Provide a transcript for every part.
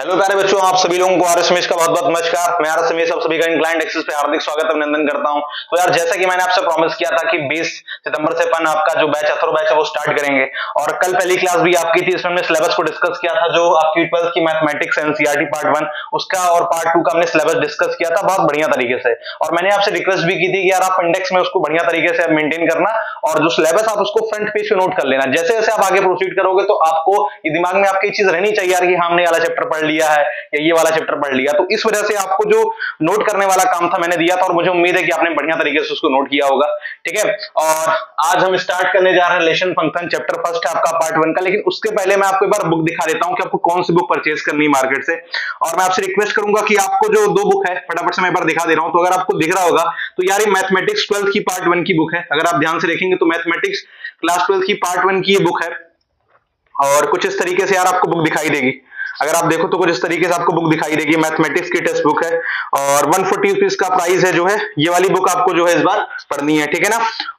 Hello प्यारे बच्चों, आप सभी लोगों को आरएस रमेश का बहुत बहुत नमस्कार। मैं आरएस रमेश आप सभी का क्लाइंट एक्सेस पे हार्दिक स्वागत अभिनंदन करता हूं। तो यार, जैसा कि मैंने आपसे प्रॉमिस किया था कि 20 सितंबर से अपन आपका जो बैच अथर्व बैच है वो स्टार्ट करेंगे, और कल पहली क्लास भी आपकी थी। इसमें हमने सिलेबस को डिस्कस किया था, जो आपकी 12th की मैथमेटिक्स एनसीईआरटी पार्ट 1 उसका और पार्ट 2 का हमने सिलेबस डिस्कस किया था बहुत बढ़िया तरीके से। और मैंने आपसे रिक्वेस्ट भी की थी कि यार आप इंडेक्स में उसको बढ़िया तरीके से मेंटेन करना, और जो सिलेबस आप उसको फ्रंट पेज पे नोट कर लेना। जैसे जैसे आप आगे प्रोसीड करोगे तो आपको ये दिमाग में आपकी चीज रहनी चाहिए यार कि हमने वाला चैप्टर पढ़ लिया है या ये वाला चैप्टर पढ़ लिया। तो इस वजह से आपको जो नोट करने वाला काम था मैंने दिया था, और मुझे उम्मीद है कि आपने बढ़िया तरीके से उसको नोट किया होगा। ठीक है, और आज हम स्टार्ट करने जा रहे हैं रिलेशन फंक्शन, चैप्टर फर्स्ट है आपका पार्ट 1 का। लेकिन उसके पहले मैं आपको एक बार बुक दिखा देता हूं कि आपको कौन सी बुक परचेज करनी है मार्केट से। और मैं आपसे रिक्वेस्ट करूंगा कि आपको जो दो बुक है फटाफट से मैं एक बार दिखा दे रहा हूं। तो अगर आपको दिख रहा होगा तो यार ये मैथमेटिक्स 12th की पार्ट 1 की बुक है। अगर आप ध्यान से देखेंगे तो मैथमेटिक्स क्लास 12th की पार्ट 1 की ये बुक है, और कुछ इस तरीके से यार आपको बुक दिखाई देगी। अगर आप देखो तो कुछ इस तरीके से आपको बुक दिखाई देगी। मैथमेटिक्स की टेक्स्ट बुक है और 140 रुपीज का प्राइस है। जो है ये वाली बुक आपको जो है इस बार पढ़नी है, ठीक है ना।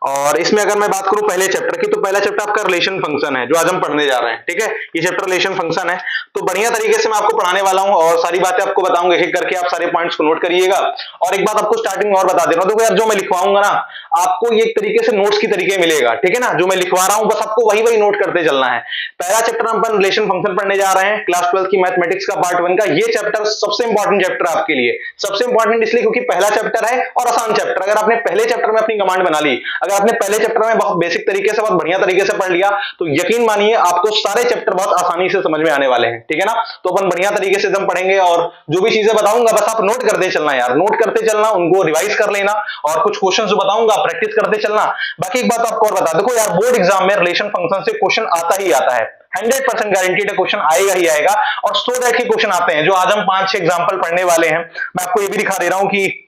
और इसमें अगर मैं बात करूं पहले चैप्टर की, तो पहला चैप्टर आपका रिलेशन फंक्शन है जो आज हम पढ़ने जा रहे हैं। ठीक है, ये चैप्टर रिलेशन फंक्शन है। तो बढ़िया तरीके से मैं आपको पढ़ाने वाला हूं और सारी बातें आपको बताऊंगा, एक एक करके आप सारे पॉइंट्स को नोट करिएगा। और एक बात आपको स्टार्टिंग में और बता दे रहा हूं, देखो यार जो मैं लिखवाऊंगा ना आपको ये एक तरीके से नोट्स की तरीके मिलेगा। ठीक है ना, जो मैं लिखवा रहा हूं बस आपको वही वही नोट करते चलना है। पहला चैप्टर हम रिलेशन फंक्शन पढ़ने जा रहे हैं क्लास 12th की मैथमेटिक्स का पार्ट 1 का। ये चैप्टर सबसे इंपॉर्टेंट चैप्टर है आपके लिए। सबसे इंपॉर्टेंट इसलिए क्योंकि पहला चैप्टर है और आसान चैप्टर। अगर आपने पहले चैप्टर में अपनी कमांड बना ली, अगर आपने पहले चैप्टर में बहुत बेसिक तरीके से बहुत बढ़िया तरीके से पढ़ लिया, तो यकीन मानिए आपको सारे चैप्टर बहुत आसानी से समझ में आने वाले हैं। ठीक है ना, तो अपन बढ़िया तरीके से एकदम पढ़ेंगे, और जो भी चीजें बताऊंगा बस आप नोट करते चलना यार, नोट करते चलना, उनको रिवाइज कर लेना, और कुछ क्वेश्चन जो बताऊंगा प्रैक्टिस करते चलना। बाकी एक बात आपको और बता, देखो यार बोर्ड एग्जाम में रिलेशन फंक्शन से क्वेश्चन आता ही आता है, 100% गारंटीड है, क्वेश्चन आएगा ही आएगा। और सो टाइप के क्वेश्चन आते हैं जो आज हम 5-6 एग्जांपल पढ़ने वाले हैं। मैं आपको ये भी दिखा दे रहा हूं कि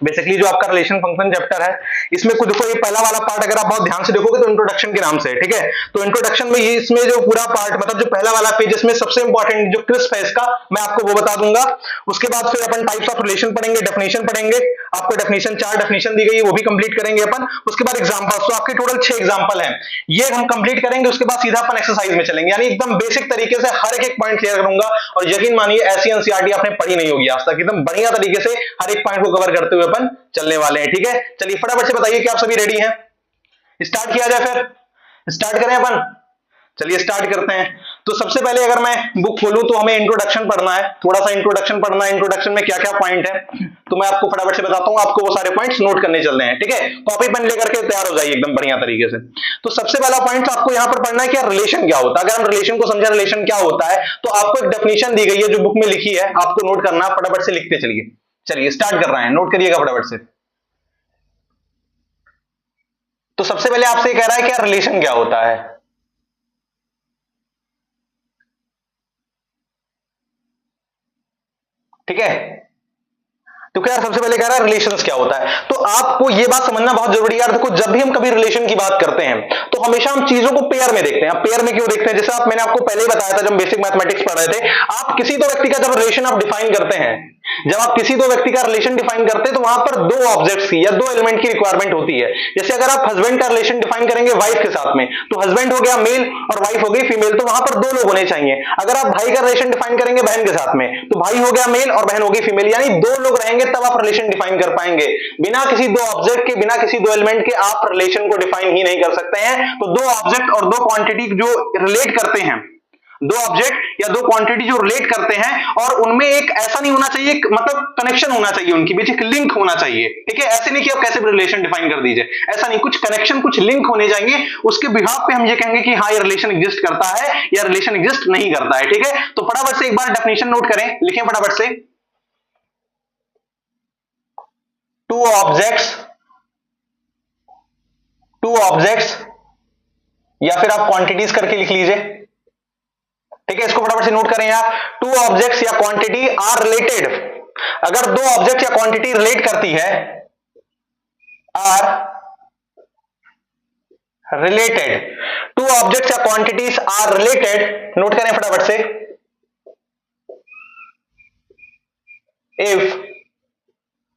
बेसिकली जो आपका रिलेशन फंक्शन चैप्टर है इसमें कुछ देखो, ये पहला वाला पार्ट अगर आप बहुत ध्यान से देखोगे तो इंट्रोडक्शन के नाम से है। ठीक है, तो इंट्रोडक्शन में ये इसमें जो पूरा पार्ट मतलब जो पहला वाला पेज इसमें सबसे इंपॉर्टेंट जो क्रिस्प है इसका मैं आपको वो बता दूंगा। उसके बाद फिर अपन टाइप्स ऑफ रिलेशन पढ़ेंगे, डेफिनेशन पढ़ेंगे। आपको डेफिनेशन 4 डेफिनेशन दी गई है वो भी कंप्लीट करेंगे अपन। उसके बाद एग्जांपल्स, तो आपके टोटल 6 एग्जांपल हैं, ये हम कंप्लीट करेंगे। उसके बाद सीधा अपन एक्सरसाइज में चलेंगे, यानी एकदम बेसिक तरीके से हर एक पॉइंट क्लियर करूंगा। और यकीन मानिए ऐसी एनसीईआरटी आपने पढ़ी नहीं होगी आज तक, एकदम बढ़िया तरीके से हर एक पॉइंट को कवर करते हुए अपन चलने वाले हैं। ठीक है, चलिए फटाफट से बताइए कि आप सभी रेडी हैं। स्टार्ट किया जाए, फिर स्टार्ट करें अपन। चलिए स्टार्ट करते हैं। तो सबसे पहले अगर मैं बुक खोलूं तो हमें इंट्रोडक्शन पढ़ना है, थोड़ा सा इंट्रोडक्शन पढ़ना है। इंट्रोडक्शन में क्या क्या पॉइंट है तो मैं आपको फटाफट से बताता हूं, आपको वो सारे पॉइंट्स नोट करने चलने हैं। ठीक है, कॉपी पेन लेकर के तैयार हो जाइए एकदम बढ़िया तरीके से। तो सबसे पहला पॉइंट आपको यहां पर पढ़ना है कि रिलेशन क्या होता है। अगर हम रिलेशन को समझे, रिलेशन क्या होता है, तो आपको एक डेफिनेशन दी गई है जो बुक में लिखी है, आपको नोट करना, फटाफट से लिखते चलिए। चलिए स्टार्ट कर रहे हैं, नोट करिएगा फटाफट से। तो सबसे पहले आपसे कह रहा है कि रिलेशन क्या होता है। ठीक है, तो क्या सबसे पहले कह रहा है रिलेशंस क्या होता है। तो आपको यह बात समझना बहुत जरूरी है यार। देखो जब भी हम कभी रिलेशन की बात करते हैं तो हमेशा हम चीजों को पेयर में देखते हैं। आप पेयर में क्यों देखते हैं, जैसे मैंने आपको पहले ही बताया था जब बेसिक मैथमेटिक्स पढ़ रहे थे, आप किसी दो व्यक्ति का जब रिलेशन आप डिफाइन करते हैं, जब आप किसी दो व्यक्ति का रिलेशन डिफाइन करते हैं तो वहां पर दो ऑब्जेक्ट्स की या दो एलिमेंट की रिक्वायरमेंट होती है। जैसे अगर आप हस्बैंड का रिलेशन डिफाइन करेंगे वाइफ के साथ में, तो हस्बैंड हो गया मेल और वाइफ हो गई फीमेल, तो वहां पर दो लोग होने चाहिए। अगर आप भाई का रिलेशन डिफाइन करेंगे बहन के साथ में, तो भाई हो गया मेल और बहन होगी फीमेल, यानी दो लोग रहेंगे तब आप रिलेशन डिफाइन कर पाएंगे। बिना किसी दो ऑब्जेक्ट के, बिना किसी दो एलिमेंट के आप रिलेशन को डिफाइन ही नहीं कर सकते हैं। तो दो ऑब्जेक्ट और दो क्वांटिटी जो रिलेट करते हैं, दो ऑब्जेक्ट या दो क्वांटिटी जो रिलेट करते हैं, और उनमें एक ऐसा नहीं होना चाहिए, मतलब कनेक्शन होना चाहिए, उनके बीच एक लिंक होना चाहिए। ठीक है, ऐसे नहीं कि आप कैसे भी रिलेशन डिफाइन कर दीजिए, ऐसा नहीं, कुछ कनेक्शन कुछ लिंक होने चाहिए। उसके बिहाफ पे हम ये कहेंगे कि हाँ ये रिलेशन एग्जिस्ट करता है या रिलेशन एग्जिस्ट नहीं करता है। ठीक है, तो फटाफट से एक बार डेफिनेशन नोट करें, लिखें फटाफट से। टू ऑब्जेक्ट्स या फिर आप क्वांटिटीज करके लिख लीजिए। ठीक है, इसको फटाफट से नोट करें यार। टू ऑब्जेक्ट्स या क्वांटिटी आर रिलेटेड, अगर दो ऑब्जेक्ट या क्वांटिटी रिलेट करती है, आर रिलेटेड, टू ऑब्जेक्ट्स या क्वांटिटीज आर रिलेटेड, नोट करें फटाफट से। इफ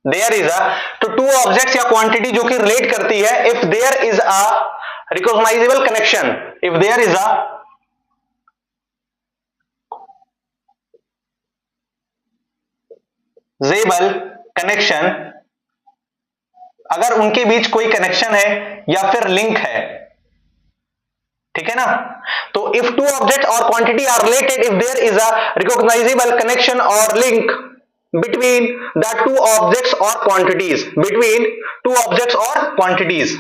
देयर इज अ, तो टू ऑब्जेक्ट्स या क्वांटिटी जो कि रिलेट करती है, if there is a recognizable connection, if there is a recognizable connection, अगर उनके बीच कोई कनेक्शन है या फिर लिंक है, ठीक है ना। तो इफ टू ऑब्जेक्ट और quantity are related, if there is a recognizable connection और link between the two objects or quantities, between two objects or quantities,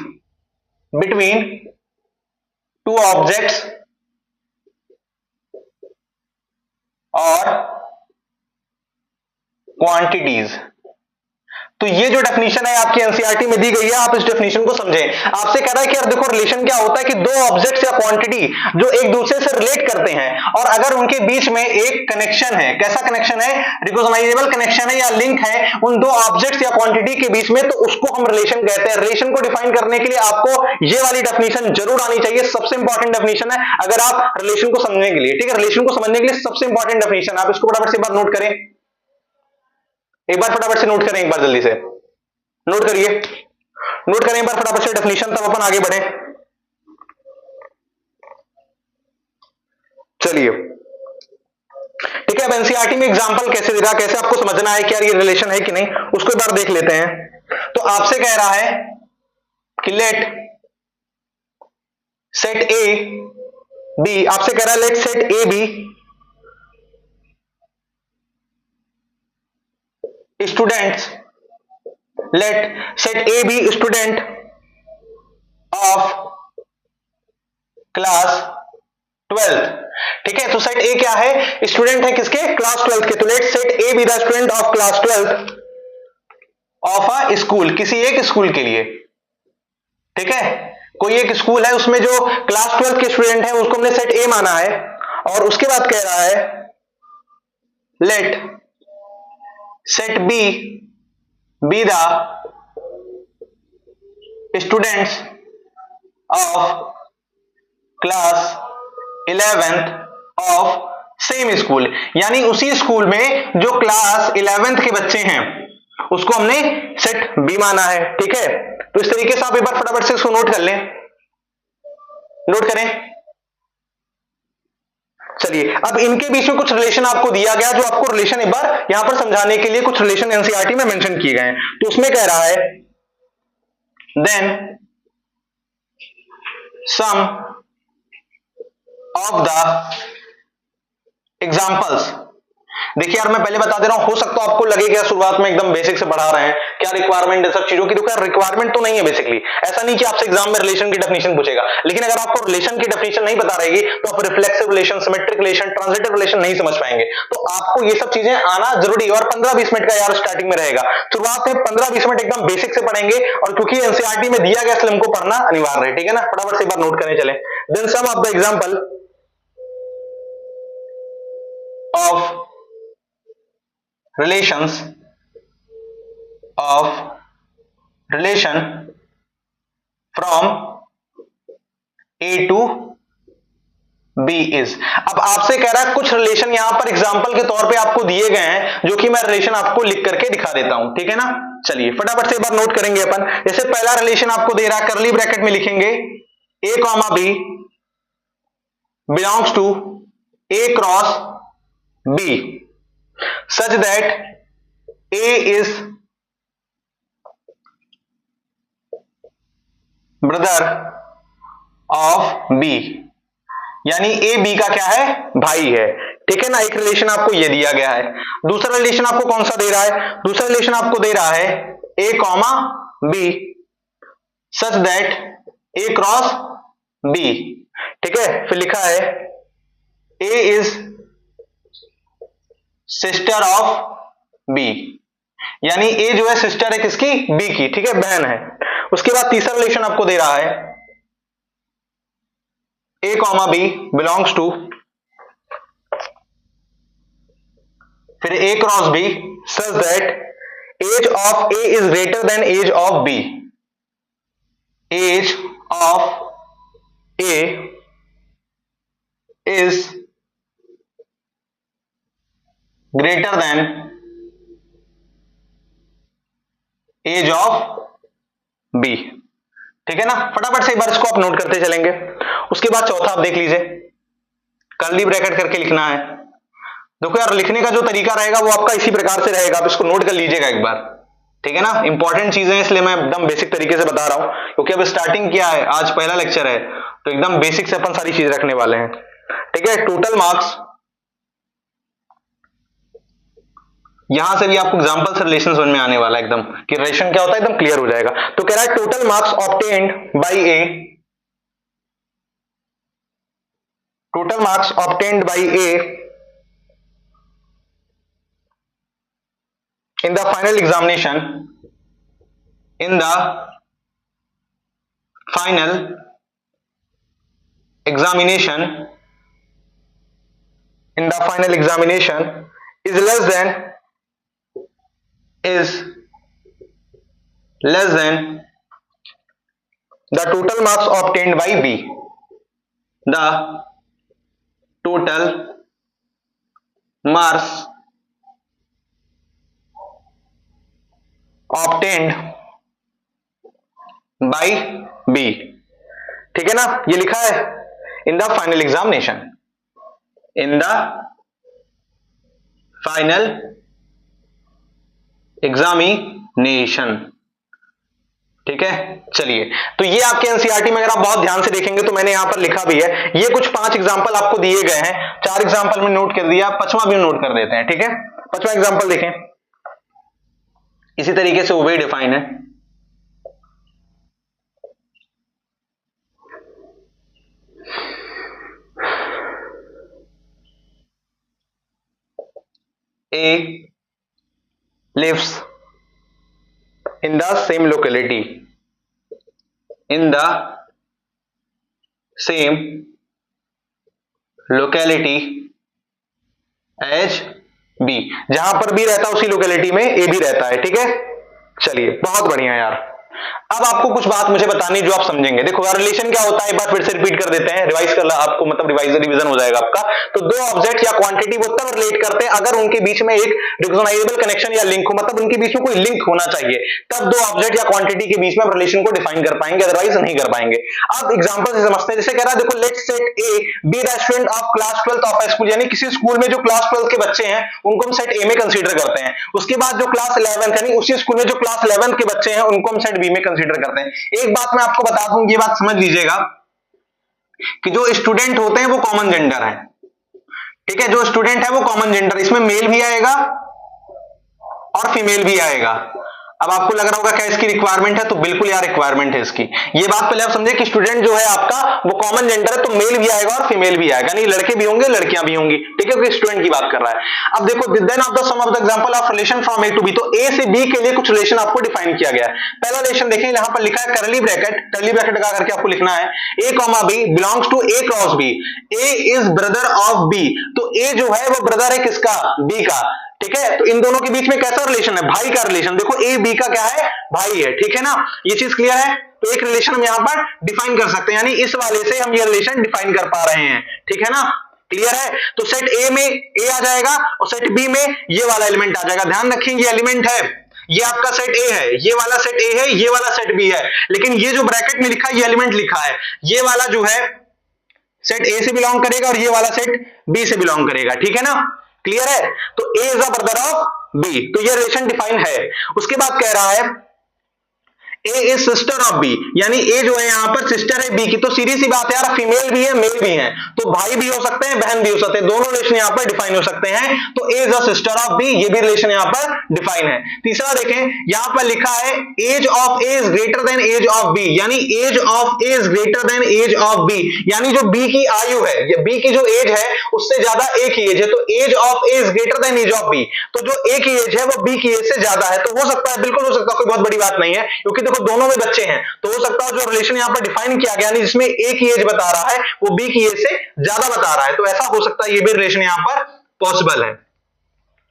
between two objects or quantities। तो ये जो डेफिनेशन है आपकी एनसीईआरटी में दी गई है, आप इस डेफिनेशन को समझें। आपसे कह रहा है कि यार देखो रिलेशन क्या होता है कि दो ऑब्जेक्ट्स या क्वांटिटी जो एक दूसरे से रिलेट करते हैं और अगर उनके बीच में एक कनेक्शन है, कैसा कनेक्शन है, रिकॉग्नाइजेबल कनेक्शन है या लिंक है उन दो ऑब्जेक्ट्स या क्वांटिटी के बीच में, तो उसको हम रिलेशन कहते हैं। रिलेशन को डिफाइन करने के लिए आपको ये वाली डेफिनेशन जरूर आनी चाहिए, सबसे इंपॉर्टेंट डेफिनेशन है अगर आप रिलेशन को समझने के लिए, ठीक है, रिलेशन को समझने के लिए सबसे इंपॉर्टेंट डेफिनेशन। आप इसको फटाफट से एक बार नोट करें, एक बार फटाफट से नोट करें, एक बार जल्दी से नोट करिए, नोट करें एक बार फटाफट से डेफिनेशन, तब अपन आगे बढ़े। चलिए ठीक है, अब एनसीईआरटी में एग्जांपल कैसे दे रहा, कैसे आपको समझना है कि यार ये रिलेशन है कि नहीं, उसको एक बार देख लेते हैं। तो आपसे कह रहा है कि लेट सेट ए बी, आपसे कह रहा है let set A B students, let set A be student of class 12th, ठीक है। तो सेट A क्या है, स्टूडेंट है किसके, क्लास 12th के। तो let set A be the student of class 12th of a school, किसी एक स्कूल के लिए, ठीक है। कोई एक स्कूल है उसमें जो क्लास 12th के स्टूडेंट है उसको हमने सेट A माना है, और उसके बाद कह रहा है late set B be the students of class 11th of same school, यानी उसी स्कूल में जो क्लास 11th के बच्चे हैं उसको हमने सेट B माना है, ठीक है। तो इस तरीके से आप एक बार फटाफट से इसको नोट कर लें, नोट करें। चलिए अब इनके बीच में कुछ रिलेशन आपको दिया गया, जो आपको रिलेशन एक बार यहां पर समझाने के लिए कुछ रिलेशन एनसीईआरटी में मेंशन किए गए हैं। तो उसमें कह रहा है then some of the examples. देखिए यार मैं पहले बता दे रहा हूं, हो सकता है आपको लगे कि शुरुआत में एकदम बेसिक से पढ़ा रहे हैं, क्या रिक्वायरमेंट है सब चीजों की। देखो रिक्वायरमेंट तो नहीं है बेसिकली, ऐसा नहीं कि आपसे एग्जाम में रिलेशन की डेफिनेशन पूछेगा, लेकिन अगर आपको रिलेशन की डेफिनेशन नहीं पता रहेगी तो आप reflexive relation, symmetric relation, transitive relation नहीं समझ पाएंगे। तो आपको ये सब चीजें आना जरूरी है, और 15-20 मिनट का यार स्टार्टिंग में रहेगा। शुरुआत में 15-20 मिनट एकदम बेसिक से पढ़ेंगे, और क्योंकि एनसीईआरटी में दिया गया इसलिए हमको पढ़ना अनिवार्य है, ठीक है ना। फटाफट से एक बार नोट करने चले। Then some of the example of relations of relation from A to B is। अब आपसे कह रहा है कुछ रिलेशन यहां पर एग्जांपल के तौर पे आपको दिए गए हैं, जो कि मैं रिलेशन आपको लिख करके दिखा देता हूं, ठीक है ना। चलिए फटाफट से एक बार नोट करेंगे अपन। जैसे पहला रिलेशन आपको दे रहा है, करली ब्रैकेट में लिखेंगे A, B belongs to A cross B such that A is brother of B, यानी A B का क्या है, भाई है, ठीक है ना। एक रिलेशन आपको ये दिया गया है। दूसरा रिलेशन आपको कौन सा दे रहा है, दूसरा रिलेशन आपको दे रहा है A, B such that A cross B, ठीक है। फिर लिखा है A is sister of B, यानी A जो है सिस्टर है किसकी, B की, ठीक है, बहन है। उसके बाद तीसरा रिलेशन आपको दे रहा है A, B belongs to, फिर A cross B such that age of A is greater than age of B, age of A is greater than age of B, ठीक है ना। फटाफट से एक बार इसको आप नोट करते चलेंगे। उसके बाद चौथा आप देख लीजिए, कर्ली ब्रैकेट करके लिखना है। देखो यार, लिखने का जो तरीका रहेगा वो आपका इसी प्रकार से रहेगा, आप इसको नोट कर लीजिएगा एक बार, ठीक है ना। इंपॉर्टेंट चीजें हैं इसलिए मैं एकदम बेसिक तरीके से बता रहा हूं, क्योंकि अब स्टार्टिंग किया है, आज पहला लेक्चर है, तो एकदम बेसिक से अपन सारी चीजें रखने वाले हैं, ठीक है। टोटल मार्क्स, यहां से भी आपको एग्जांपल से रिलेशन समझ में आने वाला है एकदम, कि रिलेशन क्या होता है एकदम क्लियर हो जाएगा। तो कह रहा है total marks obtained bye A, total marks obtained bye A in the final examination, in the final examination, in the final examination is less than the total marks obtained by B, the total marks obtained by B, ठीक है ना। ये लिखा है इन the final examination, in the final examination, ठीक है। चलिए, तो ये आपके एनसीईआरटी में अगर आप बहुत ध्यान से देखेंगे तो मैंने यहां पर लिखा भी है, ये कुछ 5 एग्जांपल आपको दिए गए हैं, 4 एग्जांपल में नोट कर दिया, 5वां भी नोट कर देते हैं, ठीक है। 5वां एग्जांपल देखें, इसी तरीके से वो भी डिफाइन है, A lives in the same locality, in the same locality as B, जहां पर B रहता है उसी लोकेलिटी में A भी रहता है, ठीक है। चलिए, बहुत बढ़िया यार। अब आपको कुछ बात मुझे बतानी जो आप समझेंगे। देखो यार, रिलेशन क्या होता है, एक बार फिर से रिपीट कर देते हैं, रिवाइज कर ला आपको, मतलब रिवीजन हो जाएगा आपका। तो दो ऑब्जेक्ट या क्वांटिटी वो तब रिलेट करते हैं अगर उनके बीच में एक रिकॉग्नाइजेबल कनेक्शन या लिंक हो, मतलब उनके बीच में कोई लिंक होना चाहिए, तब दो ऑब्जेक्ट या क्वांटिटी के बीच में आप रिलेशन को डिफाइन कर पाएंगे, अदरवाइज नहीं कर पाएंगे। अब एग्जांपल से समझते हैं, जैसे कह रहा है, देखो let's set A be the student of class 12th of A school, यानी किसी स्कूल में जो क्लास 12th के बच्चे हैं उनको हम सेट ए में कंसीडर करते हैं। उसके बाद जो क्लास 11th, यानी उसी स्कूल में जो क्लास 11th के बच्चे हैं उनको हम सेट बी में कंसीडर करते हैं। एक बात मैं आपको बता दूं, ये बात समझ लीजिएगा कि जो स्टूडेंट होते हैं वो कॉमन जेंडर है, ठीक है। जो स्टूडेंट है वो कॉमन जेंडर, इसमें मेल भी आएगा और फीमेल भी आएगा। अब आपको लग रहा होगा क्या इसकी रिक्वायरमेंट है, तो बिल्कुल यार रिक्वायरमेंट है इसकी। ये बात पहले आप समझे कि स्टूडेंट जो है आपका वो कॉमन जेंडर है, तो मेल भी आएगा और फीमेल भी आएगा, नहीं लड़के भी होंगे लड़कियां भी होंगी, ठीक है, क्योंकि स्टूडेंट की बात कर रहा है। अब देखो, then of the some of the example of relation from A to B, तो ए से बी के लिए कुछ रिलेशन आपको डिफाइन किया गया है। पहला रिलेशन देखें, यहां पर लिखा है करली ब्रैकेट लगा करके आपको लिखना है A comma B belongs to A cross B, A is brother of B, तो ए जो है वो ब्रदर है किसका, बी का, ठीक है। तो इन दोनों के बीच में कैसा रिलेशन है, भाई का रिलेशन। देखो ए बी का क्या है, भाई है, ठीक है ना, ये चीज क्लियर है। तो एक रिलेशन हम यहां पर डिफाइन कर सकते हैं, यानी इस वाले से हम ये रिलेशन डिफाइन कर पा रहे हैं, ठीक है ना, क्लियर है। तो सेट ए में ए आ जाएगा और सेट बी में ये वाला एलिमेंट आ जाएगा। ध्यान रखेंगे, ये एलिमेंट है, ये आपका सेट ए है, ये वाला सेट ए है, ये वाला सेट बी है, लेकिन ये जो ब्रैकेट में लिखा है ये एलिमेंट लिखा है, ये वाला जो है सेट ए से बिलोंग करेगा और ये वाला सेट बी से बिलोंग करेगा, ठीक है ना, क्लियर है। तो A is the brother of B, तो ये रिलेशन डिफाइन है। उसके बाद कह रहा है A is sister of B, यानी ए जो है यहां पर सिस्टर है बी की, तो सीधी सी बात है यार, फीमेल भी है मेल भी है, तो भाई भी हो सकते हैं बहन भी हो सकते हैं, दोनों रिलेशन यहां पर डिफाइन हो सकते हैं। तो A is a sister of B, ये भी रिलेशन यहां पर डिफाइन है। तीसरा देखें, यहां पर लिखा है age of A is greater than age of B, यानी age of A is greater than age of B, यानी जो बी की आयु है, ये बी की जो एज है उससे ज्यादा ए की एज है, तो age of A is greater than age of B, तो जो ए की एज है वो बी की एज से ज्यादा है। तो हो सकता है, बिल्कुल हो सकता है, कोई बहुत बड़ी बात नहीं है, क्योंकि देखो दोनों में बच्चे हैं, तो हो सकता है जो रिलेशन यहां पर डिफाइन किया गया, यानी जिसमें ए की एज बता रहा है वो बी की एज से ज्यादा बता रहा है, तो ऐसा हो सकता है, ये भी रिलेशन यहां पर पॉसिबल है।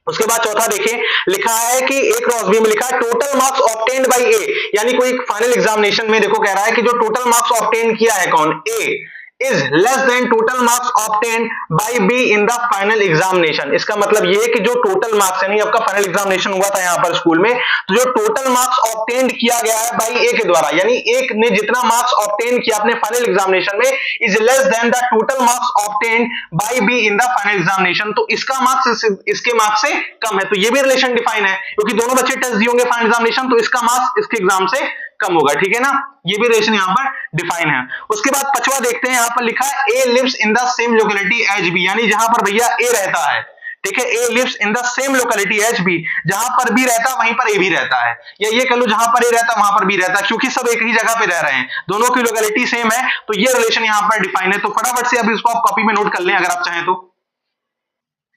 उसके बाद चौथा देखिए, लिखा है कि ए क्रॉस बी में लिखा है टोटल मार्क्स ऑब्टेन्ड बाय ए, यानी कोई फाइनल एग्जामिनेशन में देखो कह रहा है कि जो टोटल मार्क्स ऑब्टेन किया है कौन, A, is less than total marks obtained by B in the final examination. इसका मतलब ये है कि जो टोटल मार्क्स यानी आपका फाइनल एग्जामिनेशन हुआ था यहां पर स्कूल में, तो जो टोटल मार्क्स ऑब्टेन्ड किया गया है बाय ए के द्वारा, यानी एक ने जितना मार्क्स ऑब्टेन किया अपने फाइनल एग्जामिनेशन में, is less then the total marks obtained by B in the final examination. तो इसका मार्क्स इसके मार्क्स से कम है, तो ये भी रिलेशन डिफाइन है, क्योंकि दोनों बच्चे टेस्ट दिए होंगे फाइनल एग्जामिनेशन, तो इसका मार्क्स इसके एग्जाम से कम होगा, ठीक है ना। ये भी रिलेशन यहां पर डिफाइन है। उसके बाद पांचवा देखते हैं, यहां पर लिखा है A lives in the same locality as B, यानी जहां पर भैया ए रहता है, ठीक है, A lives in the same locality as B, जहां पर बी रहता है वहीं पर ए भी रहता है, या ये कह लो जहां पर ए रहता है वहां पर बी रहता है, क्योंकि सब एक ही जगह पे रह रहे हैं, दोनों की लोकेलिटी सेम है, तो ये रिलेशन यहां पर डिफाइन है। तो फटाफट से अब इसको आप कॉपी में नोट कर लें अगर आप चाहें तो,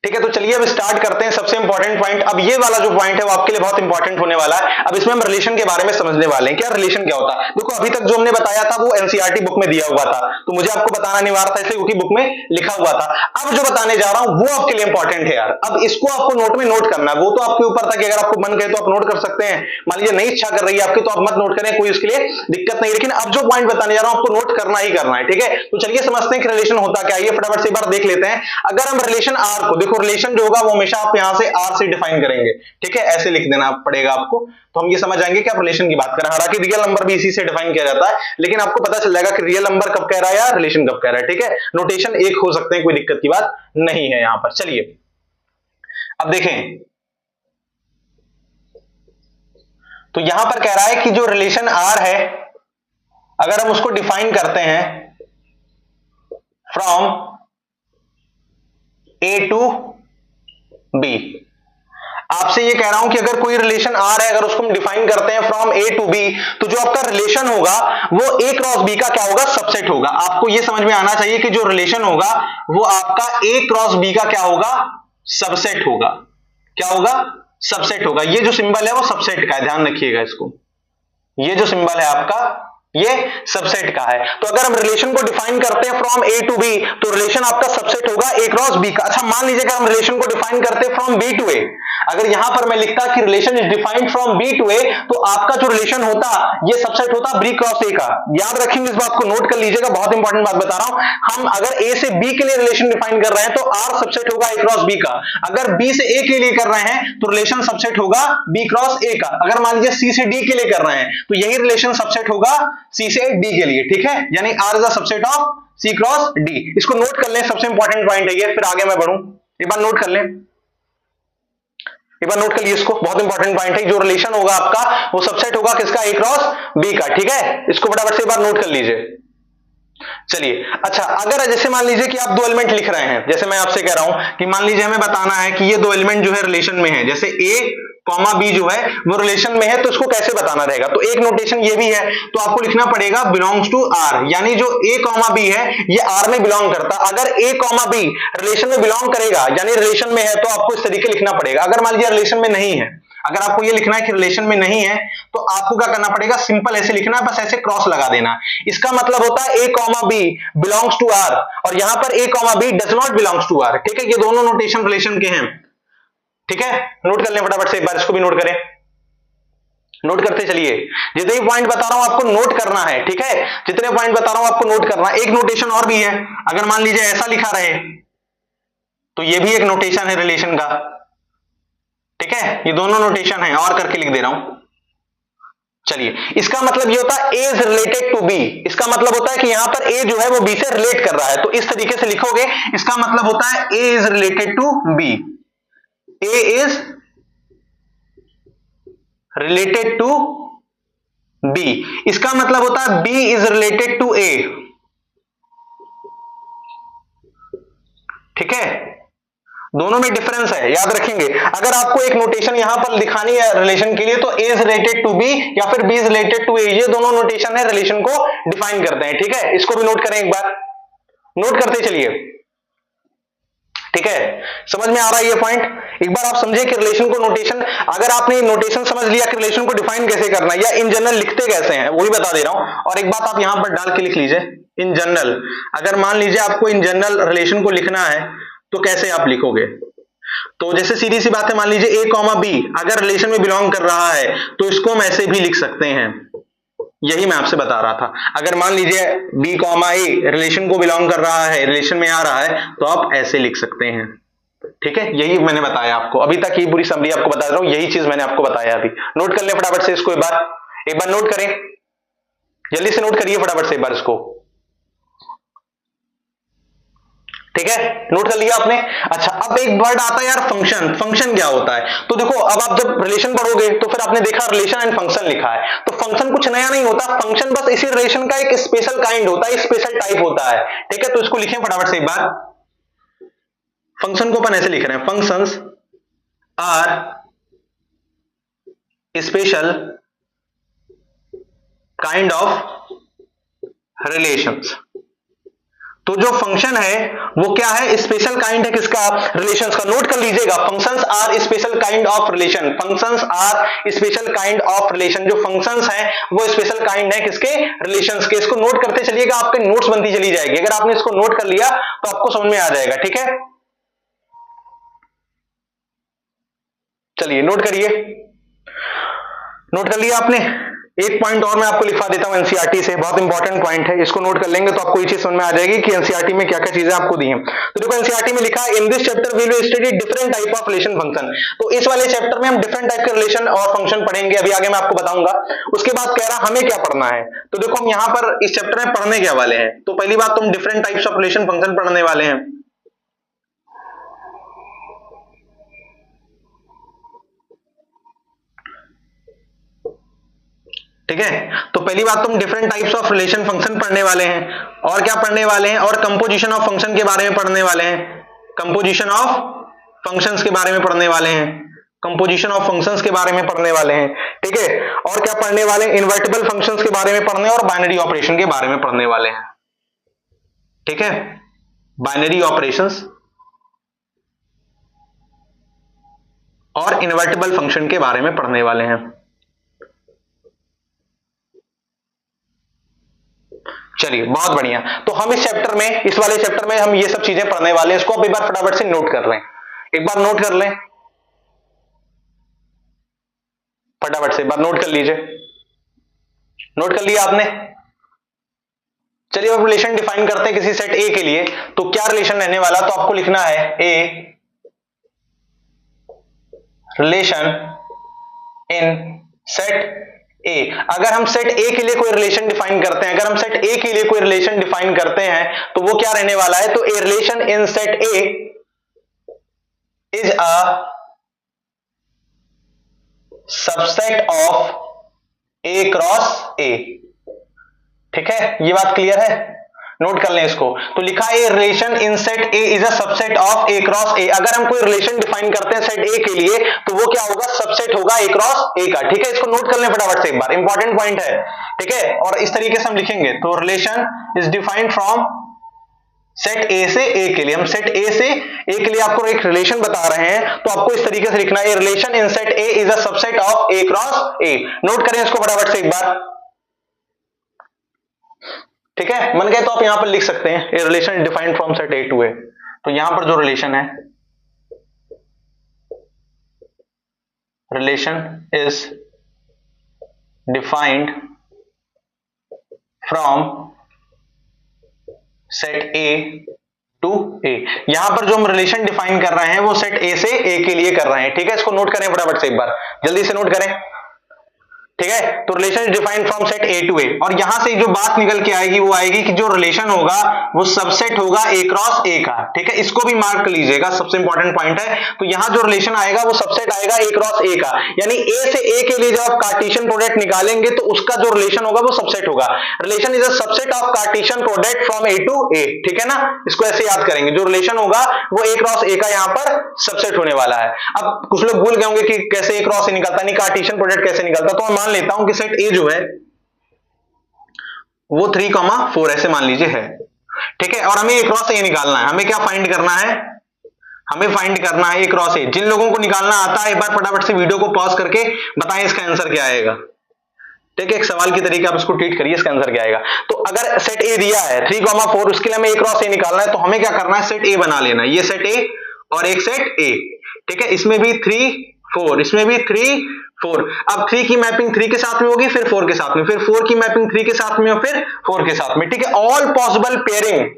ठीक है। तो चलिए अब स्टार्ट करते हैं सबसे इंपॉर्टेंट पॉइंट। अब ये वाला जो पॉइंट है वो आपके लिए बहुत इंपॉर्टेंट होने वाला है। अब इसमें हम रिलेशन के बारे में समझने वाले हैं, क्या रिलेशन क्या होता है। देखो अभी तक जो हमने बताया था वो एनसीईआरटी बुक में दिया हुआ था, तो मुझे आपको बताना अनिवार्य था इसलिए, क्योंकि बुक में लिखा हुआ था। अब जो बताने जा रहा हूं वो आपके लिए इंपॉर्टेंट है यार। अब इसको आपको नोट में नोट करना है, वो तो आपके ऊपर था कि अगर आपको मन करे तो आप नोट कर सकते हैं, मान लीजिए नहीं इच्छा कर रही है आपकी तो आप मत नोट करें, कोई इसके लिए दिक्कत नहीं, लेकिन अब जो पॉइंट बताने जा रहा हूं आपको नोट करना ही करना है, ठीक है। तो चलिए समझते हैं कि रिलेशन होता क्या है, ये फटाफट से एक बार देख लेते हैं। अगर हम रिलेशन आर को, देखो रिलेशन जो होगा हमेशा आप यहां से आर से डिफाइन करेंगे, ठीक है, ऐसे लिख देना पड़ेगा आपको, तो हम ये समझ जाएंगे कि आप रिलेशन की बात कर रहे हैं। हालांकि रियल नंबर भी इसी से डिफाइन किया जाता है, लेकिन आपको पता चल जाएगा कि रियल नंबर कब कह रहा है या रिलेशन कब कह रहा है, ठीक है। नोटेशन एक हो सकते हैं, कोई दिक्कत की बात नहीं है यहां पर। चलिए अब देखें, तो यहां पर कह रहा है कि जो रिलेशन आर है अगर हम उसको डिफाइन करते हैं फ्रॉम ए टू बी, आपसे ये कह रहा हूं कि अगर कोई रिलेशन आर है, अगर उसको हम डिफाइन करते हैं फ्रॉम ए टू बी, तो जो आपका रिलेशन होगा वो ए क्रॉस बी का क्या होगा, सबसेट होगा। आपको ये समझ में आना चाहिए कि जो रिलेशन होगा वो आपका ए क्रॉस बी का क्या होगा, सबसेट होगा। क्या होगा, सबसेट होगा। ये जो सिंबल है वो सबसेट का है, ध्यान रखिएगा इसको, ये जो सिंबल है आपका ये सबसेट का है। तो अगर हम रिलेशन को डिफाइन करते हैं फ्रॉम ए टू बी, तो रिलेशन आपका सबसेट होगा ए क्रॉस बी का। अच्छा मान लीजिए कि हम रिलेशन को डिफाइन करते हैं फ्रॉम बी टू ए, अगर यहां पर मैं लिखता कि relation is defined from B to A, तो आपका जो रिलेशन होता ये सबसेट होता बी क्रॉस ए का। याद रखेंगे इस बात को, नोट कर लीजिएगा, बहुत इंपॉर्टेंट बात बता रहा हूं। हम अगर ए से बी के लिए रिलेशन डिफाइन कर रहे हैं तो आर सबसेट होगा ए क्रॉस बी का, अगर बी से ए के लिए कर रहे हैं तो रिलेशन सबसेट होगा बी क्रॉस ए का, अगर मान लीजिए सी से डी के लिए कर रहे हैं तो यही रिलेशन सबसेट होगा सी से डी के लिए, ठीक है। यानी R is the subset of C cross D. इसको नोट कर लें, सबसे इंपॉर्टेंट पॉइंट है ये, फिर आगे मैं बढ़ूं। एक बार नोट कर लें, एक बार नोट कर लीजिए इसको, बहुत इंपॉर्टेंट पॉइंट है। जो रिलेशन होगा आपका वो सबसेट होगा किसका, ए क्रॉस बी का, ठीक है। इसको फटाफट से एक बार नोट कर लीजिए। चलिए अच्छा, अगर जैसे मान लीजिए कि आप दो एलिमेंट लिख रहे हैं, जैसे मैं आपसे कह रहा हूं कि मान लीजिए हमें बताना है कि ये दो एलिमेंट जो है रिलेशन में है, जैसे ए कॉमा बी जो है वो रिलेशन में है, तो इसको कैसे बताना रहेगा। तो एक नोटेशन ये भी है, तो आपको लिखना पड़ेगा बिलोंग्स टू आर, यानी जो ए कॉमा बी है ये आर में बिलोंग करता। अगर ए कॉमा बी रिलेशन में बिलोंग करेगा यानी रिलेशन में है, तो आपको इस तरीके लिखना पड़ेगा। अगर मान लीजिए रिलेशन में नहीं है, अगर आपको ये लिखना है कि रिलेशन में नहीं है, तो आपको क्या करना पड़ेगा, सिंपल ऐसे लिखना है, बस ऐसे क्रॉस लगा देना। इसका मतलब होता है A comma B belongs to R, और यहां पर A comma B does not belongs to R, ठीक है। ये दोनों नोटेशन रिलेशन के हैं, ठीक है। नोट कर लें फटाफट से, एक बार इसको भी नोट करें, नोट करते चलिए। जितने पॉइंट बता रहा हूं आपको नोट करना है, ठीक है। जितने पॉइंट बता रहा हूं आपको नोट करना है। एक नोटेशन और भी है, अगर मान लीजिए ऐसा लिखा रहे तो ये भी एक नोटेशन है रिलेशन का, ठीक है। ये दोनों नोटेशन है, और करके लिख दे रहा हूं। चलिए, इसका मतलब ये होता है A is related to B, इसका मतलब होता है कि यहां पर ए जो है वो बी से रिलेट कर रहा है, तो इस तरीके से लिखोगे, इसका मतलब होता है A is related to B, A is related to B. इसका मतलब होता है B is related to A, ठीक है। दोनों में डिफरेंस है, याद रखेंगे। अगर आपको एक नोटेशन यहां पर दिखानी है रिलेशन के लिए, तो A is related to B या फिर बी इज रिलेटेड टू ए, ये दोनों नोटेशन है, रिलेशन को डिफाइन करते हैं, ठीक है। इसको भी नोट करें, एक बार नोट करते चलिए, ठीक है। समझ में आ रहा है ये पॉइंट। एक बार आप समझे कि रिलेशन को नोटेशन, अगर आपने नोटेशन समझ लिया कि रिलेशन को डिफाइन कैसे करना है या इन जनरल लिखते कैसे हैं, वो भी बता दे रहा हूं। और एक बात आप यहां पर डाल के लिख लीजिए, इन जनरल। अगर मान लीजिए आपको इन जनरल रिलेशन को लिखना है तो कैसे आप लिखोगे, तो जैसे सीधी सी बात है, मान लीजिए ए कॉमा बी अगर रिलेशन में बिलोंग कर रहा है तो इसको हम ऐसे भी लिख सकते हैं, यही मैं आपसे बता रहा था। अगर मान लीजिए बी कॉमा ए रिलेशन को बिलोंग कर रहा है, रिलेशन में आ रहा है, तो आप ऐसे लिख सकते हैं। ठीक है, यही मैंने बताया आपको अभी तक, ये पूरी समरी आपको बता रहा हूं, यही चीज मैंने आपको बताया अभी। नोट कर ले फटाफट से इसको, एक बार नोट करें, जल्दी से नोट करिए फटाफट से एक बार इसको। ठीक है, नोट कर लिया आपने। अच्छा, अब एक वर्ड आता है यार फंक्शन। फंक्शन क्या होता है? तो देखो, अब आप जब रिलेशन पढ़ोगे तो फिर आपने देखा रिलेशन एंड फंक्शन लिखा है, तो फंक्शन कुछ नया नहीं होता, फंक्शन बस इसी रिलेशन का एक स्पेशल काइंड होता है, स्पेशल टाइप होता है। ठीक है, तो इसको लिखें फटाफट से एक बार। फंक्शन को अपन ऐसे लिख रहे हैं, functions are special kind of relations. तो जो फंक्शन है वो क्या है? स्पेशल काइंड है किसका? रिलेशंस का। नोट कर लीजिएगा, functions are special kind of relation. Functions are special kind of relation. जो फंक्शंस हैं वो स्पेशल काइंड है किसके? रिलेशंस के। इसको नोट करते चलिएगा, आपके नोट्स बनती चली जाएगी। अगर आपने इसको नोट कर लिया तो आपको समझ में आ जाएगा। ठीक है, चलिए नोट करिए। नोट कर लिया आपने? एक पॉइंट और मैं आपको लिखवा देता हूं एनसीईआरटी से, बहुत इंपॉर्टेंट पॉइंट है, इसको नोट कर लेंगे तो आपको ये चीज समझ में आ जाएगी कि एनसीईआरटी में क्या क्या चीजें आपको दी हैं। तो देखो, एनसीईआरटी में लिखा है in this chapter we will study different type of relation function. तो इस वाले चैप्टर में हम डिफरेंट टाइप के रिलेशन और फंक्शन पढ़ेंगे, अभी आगे मैं आपको बताऊंगा। उसके बाद कह रहा हमें क्या पढ़ना है, तो देखो हम यहां पर इस चैप्टर में पढ़ने क्या वाले हैं। तो पहली बात, तुम different types of relation function पढ़ने वाले हैं। ठीक है, तो पहली बात, तुम different types of relation function पढ़ने वाले हैं। और क्या पढ़ने वाले हैं? और कंपोजिशन ऑफ फंक्शन के बारे में पढ़ने वाले हैं। कंपोजिशन ऑफ फंक्शंस के बारे में पढ़ने वाले हैं। कंपोजिशन ऑफ फंक्शंस के बारे में पढ़ने वाले हैं। ठीक है, और क्या पढ़ने वाले हैं? इनवर्टिबल फंक्शंस के बारे में पढ़ने और बाइनरी ऑपरेशन के बारे में पढ़ने वाले हैं। ठीक है, बाइनरी ऑपरेशंस और इनवर्टिबल फंक्शन के बारे में पढ़ने वाले हैं। चलिए, बहुत बढ़िया। तो हम इस चैप्टर में, इस वाले चैप्टर में हम ये सब चीजें पढ़ने वाले हैं। इसको आप एक बार फटाफट से नोट कर लें, एक बार नोट कर लें फटाफट से, एक बार नोट कर लीजिए। नोट कर लिया आपने? चलिए अब रिलेशन डिफाइन करते हैं किसी सेट ए के लिए। तो क्या रिलेशन रहने वाला? तो आपको लिखना है ए रिलेशन इन सेट ए। अगर हम सेट ए के लिए कोई रिलेशन डिफाइन करते हैं, अगर हम सेट ए के लिए कोई रिलेशन डिफाइन करते हैं तो वो क्या रहने वाला है? तो A relation in set A is a subset of A cross A. ठीक है, ये बात क्लियर है? नोट कर लें इसको। तो लिखा है relation in set A is a subset of A cross ए। अगर हम कोई रिलेशन डिफाइन करते हैं सेट ए के लिए तो वो क्या होगा? सबसेट होगा ए क्रॉस ए का। ठीक है, इसको नोट कर लें फटाफट से एक बार, इंपॉर्टेंट पॉइंट है। ठीक है, और इस तरीके से हम लिखेंगे, तो relation is defined from set A से ए के लिए। हम सेट ए से ए के लिए आपको एक रिलेशन बता रहे हैं, तो आपको इस तरीके से लिखना है, relation in set A is a subset of A cross A. Note करें इसको फटाफट से एक बार। ठीक है, मन गए तो आप यहां पर लिख सकते हैं, A relation defined from set A to A. तो यहां पर जो रिलेशन है, relation is defined from set A to A. यहां पर जो हम रिलेशन डिफाइन कर रहे हैं वो सेट ए से ए के लिए कर रहे हैं। ठीक है, इसको नोट करें फटाफट से एक बार, जल्दी से नोट करें। ठीक है, तो relation defined from set A to A, और यहां से जो बात निकल के आएगी वो आएगी कि जो रिलेशन होगा वो सबसेट होगा ए क्रॉस ए का। ठीक है, इसको भी मार्क कर लीजिएगा, सबसे इंपॉर्टेंट पॉइंट है। तो यहां जो रिलेशन आएगा वो सबसेट आएगा ए क्रॉस ए का, यानी ए से ए के लिए जब आप कार्टेशियन प्रोडक्ट निकालेंगे तो उसका जो रिलेशन होगा वो सबसेट होगा। Relation is a subset of Cartesian product from A to A. ठीक है ना, इसको ऐसे याद करेंगे, जो रिलेशन होगा वो ए क्रॉस ए का यहां पर सबसेट होने वाला है। अब कुछ लोग भूल गए होंगे कि कैसे ए क्रॉस ए निकलता, नहीं कार्टेशियन प्रोडक्ट कैसे निकलता। तो मैं मान लेता हूं कि सेट ए जो है वो 3,4 ऐसे मान लीजिए है। ठीक है, और हमें ए क्रॉस ए निकालना है। हमें क्या फाइंड करना है? हमें फाइंड करना है ए क्रॉस ए। जिन लोगों को निकालना आता है एक बार फटाफट से वीडियो को पॉज करके बताएं इसका आंसर क्या आएगा। ठीक है, एक सवाल की तरीके आप इसको ट्रीट करिए, इसका आंसर क्या आएगा। तो अगर सेट ए दिया है 3,4, उसके लिए हमें ए क्रॉस ए निकालना है, तो हमें क्या करना है? सेट ए बना लेना है, ये सेट ए और एक सेट ए। ठीक है, इसमें भी 3, 4, इसमें भी 3 4। अब 3 की मैपिंग 3 के साथ में होगी, फिर 4 के साथ में, फिर 4 की मैपिंग 3 के साथ में और फिर 4 के साथ में। ठीक है, ऑल पॉसिबल पेयरिंग,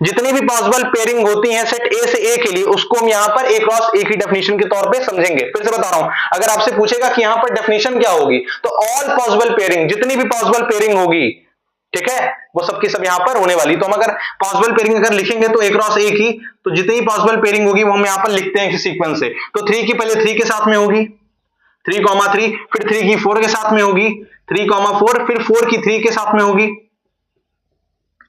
जितनी भी पॉसिबल पेयरिंग होती है सेट ए से ए के लिए, उसको हम यहां पर ए क्रॉस ए की डेफिनेशन के तौर पे समझेंगे। फिर से बता रहा हूं, अगर आपसे पूछेगा कि यहां पर डेफिनेशन क्या होगी, तो ऑल पॉसिबल पेयरिंग, जितनी भी पॉसिबल पेयरिंग होगी, ठीक है, वो सबकी सब यहां पर होने वाली। तो हम अगर पॉसिबल पेयरिंग अगर लिखेंगे तो ए क्रॉस ए की, तो जितनी पॉसिबल पेयरिंग होगी वो हम यहां पर लिखते हैं सीक्वेंस से। तो 3 की पहले 3 के साथ में होगी, 3,3, फिर 3 की 4 के साथ में होगी, 3,4, फिर 4 की 3 के साथ में होगी,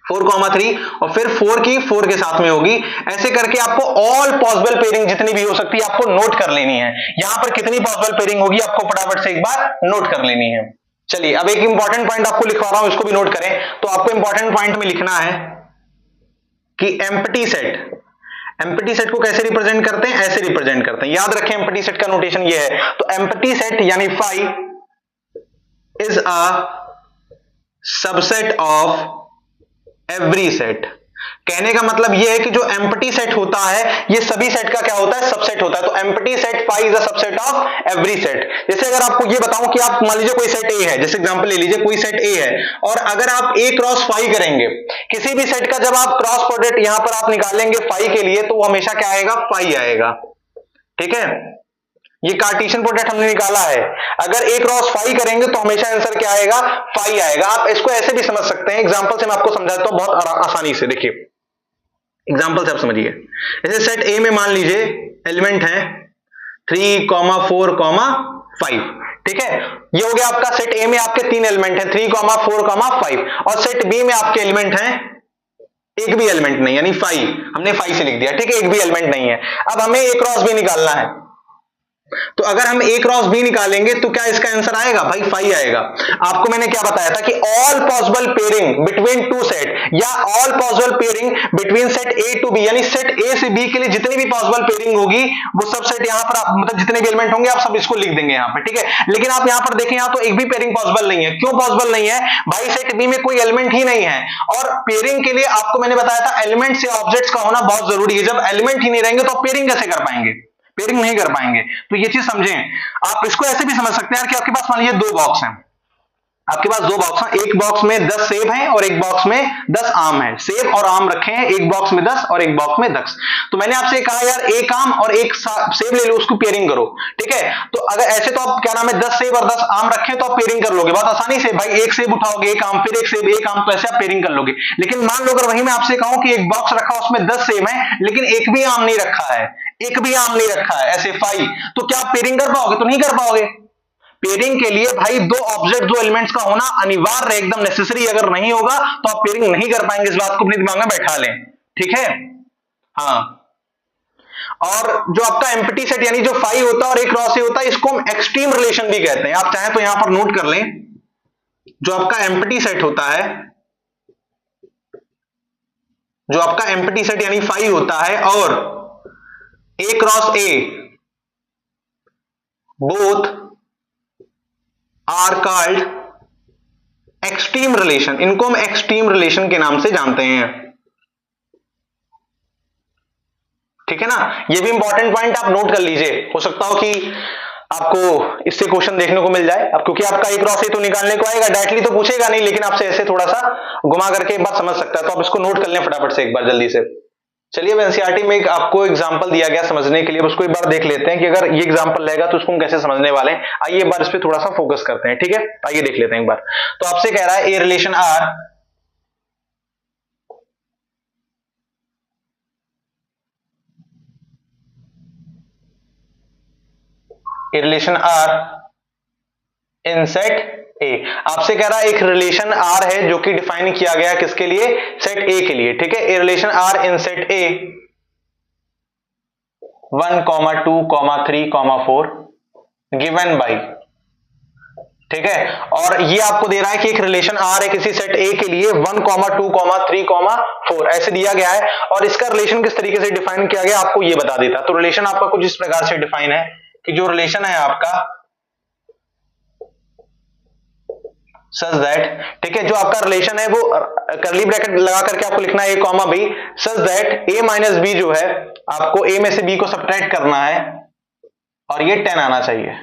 4,3, और फिर 4 की 4 के साथ में होगी। ऐसे करके आपको ऑल पॉसिबल पेयरिंग जितनी भी हो सकती है आपको नोट कर लेनी है। यहां पर कितनी पॉसिबल पेयरिंग होगी आपको फटाफट से एक बार नोट कर लेनी है। चलिए अब एक इंपॉर्टेंट पॉइंट आपको लिखवा रहा हूं, इसको भी नोट करें। तो आपको इंपॉर्टेंट पॉइंट में लिखना है कि एम्प्टी सेट, एम्प्टी सेट को कैसे रिप्रेजेंट करते हैं, ऐसे रिप्रेजेंट करते हैं। याद रखें एम्प्टी सेट का नोटेशन ये है। तो एम्प्टी सेट यानी phi is a subset of every set. कहने का मतलब यह है कि जो एम्प्टी सेट होता है ये सभी सेट का क्या होता है, सबसेट होता है। तो empty set phi is a subset of every set. जैसे अगर आपको ये बताऊं कि आप मान लीजिए कोई सेट ए है, जैसे एग्जांपल ले लीजिए कोई सेट ए है, और अगर आप ए क्रॉस फाई करेंगे, किसी भी सेट का जब आप क्रॉस प्रोडक्ट यहां पर आप निकालेंगे फाई के लिए, तो वो हमेशा क्या आएगा, फाई आएगा। ठीक है, ये कार्टेशियन प्रोडक्ट हमने निकाला है, अगर ए क्रॉस फाई करेंगे तो हमेशा आंसर क्या आएगा, फाई आएगा। आप इसको ऐसे भी समझ सकते हैं, एग्जांपल से मैं आपको समझाता हूं बहुत आसानी से। देखिए एग्जांपल से आप समझिए, जैसे सेट ए में मान लीजिए एलिमेंट है 3, 4, 5। ठीक है, ये हो गया आपका सेट ए में आपके 3 एलिमेंट है 3, 4, 5, और सेट बी में आपके एलिमेंट हैं एक भी एलिमेंट नहीं, यानी 5, हमने 5 से लिख दिया। ठीक है, एक भी एलिमेंट नहीं है। अब हमें ए क्रॉस बी निकालना है, तो अगर हम ए क्रॉस बी निकालेंगे तो क्या इसका आंसर आएगा, भाई 5 आएगा। आपको मैंने क्या बताया था कि all possible pairing between two set, या all possible pairing between set A to B, यानी सेट ए से बी के लिए जितनी भी पॉसिबल पेयरिंग होगी वो सब सेट यहां पर मतलब जितने भी एलिमेंट होंगे आप सब इसको लिख देंगे यहां पर। ठीक है, लेकिन आप यहां पर देखें, यहां तो एक भी पेयरिंग पॉसिबल नहीं है। क्यों पॉसिबल नहीं है भाई, सेट बी में कोई एलिमेंट ही नहीं है, और पेयरिंग के लिए आपको मैंने बताया था एलिमेंट से ऑब्जेक्ट्स का होना बहुत जरूरी है। जब एलिमेंट ही नहीं रहेंगे तो आप पेयरिंग कैसे कर पाएंगे, पेयरिंग नहीं कर पाएंगे। तो ये चीज समझें। आप इसको ऐसे भी समझ सकते हैं कि आपके पास मान लीजिए 2 बॉक्स हैं, आपके पास 2 बॉक्स हैं, एक बॉक्स में 10 सेब हैं और एक बॉक्स में 10 आम है। सेब और आम रखे हैं, एक बॉक्स में 10 और एक बॉक्स में 10। तो मैंने आपसे कहा यार एक आम और एक सेब ले लो, उसको पेयरिंग करो। ठीक है, तो अगर ऐसे तो आप क्या नाम है 10 सेब और 10 आम रखें तो आप पेयरिंग कर लोगे बहुत आसानी से। भाई एक सेब उठाओगे, एक आम, फिर एक सेब, एक आम, तो ऐसे आप पेयरिंग कर लोगे। लेकिन मान लो अगर वहीं मैं आपसे कहूं कि एक बॉक्स रखा उसमें 10 सेब है लेकिन एक भी आम नहीं रखा है, एक भी आम नहीं रखा है, ऐसे 5, तो क्या आप पेयरिंग कर पाओगे, तो नहीं कर पाओगे। पेयरिंग के लिए भाई 2 ऑब्जेक्ट 2 एलिमेंट्स का होना अनिवार्य है, एकदम नेसेसरी। अगर नहीं होगा तो आप पेयरिंग नहीं कर पाएंगे, इस बात को अपने दिमाग में बैठा लें। ठीक है, हाँ। और जो आपका एम्प्टी सेट यानी जो 5 होता है और एक क्रॉस ए होता है, इसको हम एक्सट्रीम रिलेशन भी कहते हैं। आप चाहें तो यहां पर नोट कर लें, जो आपका एम्प्टी सेट होता है, जो आपका एम्प्टी सेट यानी 5 होता है और A cross A both are called extreme relation, इनको हम एक्सट्रीम रिलेशन के नाम से जानते हैं। ठीक है ना, ये भी इंपॉर्टेंट पॉइंट आप नोट कर लीजिए, हो सकता हो कि आपको इससे क्वेश्चन देखने को मिल जाए। अब क्योंकि आपका एक क्रॉस ए तो निकालने को आएगा, डायरेक्टली तो पूछेगा नहीं, लेकिन आपसे ऐसे थोड़ा सा घुमा करके एक बार समझ सकता है। तो आप इसको नोट कर लें फटाफट से एक बार जल्दी से। चलिए अब एनसीईआरटी में एक आपको एग्जांपल दिया गया समझने के लिए, उसको एक बार देख लेते हैं कि अगर ये एग्जांपल रहेगा तो उसको हम कैसे समझने वाले हैं। आइए एक बार इस पे थोड़ा सा फोकस करते हैं। ठीक है, आइए देख लेते हैं एक बार। तो आपसे कह रहा है A relation R in set A. आपसे कह रहा है एक रिलेशन आर है जो कि डिफाइन किया गया किसके लिए, सेट ए के लिए। ठीक है, A relation R in set A 1, 2, 3, 4 given by. ठीक है, और ये आपको दे रहा है कि एक रिलेशन आर है किसी सेट ए के लिए 1, 2, 3, 4 ऐसे दिया गया है, और इसका रिलेशन किस तरीके से डिफाइन किया गया आपको ये बता देता। तो रिलेशन आपका कुछ इस प्रकार से डिफाइन है कि जो रिलेशन है आपका सच दैट, ठीक है, जो आपका रिलेशन है वो करली ब्रैकेट लगा करके आपको लिखना है A comma B, such that A minus B जो है आपको ए में से बी को सब्ट्रैक्ट करना है, और ये 10 आना चाहिए।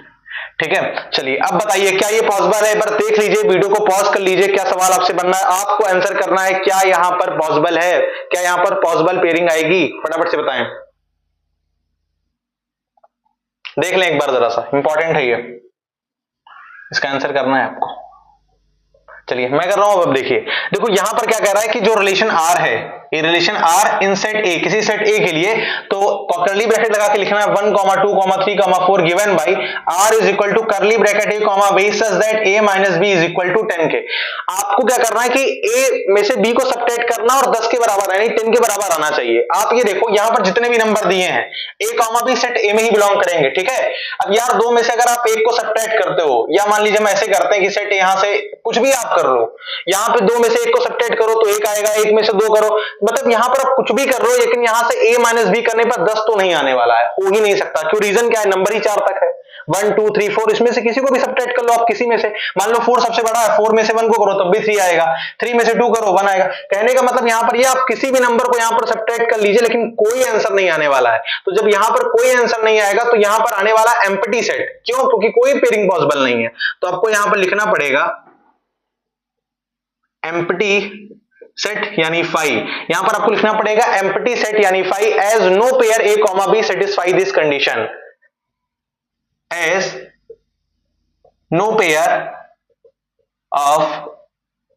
ठीक है, चलिए अब बताइए क्या ये पॉसिबल है? एक बार देख लीजिए, वीडियो को पॉज कर लीजिए। क्या सवाल आपसे बनना है, आपको आंसर करना है, क्या यहां पर पॉसिबल है, क्या यहां पर पॉसिबल पेयरिंग आएगी? फटाफट से बताएं, देख लें एक बार जरा सा, इंपॉर्टेंट है ये, इसका आंसर करना है आपको। चलिए मैं कर रहा हूं, अब देखिए, देखो यहां पर क्या कह रहा है कि जो रिलेशन आर है, ये relation R in set A, किसी सेट ए के लिए, तो कर्ली ब्रैकेट लगा के लिखना है 1, 2, 3, 4 given by R is equal to curly bracket A comma B such that A minus B is equal to 10 के। आपको क्या करना है कि ए में से बी को सबट्रैक्ट करना और 10 के बराबर यानी 10 के बराबर आना चाहिए। आप ये देखो यहां पर जितने भी नंबर दिए हैं ए कॉमा बी सेट ए में ही बिलोंग करेंगे। ठीक है, अब यार दो में से अगर आप एक को सबट्रैक्ट करते हो, या मान लीजिए हम ऐसे करते हैं कि सेट यहां से कुछ भी आप कर लो, यहां पे दो में से एक को सबट्रैक्ट करो तो एक आएगा, एक में से दो करो, मतलब यहां पर आप कुछ भी कर रहे हो, लेकिन यहां से a माइनस बी करने पर 10 तो नहीं आने वाला है, हो ही नहीं सकता। क्यों? रीजन क्या है? नंबर ही 4 तक है, 1, 2, 3, 4, इसमें से किसी को भी सबट्रैक्ट कर लो आप, किसी में से, मान लो 4 सबसे बड़ा है, 4 में से 1 को करो तब भी 3 आएगा, 3 में से 2 करो 1 आएगा। कहने का मतलब यहां पर ये आप किसी भी नंबर को यहां पर सबट्रैक्ट कर लीजिए, लेकिन कोई आंसर नहीं आने वाला है। तो जब यहां पर कोई आंसर नहीं आएगा तो यहां पर आने वाला एम्प्टी सेट। क्यों? क्योंकि कोई पेयरिंग पॉसिबल नहीं है। तो आपको यहां पर लिखना पड़ेगा एम्प्टी सेट यानी फाई, यहां पर आपको लिखना पड़ेगा एम्प्टी सेट यानी phi as no pair A comma B satisfy this condition, as no pair of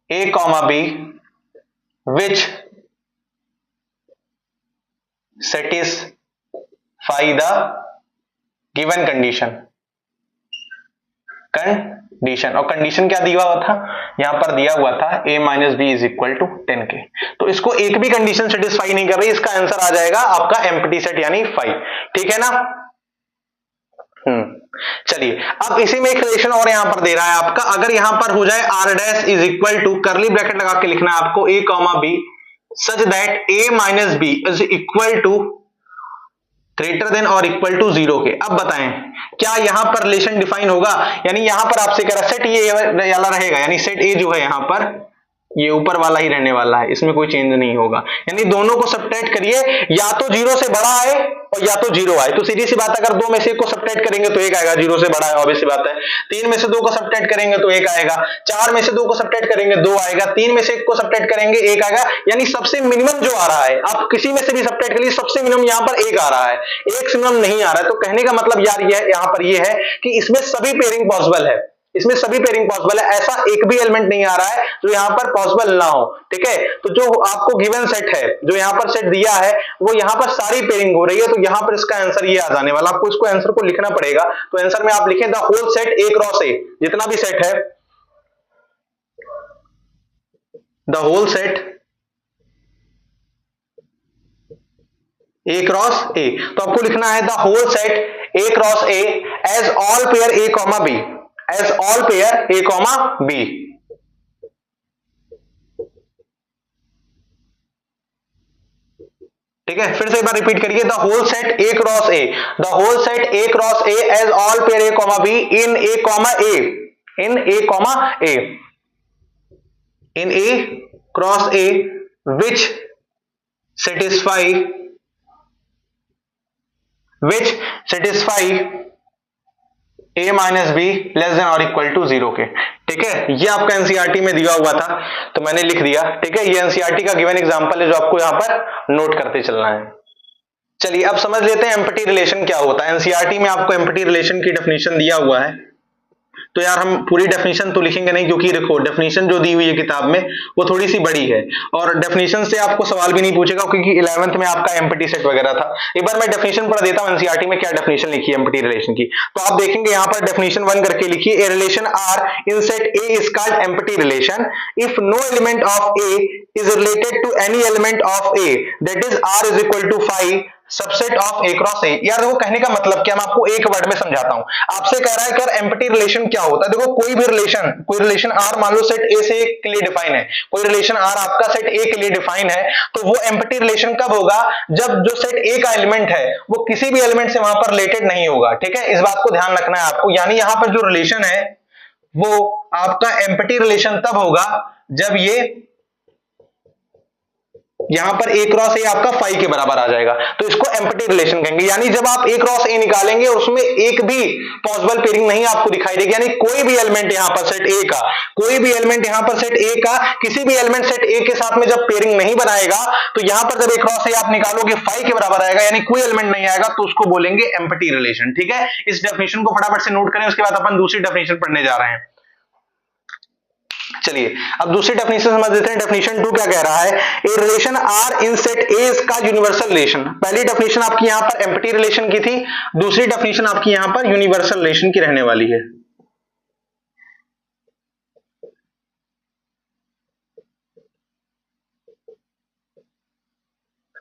A comma B which satisfy the given condition. और कंडीशन क्या दिया हुआ था? यहां पर दिया हुआ था a minus B is equal to 10 के। तो इसको एक भी कंडीशन सेटिस्फाई नहीं कर रही, इसका आंसर आ जाएगा आपका एम्प्टी सेट यानी 5। ठीक है ना? चलिए अब इसी में एक रिलेशन और यहां पर दे रहा है आपका, अगर यहां पर हो जाए r dash is equal to, curly bracket लगा के लिखना है आपको a comma B such that a minus B is equal to greater than और इक्वल टू 0 के। अब बताएं क्या यहां पर रिलेशन डिफाइन होगा? यानी यहां पर आपसे कह रहा सेट ये वाला रहेगा, यानी सेट ए जो है यहां पर ये ऊपर वाला ही रहने वाला है, इसमें कोई चेंज नहीं होगा। यानी दोनों को सबट्रैक्ट करिए, या तो 0 से बड़ा आए और या तो 0 आए। तो सीधी सी बात, अगर 2 में से 1 को सबट्रैक्ट करेंगे तो 1 आएगा, 0 से बड़ा है, ऑब्वियस सी बात है। 3 में से 2 को सबट्रैक्ट करेंगे तो 1 आएगा, 4 में से 2 को सबट्रैक्ट करेंगे 2 आएगा, 3 में से 1 को सबट्रैक्ट करेंगे 1 आएगा। यानी सबसे मिनिमम जो आ रहा है, आप किसी में से भी सबट्रैक्ट करिए, सबसे मिनिमम यहां पर 1 आ रहा है, 1 से मिनिमम नहीं आ रहा है। तो कहने का मतलब यार ये यहां पर ये है कि इसमें सभी पेयरिंग पॉसिबल है, इसमें सभी पेयरिंग पॉसिबल है, ऐसा एक भी एलिमेंट नहीं आ रहा है जो यहां पर पॉसिबल ना हो। ठीक है, तो जो आपको गिवन सेट है, जो यहां पर सेट दिया है, वो यहां पर सारी पेयरिंग हो रही है, तो यहां पर इसका आंसर ये आ जाने वाला। आपको इसको आंसर को लिखना पड़ेगा, तो आंसर में आप लिखें the whole set A cross A, जितना भी सेट है the whole set A cross A. तो आपको लिखना है the whole set A cross A as all pair A comma B, as all pair a comma b। ठीक है, फिर से एक बार रिपीट करिए, the whole set a cross a, the whole set a cross a as all pair a comma b in a comma a, in a comma a, in a cross a which satisfy a minus be less than और equal to 0 के। ठीक है, ये आपका NCERT में दिया हुआ था तो मैंने लिख दिया। ठीक है, ये एनसीईआरटी का गिवन एग्जांपल है जो आपको यहां पर नोट करते चलना है। चलिए अब समझ लेते हैं एम्प्टी रिलेशन क्या होता है। एनसीईआरटी में आपको एम्प्टी रिलेशन की डेफिनेशन दिया हुआ है, तो यार हम पूरी डेफिनेशन तो लिखेंगे नहीं, क्योंकि देखो डेफिनेशन जो दी हुई है किताब में वो थोड़ी सी बड़ी है, और डेफिनेशन से आपको सवाल भी नहीं पूछेगा, क्योंकि 11th में आपका एम्प्टी सेट वगैरह था। एक बार मैं डेफिनेशन पढ़ देता हूं एनसीईआरटी में क्या डेफिनेशन लिखी है एम्प्टी रिलेशन की। तो आप देखेंगे यहां पर डेफिनेशन 1 करके लिखिए, A relation R in set A is called empty relation if no element of A is related to any element of A that is R is equal to 5 subset of A cross A. यार देखो कहने का मतलब क्या, मैं आपको एक word में समझाता हूं। आपसे कह रहा है कि यार एम्प्टी रिलेशन क्या होता है। देखो कोई रिलेशन आर मान लो सेट ए से के लिए डिफाइन है, कोई रिलेशन आर आपका सेट ए के लिए डिफाइन है, तो वो एम्प्टी रिलेशन कब होगा? जब जो सेट ए का एलिमेंट है वो किसी भी एलिमेंट से वहां पर रिलेटेड नहीं होगा। ठीक है, इस बात को ध्यान रखना है आपको। यानी यहां पर जो रिलेशन है वो आपका एम्प्टी रिलेशन तब होगा जब ये यहां पर a क्रॉस a आपका फाई के बराबर आ जाएगा, तो इसको एम्प्टी रिलेशन कहेंगे। यानी जब आप a क्रॉस a निकालेंगे और उसमें एक भी पॉसिबल पेयरिंग नहीं आपको दिखाई देगी, यानी कोई भी एलिमेंट यहां पर सेट a का, कोई भी एलिमेंट यहां पर सेट a का किसी भी एलिमेंट सेट a के साथ में जब पेयरिंग नहीं बनाएगा, तो यहां पर जब a क्रॉस a आप निकालोगे फाई के बराबर आएगा, यानी कोई एलिमेंट नहीं आएगा, तो उसको बोलेंगे एम्प्टी रिलेशन। ठीक है, इस डेफिनेशन को फटाफट से नोट करें, उसके बाद अपन दूसरी डेफिनेशन पढ़ने जा रहे हैं। चलिए अब दूसरी डेफिनेशन समझ लेते हैं। डेफिनेशन 2 क्या कह रहा है, A relation R in set A का यूनिवर्सल रिलेशन। पहली डेफिनेशन आपकी यहां पर एम्प्टी रिलेशन की थी, दूसरी डेफिनेशन आपकी यहां पर यूनिवर्सल रिलेशन की रहने वाली है।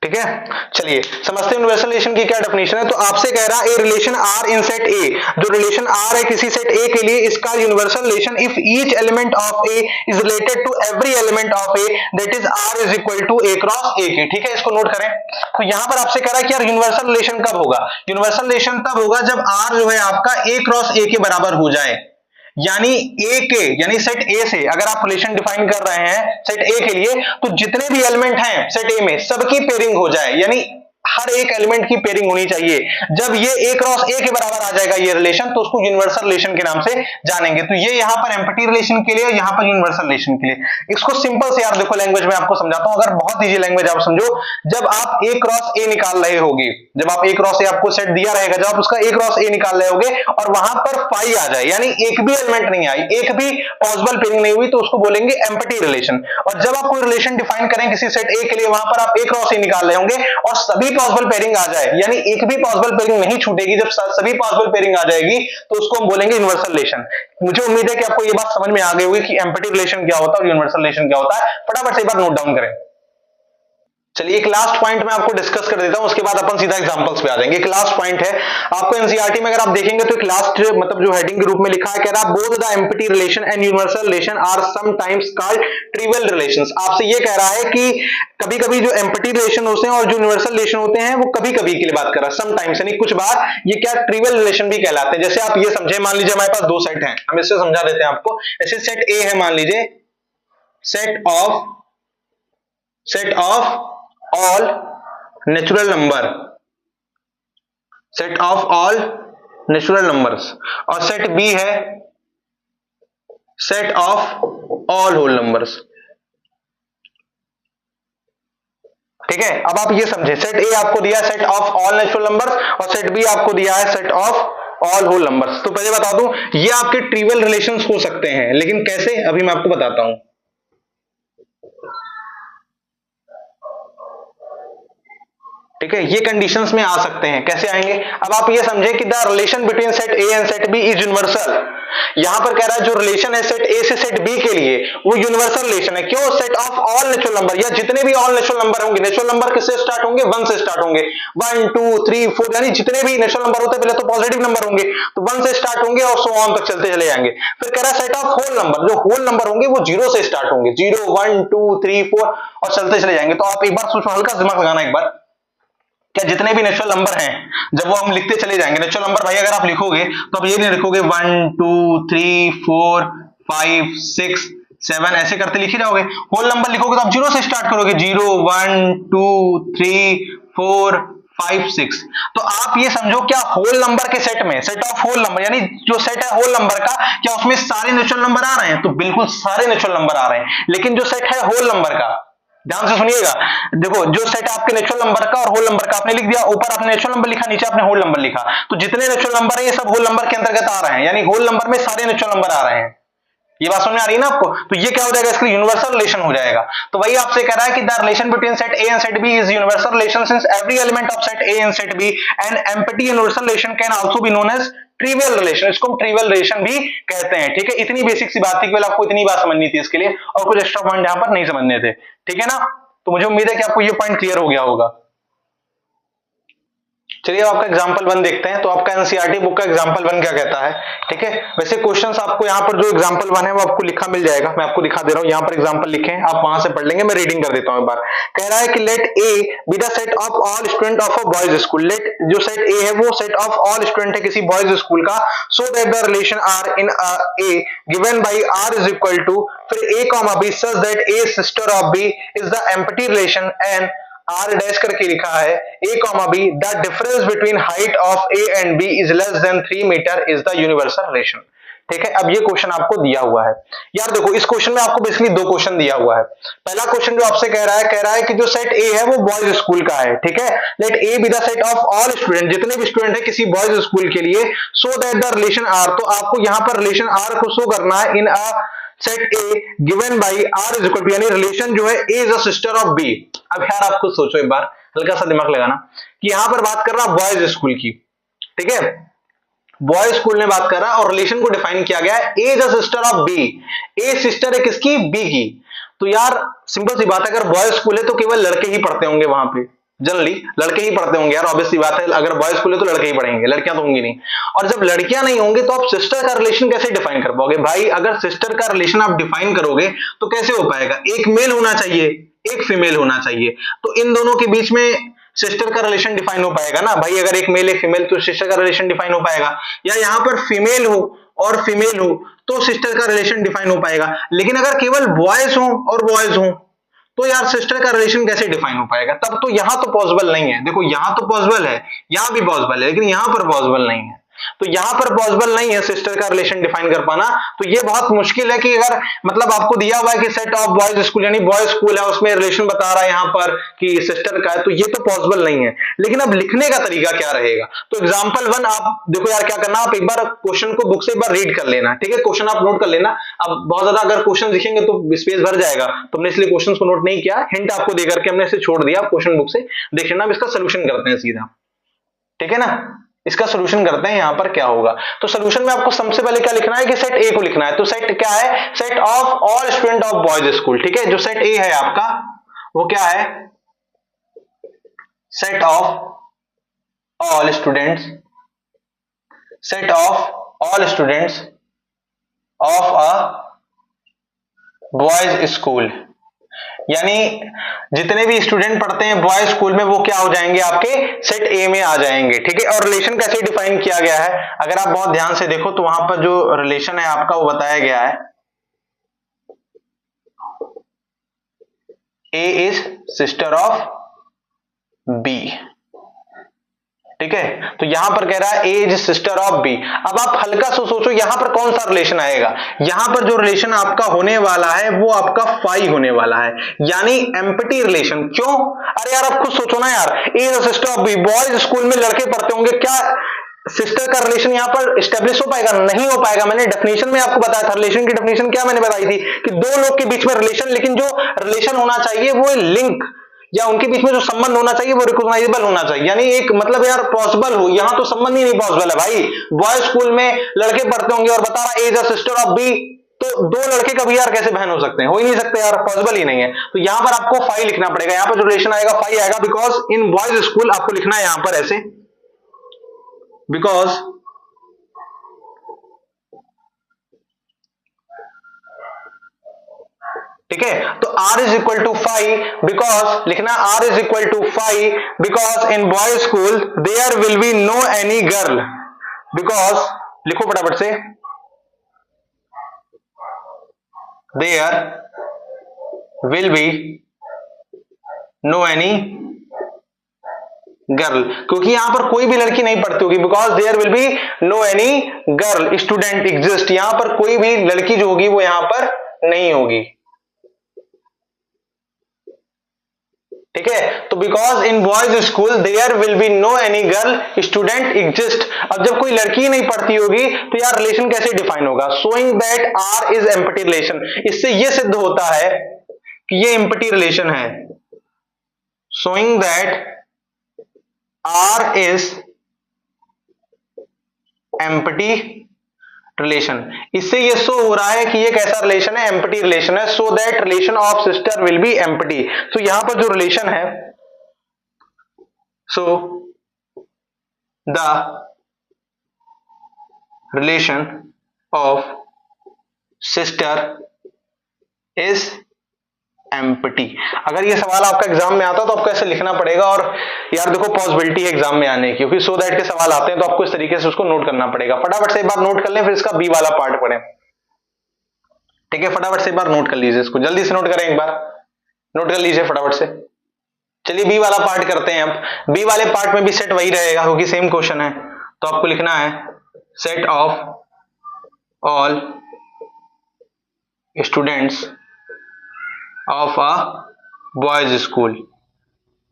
ठीक है, चलिए समझते हैं यूनिवर्सल रिलेशन की क्या डेफिनेशन है। तो आपसे कह रहा है A relation R in set A, जो रिलेशन आर है किसी सेट ए के लिए, इसका universal relation if each element of A is related to every element of A that is R is equal to A cross A के। ठीक है, इसको नोट करें। तो यहां पर आपसे कह रहा है कि यार यूनिवर्सल रिलेशन कब होगा, यूनिवर्सल रिलेशन तब होगा जब आर जो है आपका ए क्रॉस ए के बराबर हो जाए, यानी ए के, यानी सेट ए से अगर आप रिलेशन डिफाइन कर रहे हैं सेट ए के लिए, तो जितने भी एलिमेंट हैं सेट ए में सबकी पेयरिंग हो जाए, यानी हर एक एलिमेंट की पेयरिंग होनी चाहिए। जब ये ए क्रॉस ए के बराबर आ जाएगा ये रिलेशन, तो उसको यूनिवर्सल रिलेशन के नाम से जानेंगे। तो ये यहां पर एम्प्टी रिलेशन के लिए और यहां पर यूनिवर्सल रिलेशन के लिए। इसको सिंपल से यार देखो लैंग्वेज में आपको समझाता हूं, अगर बहुत इजी लैंग्वेज आप समझो, जब आप ए क्रॉस ए निकाल रहे होगे, जब आप ए क्रॉस ए आपको सेट दिया रहेगा, जब आप उसका ए क्रॉस ए निकाल रहे होगे और वहां पर फाई आ जाए, यानी एक भी एलिमेंट नहीं आई, एक भी पॉसिबल पेयरिंग नहीं हुई, तो उसको बोलेंगे एम्प्टी रिलेशन। और जब आप कोई रिलेशन डिफाइन करें किसी सेट ए के लिए, वहां पर आप ए क्रॉस ए निकाल रहे होंगे और सभी पॉसिबल पेयरिंग आ जाए, यानी एक भी पॉसिबल पेयरिंग नहीं छूटेगी, जब सभी पॉसिबल पेयरिंग आ जाएगी तो उसको हम बोलेंगे यूनिवर्सल रिलेशन। मुझे उम्मीद है कि आपको ये बात समझ में आ गई होगी कि एम्प्टी रिलेशन क्या होता है और यूनिवर्सल रिलेशन क्या होता है। फटाफट से एक बार नोट डाउन करें। चलिए एक लास्ट पॉइंट मैं आपको डिस्कस कर देता हूं, उसके बाद अपन सीधा एग्जांपल्स पे आ जाएंगे। एक लास्ट पॉइंट है आपको एनसीईआरटी में अगर आप देखेंगे तो एक लास्ट मतलब जो हेडिंग के रूप में लिखा है, कह रहा है both the empty relation and universal relation are sometimes called trivial relations. आपसे ये कह रहा है कि कभी कभी जो एम्प्टी रिलेशन होते हैं और जो यूनिवर्सल रिलेशन होते हैं वो कभी कभी के लिए बात कर रहा है, समटाइम्स, यानी कुछ बार ये क्या ट्रिवियल रिलेशन भी कहलाते हैं। जैसे आप ये समझे, मान लीजिए हमारे पास दो सेट हैं, हम इससे समझा देते हैं आपको। ऐसे सेट ए है, मान लीजिए set of all natural number, set of all natural numbers, और सेट बी है set of all whole numbers. ठीक है, अब आप ये समझे, सेट ए आपको दिया set of all natural numbers और सेट बी आपको दिया है set of all whole numbers. तो पहले बता दूं ये आपके ट्रिवियल रिलेशंस हो सकते हैं, लेकिन कैसे अभी मैं आपको बताता हूं। ठीक है, ये कंडीशंस में आ सकते हैं, कैसे आएंगे। अब आप ये समझे कि the relation between set A and set B is universal. यहां पर कह रहा है जो रिलेशन है सेट ए से सेट बी के लिए वो यूनिवर्सल रिलेशन है। क्यों? Set of all natural number, या जितने भी ऑल नेचुरल नंबर होंगे, नेचुरल नंबर किससे स्टार्ट होंगे, 1 से स्टार्ट होंगे, 1 2 3 4, यानी जितने भी नेचुरल नंबर होते हैं पहले तो पॉजिटिव नंबर होंगे, तो 1 से स्टार्ट होंगे और सो ऑन तक चलते चले जाएंगे। फिर कह रहा है सेट ऑफ होल नंबर, जो होल नंबर होंगे वो 0 से स्टार्ट होंगे, 0 1 2 3 4 और चलते चले जाएंगे। तो आप एक बार सोचो, हल्का दिमाग लगाना एक बार, क्या जितने भी नेचुरल नंबर हैं जब वो हम लिखते चले जाएंगे, नेचुरल नंबर भाई अगर आप लिखोगे तो आप ये नहीं लिखोगे 1 2 3 4 5 6 7 ऐसे करते लिख ही जाओगे। होल नंबर लिखोगे तो आप 0 से स्टार्ट करोगे, 0 1 2 3 4 5 6। तो आप ये समझो क्या होल नंबर के सेट में, सेट ऑफ होल नंबर, यानी जो सेट है होल नंबर का, क्या उसमें सारे नेचुरल नंबर आ रहे हैं? तो बिल्कुल सारे नेचुरल नंबर आ रहे हैं। लेकिन जो सेट है होल नंबर का, ध्यान से सुनिएगा, देखो जो सेट आपके नेचुरल नंबर का और होल नंबर का आपने लिख दिया, ऊपर आपने नेचुरल नंबर लिखा, नीचे आपने होल नंबर लिखा, तो जितने नेचुरल नंबर है ये सब होल नंबर के अंतर्गत आ रहे हैं, यानी होल नंबर में सारे नेचुरल नंबर आ रहे हैं। ये बात समझ में आ रही है ना आपको? तो ये क्या हो जाएगा, इसका यूनिवर्सल रिलेशन हो जाएगा। तो वही आपसे कह रहा है कि the relation between set A and set B is universal relation since every element of set A and set B and empty universal relation can also be known as trivial relation. इसको हम trivial relation भी कहते हैं। ठीक है, इतनी basic सी बात थी, केवल आपको इतनी बात समझनी थी इसके लिए, और कुछ एक्स्ट्रा पॉइंट यहां पर नहीं समझने थे। ठीक है ना, तो मुझे उम्मीद है कि आपको ये पॉइंट क्लियर हो गया होगा। चलिए आपका एग्जांपल 1 देखते हैं। तो आपका एनसीईआरटी बुक का एग्जांपल 1 क्या कहता है, ठीक है। वैसे क्वेश्चंस आपको यहाँ पर जो एग्जांपल 1 है वो आपको लिखा मिल जाएगा, मैं आपको दिखा दे रहा हूँ। यहाँ पर एग्जांपल लिखे हैं, आप वहां से पढ़ लेंगे, मैं रीडिंग कर देता हूँ एक बार। कह रहा है कि let A be the set of all student of a boys school. Let जो सेट ए है वो सेट ऑफ ऑल स्टूडेंट है किसी बॉयज स्कूल का, so that the relation R in A given by R is equal to, फिर A comma B such that A sister of B is the empty relation and R dash करके लिखा है A comma B the difference between height of A and B is less than 3 metre is the universal relation. ठीक है, अब ये question आपको दिया हुआ है यार। देखो इस क्वेश्चन में आपको बेसिकली 2 क्वेश्चन दिया हुआ है। पहला क्वेश्चन जो आपसे कह रहा है कि जो सेट ए है वो बॉयज स्कूल का है, ठीक है। Let A be the set of all student, जितने भी स्टूडेंट है किसी बॉयज स्कूल के लिए, so that the relation R, तो आपको यहां पर रिलेशन आर को शो करना है in a set A given by R is equal to, यानी रिलेशन जो है A is a sister of B. अब यार आप खुद सोचो एक बार, हल्का सा दिमाग लगाना, कि यहां पर बात कर रहा बॉयज स्कूल की, ठीक है। बॉयज स्कूल ने बात कर रहा और रिलेशन को डिफाइन किया गया है A is a sister of B. A sister है किसकी, बी की। तो यार सिंपल सी बात है, अगर बॉयज स्कूल है तो केवल लड़के ही पढ़ते होंगे वहां पे, जनरली लड़के ही पढ़ते होंगे यार, ऑब्वियस सी बात है। अगर बॉयज स्कूल है तो लड़के ही पढ़ेंगे, लड़कियां तो होंगी नहीं। और जब लड़कियां नहीं होंगे तो आप सिस्टर का रिलेशन कैसे डिफाइन कर पाओगे भाई? अगर सिस्टर का रिलेशन आप डिफाइन करोगे तो कैसे हो पाएगा? एक मेल होना चाहिए, एक फीमेल होना चाहिए, तो इन दोनों के बीच में सिस्टर का रिलेशन डिफाइन हो पाएगा ना भाई। अगर एक मेल एक फीमेल तो सिस्टर का रिलेशन डिफाइन हो पाएगा। या यहां पर फीमेल हो और फीमेल हो तो सिस्टर का रिलेशन डिफाइन हो पाएगा। लेकिन अगर केवल बॉयज हो और बॉयज हो तो यार सिस्टर का रिलेशन कैसे डिफाइन हो पाएगा? तब तो यहां तो पॉसिबल नहीं है। देखो यहां तो पॉसिबल है, यहां भी पॉसिबल है, लेकिन यहां पर पॉसिबल नहीं है। तो यहां पर पॉसिबल नहीं है सिस्टर का रिलेशन डिफाइन कर पाना। तो ये बहुत मुश्किल है कि अगर मतलब आपको दिया हुआ है कि सेट ऑफ बॉयज स्कूल, यानी बॉयज स्कूल है, उसमें रिलेशन बता रहा है यहां पर कि सिस्टर का है, तो ये तो पॉसिबल नहीं है। लेकिन अब लिखने का तरीका क्या रहेगा? तो एग्जांपल 1 आप देखो यार क्या करना, आप एक बार क्वेश्चन को बुक से एक बार रीड कर लेना, ठीक है। क्वेश्चन आप नोट कर लेना। अब बहुत ज्यादा अगर क्वेश्चन दिखेंगे तो स्पेस भर जाएगा, तो हमने इसलिए क्वेश्चन को नोट नहीं किया, हिंट आपको देकर के हमने इसे छोड़ दिया। क्वेश्चन बुक से देख लेना। अब इसका सोल्यूशन करते हैं सीधा, ठीक है ना। इसका सोल्यूशन करते हैं, यहां पर क्या होगा। तो सोल्यूशन में आपको सबसे पहले क्या लिखना है कि सेट ए को लिखना है। तो सेट क्या है? Set of all student of boys school, ठीक है। जो सेट ए है आपका वो क्या है? Set of all students, set of all students of a boys school, यानी जितने भी स्टूडेंट पढ़ते हैं बॉयज स्कूल में वो क्या हो जाएंगे? आपके सेट ए में आ जाएंगे, ठीक है। और रिलेशन कैसे डिफाइन किया गया है? अगर आप बहुत ध्यान से देखो तो वहां पर जो रिलेशन है आपका वो बताया गया है A is sister of B, ठीक है। तो यहां पर कह रहा है A is sister of B. अब आप हल्का सा सोचो यहां पर कौन सा रिलेशन आएगा। यहां पर जो रिलेशन आपका होने वाला है वो आपका फाई होने वाला है, यानी एम्प्टी रिलेशन। क्यों? अरे यार आप खुद सोचो ना यार, A is sister of B, boys school में लड़के पढ़ते होंगे, क्या सिस्टर का रिलेशन यहां पर एस्टेब्लिश हो पाएगा? नहीं हो पाएगा। मैंने डेफिनेशन में आपको बताया था, रिलेशन की डेफिनेशन क्या मैंने बताई थी कि दो लोग के बीच में रिलेशन, लेकिन जो रिलेशन होना चाहिए वो लिंक या उनके बीच में जो संबंध होना चाहिए वो रिकॉग्नाइजेबल होना चाहिए, यानी एक मतलब यार पॉसिबल हो। यहां तो संबंध ही नहीं पॉसिबल है भाई। बॉयज स्कूल में लड़के पढ़ते होंगे और बता रहा as a sister of B, तो दो लड़के कभी यार कैसे बहन हो सकते हैं? हो ही नहीं सकते यार, पॉसिबल ही नहीं है। तो यहां पर आपको फाई लिखना पड़ेगा। यहां पर जो रिलेशन आएगा फाई आएगा, बिकॉज इन बॉयज स्कूल आपको लिखना है यहां पर ऐसे, बिकॉज ठीक है। तो R is equal to 5, because लिखना R is equal to 5 because in boys school there will be no any girl, because लिखो फटाफट से, there will be no any girl, क्योंकि यहां पर कोई भी लड़की नहीं पढ़ती होगी, because there will be no any girl student exist, यहां पर कोई भी लड़की जो होगी वो यहां पर नहीं होगी, ठीक है। तो because in boys school there will be no any girl student exist. अब जब कोई लड़की नहीं पढ़ती होगी तो यार रिलेशन कैसे डिफाइन होगा? Showing that R is empty relation. इससे यह सिद्ध होता है कि ये एम्प्टी रिलेशन है। Showing that R is empty relation, इससे ये शो हो रहा है कि ये कैसा रिलेशन है? एम्प्टी रिलेशन है। So that relation of sister will be empty. तो यहां पर जो रिलेशन है, so the relation of sister is empty. अगर ये सवाल आपका एग्जाम में आता तो आपको ऐसे लिखना पड़ेगा, और यार देखो पॉसिबिलिटी है एग्जाम में आने की, क्योंकि सो दैट के सवाल आते हैं तो आपको इस तरीके से उसको नोट करना पड़ेगा। फटाफट से एक बार नोट कर लें, फिर इसका बी वाला पार्ट पढ़ें। ठीक है, फटाफट से एक बार नोट कर लीजिए, इसको जल्दी से नोट करें, एक बार नोट कर लीजिए फटाफट से। चलिए बी वाला पार्ट करते हैं। अब बी वाले पार्ट में भी सेट वही रहेगा क्योंकि सेम क्वेश्चन है, तो आपको लिखना है set of all students of a boys school.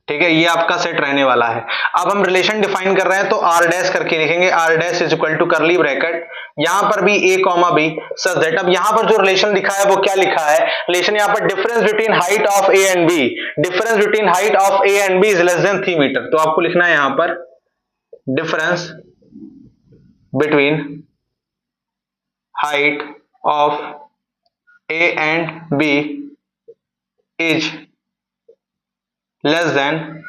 ठीक है, ये आपका सेट रहने वाला है। अब हम रिलेशन डिफाइन कर रहे हैं तो आर डैश करके लिखेंगे, R dash is equal to curly bracket, यहां पर भी A comma B such that. अब यहां पर जो रिलेशन लिखा है वो क्या लिखा है, रिलेशन यहां पर difference between height of A and B, difference between height of A and B is less than 3 meter. तो आपको लिखना है यहां पर difference between height of A and B is less than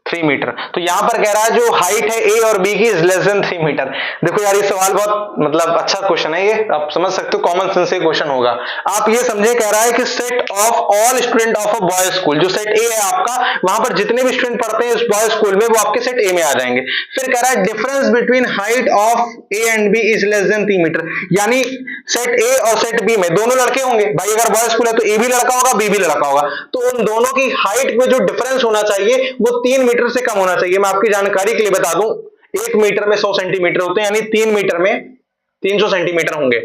3 meter. तो यहां पर कह रहा है जो हाइट है ए और बी की इज लेस देन 3 मीटर। देखो यार ये सवाल बहुत मतलब अच्छा क्वेश्चन है, ये आप समझ सकते हो, कॉमन सेंस से क्वेश्चन होगा। आप ये समझे, कह रहा है कि set of all student of a boy school, जो सेट ए है आपका, वहां पर जितने भी स्टूडेंट पढ़ते हैं इस बॉय स्कूल में वो आपके सेट ए में आ जाएंगे। फिर कह रहा है difference between height of A and B is less than 3 meter, यानी सेट ए और सेट बी में दोनों लड़के होंगे भाई। अगर बॉय स्कूल है तो ए भी लड़का होगा बी भी लड़का होगा, तो उन दोनों की हाइट में जो डिफरेंस होना चाहिए वो 3 मीटर से कम होना चाहिए। मैं आपकी जानकारी के लिए बता दूं, 1 मीटर में 100 सेंटीमीटर होते हैं, यानी 3 मीटर में 300 सेंटीमीटर होंगे।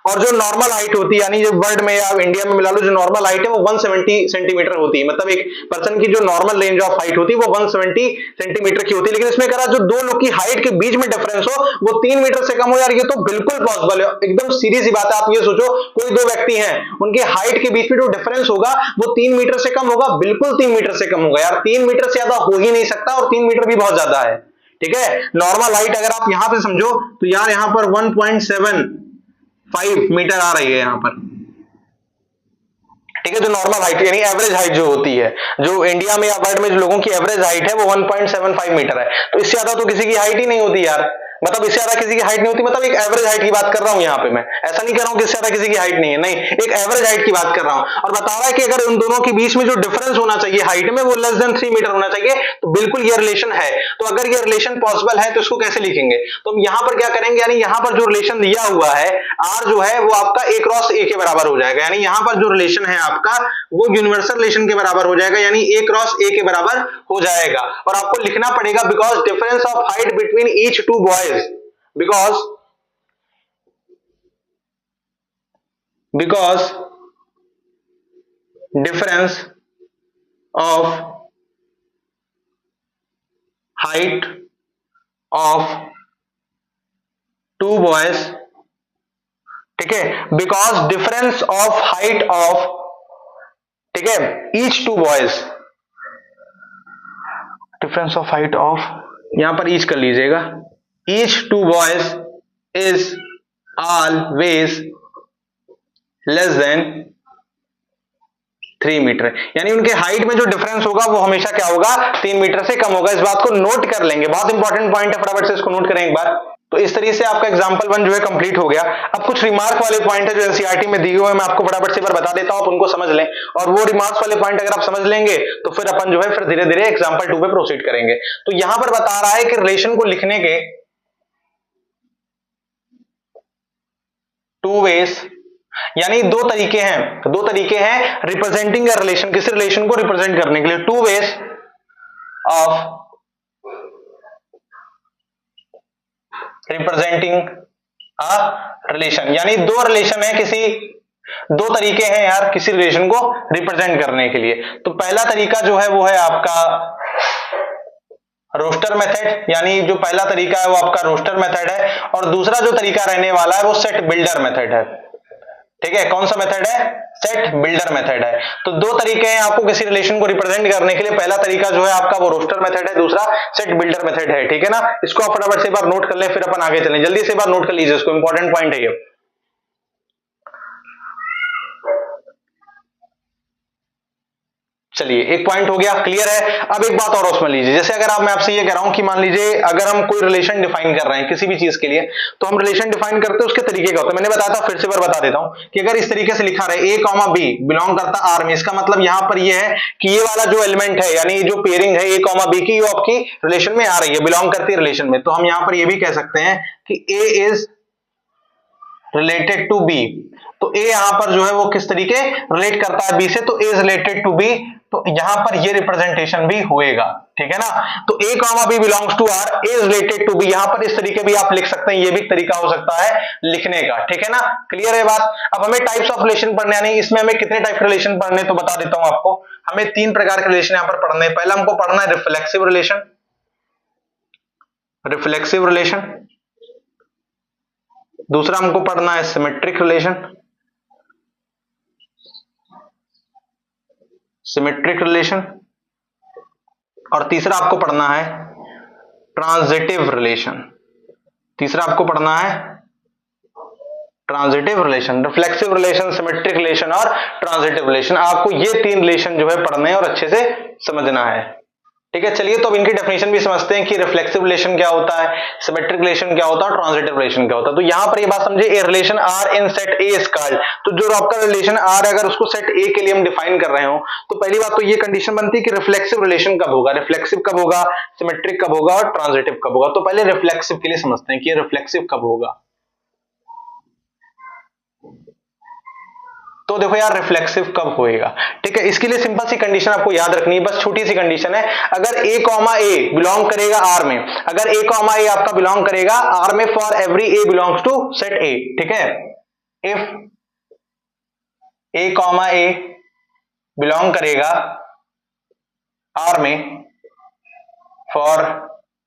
और जो नॉर्मल हाइट होती है, यानी जो वर्ल्ड में या इंडिया में मिला लो, जो नॉर्मल हाइट है वो 170 सेंटीमीटर होती है। मतलब एक पर्सन की जो नॉर्मल रेंज ऑफ हाइट होती है वो 170 सेंटीमीटर की होती है। लेकिन इसमें कह रहा जो दो लोग की हाइट के बीच में डिफरेंस हो वो 3 मीटर से कम हो, यार ये तो बिल्कुल पॉसिबल है, एकदम सीधी सी बात है। आप ये सोचो, कोई दो व्यक्ति हैं, उनके हाइट के बीच में जो डिफरेंस होगा वो 3 मीटर से कम होगा, बिल्कुल 3 मीटर से कम होगा। यार 3 मीटर से ज्यादा हो ही नहीं सकता, और 3 मीटर भी बहुत ज्यादा है। ठीक है, नॉर्मल हाइट अगर आप यहां पे समझो तो यार यहां पर 1.75 मीटर आ रही है यहां पर। ठीक है, जो नॉर्मल हाइट यानी एवरेज हाइट जो होती है, जो इंडिया में या वर्ल्ड में जो लोगों की एवरेज हाइट है वो 1.75 मीटर है। तो इससे ज्यादा तो किसी की हाइट ही नहीं होती यार, मतलब इससे ज्यादा किसी की हाइट नहीं होती। मतलब एक एवरेज हाइट की बात कर रहा हूं यहां पे, मैं ऐसा नहीं कर रहा हूं कि इससे ज्यादा किसी की हाइट नहीं है, नहीं, एक एवरेज हाइट की बात कर रहा हूं। और बता रहा है कि अगर उन दोनों के बीच में जो डिफरेंस होना चाहिए हाइट में वो लेस देन 3 मीटर होना चाहिए, तो बिल्कुल ये रिलेशन है। तो अगर ये रिलेशन पॉसिबल है तो इसको कैसे लिखेंगे, तो हम यहां पर क्या करेंगे, यानी यहां पर जो रिलेशन दिया हुआ है आर जो है वो आपका ए क्रॉस ए के बराबर हो जाएगा, यानी यहां पर जो रिलेशन है आपका वो यूनिवर्सल रिलेशन के बराबर हो जाएगा, यानी ए क्रॉस ए के बराबर हो जाएगा। और आपको लिखना पड़ेगा because difference of height between each two boys, because difference of height of two boys, ठीक है, because difference of height of, ठीक है, each two boys, difference of height of, यहां पर each कर लीजिएगा, each two boys is always less than 3 meter, यानी उनके हाइट में जो डिफरेंस होगा वो हमेशा क्या होगा, 3 मीटर से कम होगा। इस बात को नोट कर लेंगे, बहुत इंपॉर्टेंट पॉइंट है, फटाफट से इसको नोट करें एक बार। तो इस तरीके से आपका एग्जांपल 1 जो है कंप्लीट हो गया। अब कुछ रिमार्क वाले पॉइंट है जो एनसीईआरटी में दिए हुए हैं, मैं आपको फटाफट से एक बार बता देता हूं, आप उनको समझ लें। और वो रिमार्क्स वाले पॉइंट अगर आप समझ लेंगे तो फिर अपन जो है फिर धीरे धीरे एग्जांपल 2 पे प्रोसीड करेंगे। तो यहां पर बता रहा है कि रिलेशन को लिखने के 2 वेज, यानी 2 तरीके हैं, 2 तरीके हैं रिप्रेजेंटिंग अ रिलेशन, किसी रिलेशन को रिप्रेजेंट करने के लिए। 2 ways of representing a relation, यानी 2 रिलेशन है, किसी 2 तरीके हैं यार किसी रिलेशन को रिप्रेजेंट करने के लिए। तो पहला तरीका जो है वो है आपका रोस्टर मेथड, यानी जो पहला तरीका है वो आपका रोस्टर मेथड है, और दूसरा जो तरीका रहने वाला है वो सेट बिल्डर मेथड है। ठीक है, कौन सा मेथड है, सेट बिल्डर मेथड है। तो 2 तरीके हैं आपको किसी रिलेशन को रिप्रेजेंट करने के लिए, पहला तरीका जो है आपका वो रोस्टर मेथड है, दूसरा सेट बिल्डर मेथड है। ठीक है ना, इसको आप फटाफट से एक बार नोट कर ले, फिर अपन आगे चलें, जल्दी से एक बार नोट कर लीजिए, इसको इंपॉर्टेंट पॉइंट है ये। चलिए एक पॉइंट हो गया, क्लियर है। अब एक बात और उसमें लीजिए, जैसे अगर मैं आपसे ये कह रहा हूं कि मान लीजिए अगर हम कोई रिलेशन डिफाइन कर रहे हैं किसी भी चीज के लिए, तो हम रिलेशन डिफाइन करते हैं उसके तरीके का होता है। मैंने बताया था, फिर से बार बता देता हूं कि अगर इस तरीके से लिखा रहे a कॉमा बी बिलोंग करता आर में, इसका मतलब यहां पर ये है कि ये वाला जो एलिमेंट है यानी जो पेयरिंग है a कॉमा बी की, वो आपकी रिलेशन में आ रही है, बिलोंग करती है रिलेशन में। तो हम यहां पर ये भी कह सकते हैं कि a is related to B. तो a यहां पर जो है वो किस तरीके रिलेट करता है b से, तो a is related to b, तो यहां पर ये रिप्रेजेंटेशन भी होएगा, ठीक है ना। तो a comma b belongs to r, a is related to b, यहां पर इस तरीके भी आप लिख सकते हैं, ये भी एक तरीका हो सकता है लिखने का, ठीक है ना। क्लियर है बात। अब हमें टाइप्स ऑफ रिलेशन पढ़ने, यानी इसमें हमें कितने टाइप के रिलेशन पढ़ने, तो बता देता हूं आपको। हमें 3 प्रकार के रिलेशन यहां पर पढ़ने हैं। पहला हमको पढ़ना है रिफ्लेक्सिव रिलेशन, रिफ्लेक्सिव रिलेशन। दूसरा हमको पढ़ना है सिमेट्रिक रिलेशन, सिमेट्रिक रिलेशन। और तीसरा आपको पढ़ना है ट्रांजिटिव रिलेशन। तीसरा आपको पढ़ना है transitive relation, reflexive relation, symmetric relation और ट्रांजिटिव रिलेशन। आपको ये 3 रिलेशन जो है पढ़ने हैं और अच्छे से समझना है, ठीक है। चलिए तो अब इनकी डेफिनेशन भी समझते हैं कि रिफ्लेक्सिव रिलेशन क्या होता है, सिमेट्रिक रिलेशन क्या होता है और ट्रांजिटिव रिलेशन क्या होता है। तो यहां पर ये बात समझे, a relation R in set A is called, तो जो आपका रिलेशन आर अगर उसको सेट ए के लिए हम डिफाइन कर रहे हो, तो पहली बात तो ये कंडीशन बनती है कि रिफ्लेक्सिव रिलेशन कब होगा, रिफ्लेक्सिव कब होगा, सिमेट्रिक कब होगा और ट्रांजिटिव कब होगा। तो पहले रिफ्लेक्सिव के लिए समझते हैं कि रिफ्लेक्सिव कब होगा। तो देखो यार रिफ्लेक्सिव कब होएगा, ठीक है। इसके लिए सिंपल सी कंडीशन आपको याद रखनी है, बस छोटी सी कंडीशन है। अगर a कॉमा ए बिलोंग करेगा r में, अगर a कॉमा ए आपका बिलोंग करेगा r में for every a belongs to set a, ठीक है। If a comma a belong करेगा r में फॉर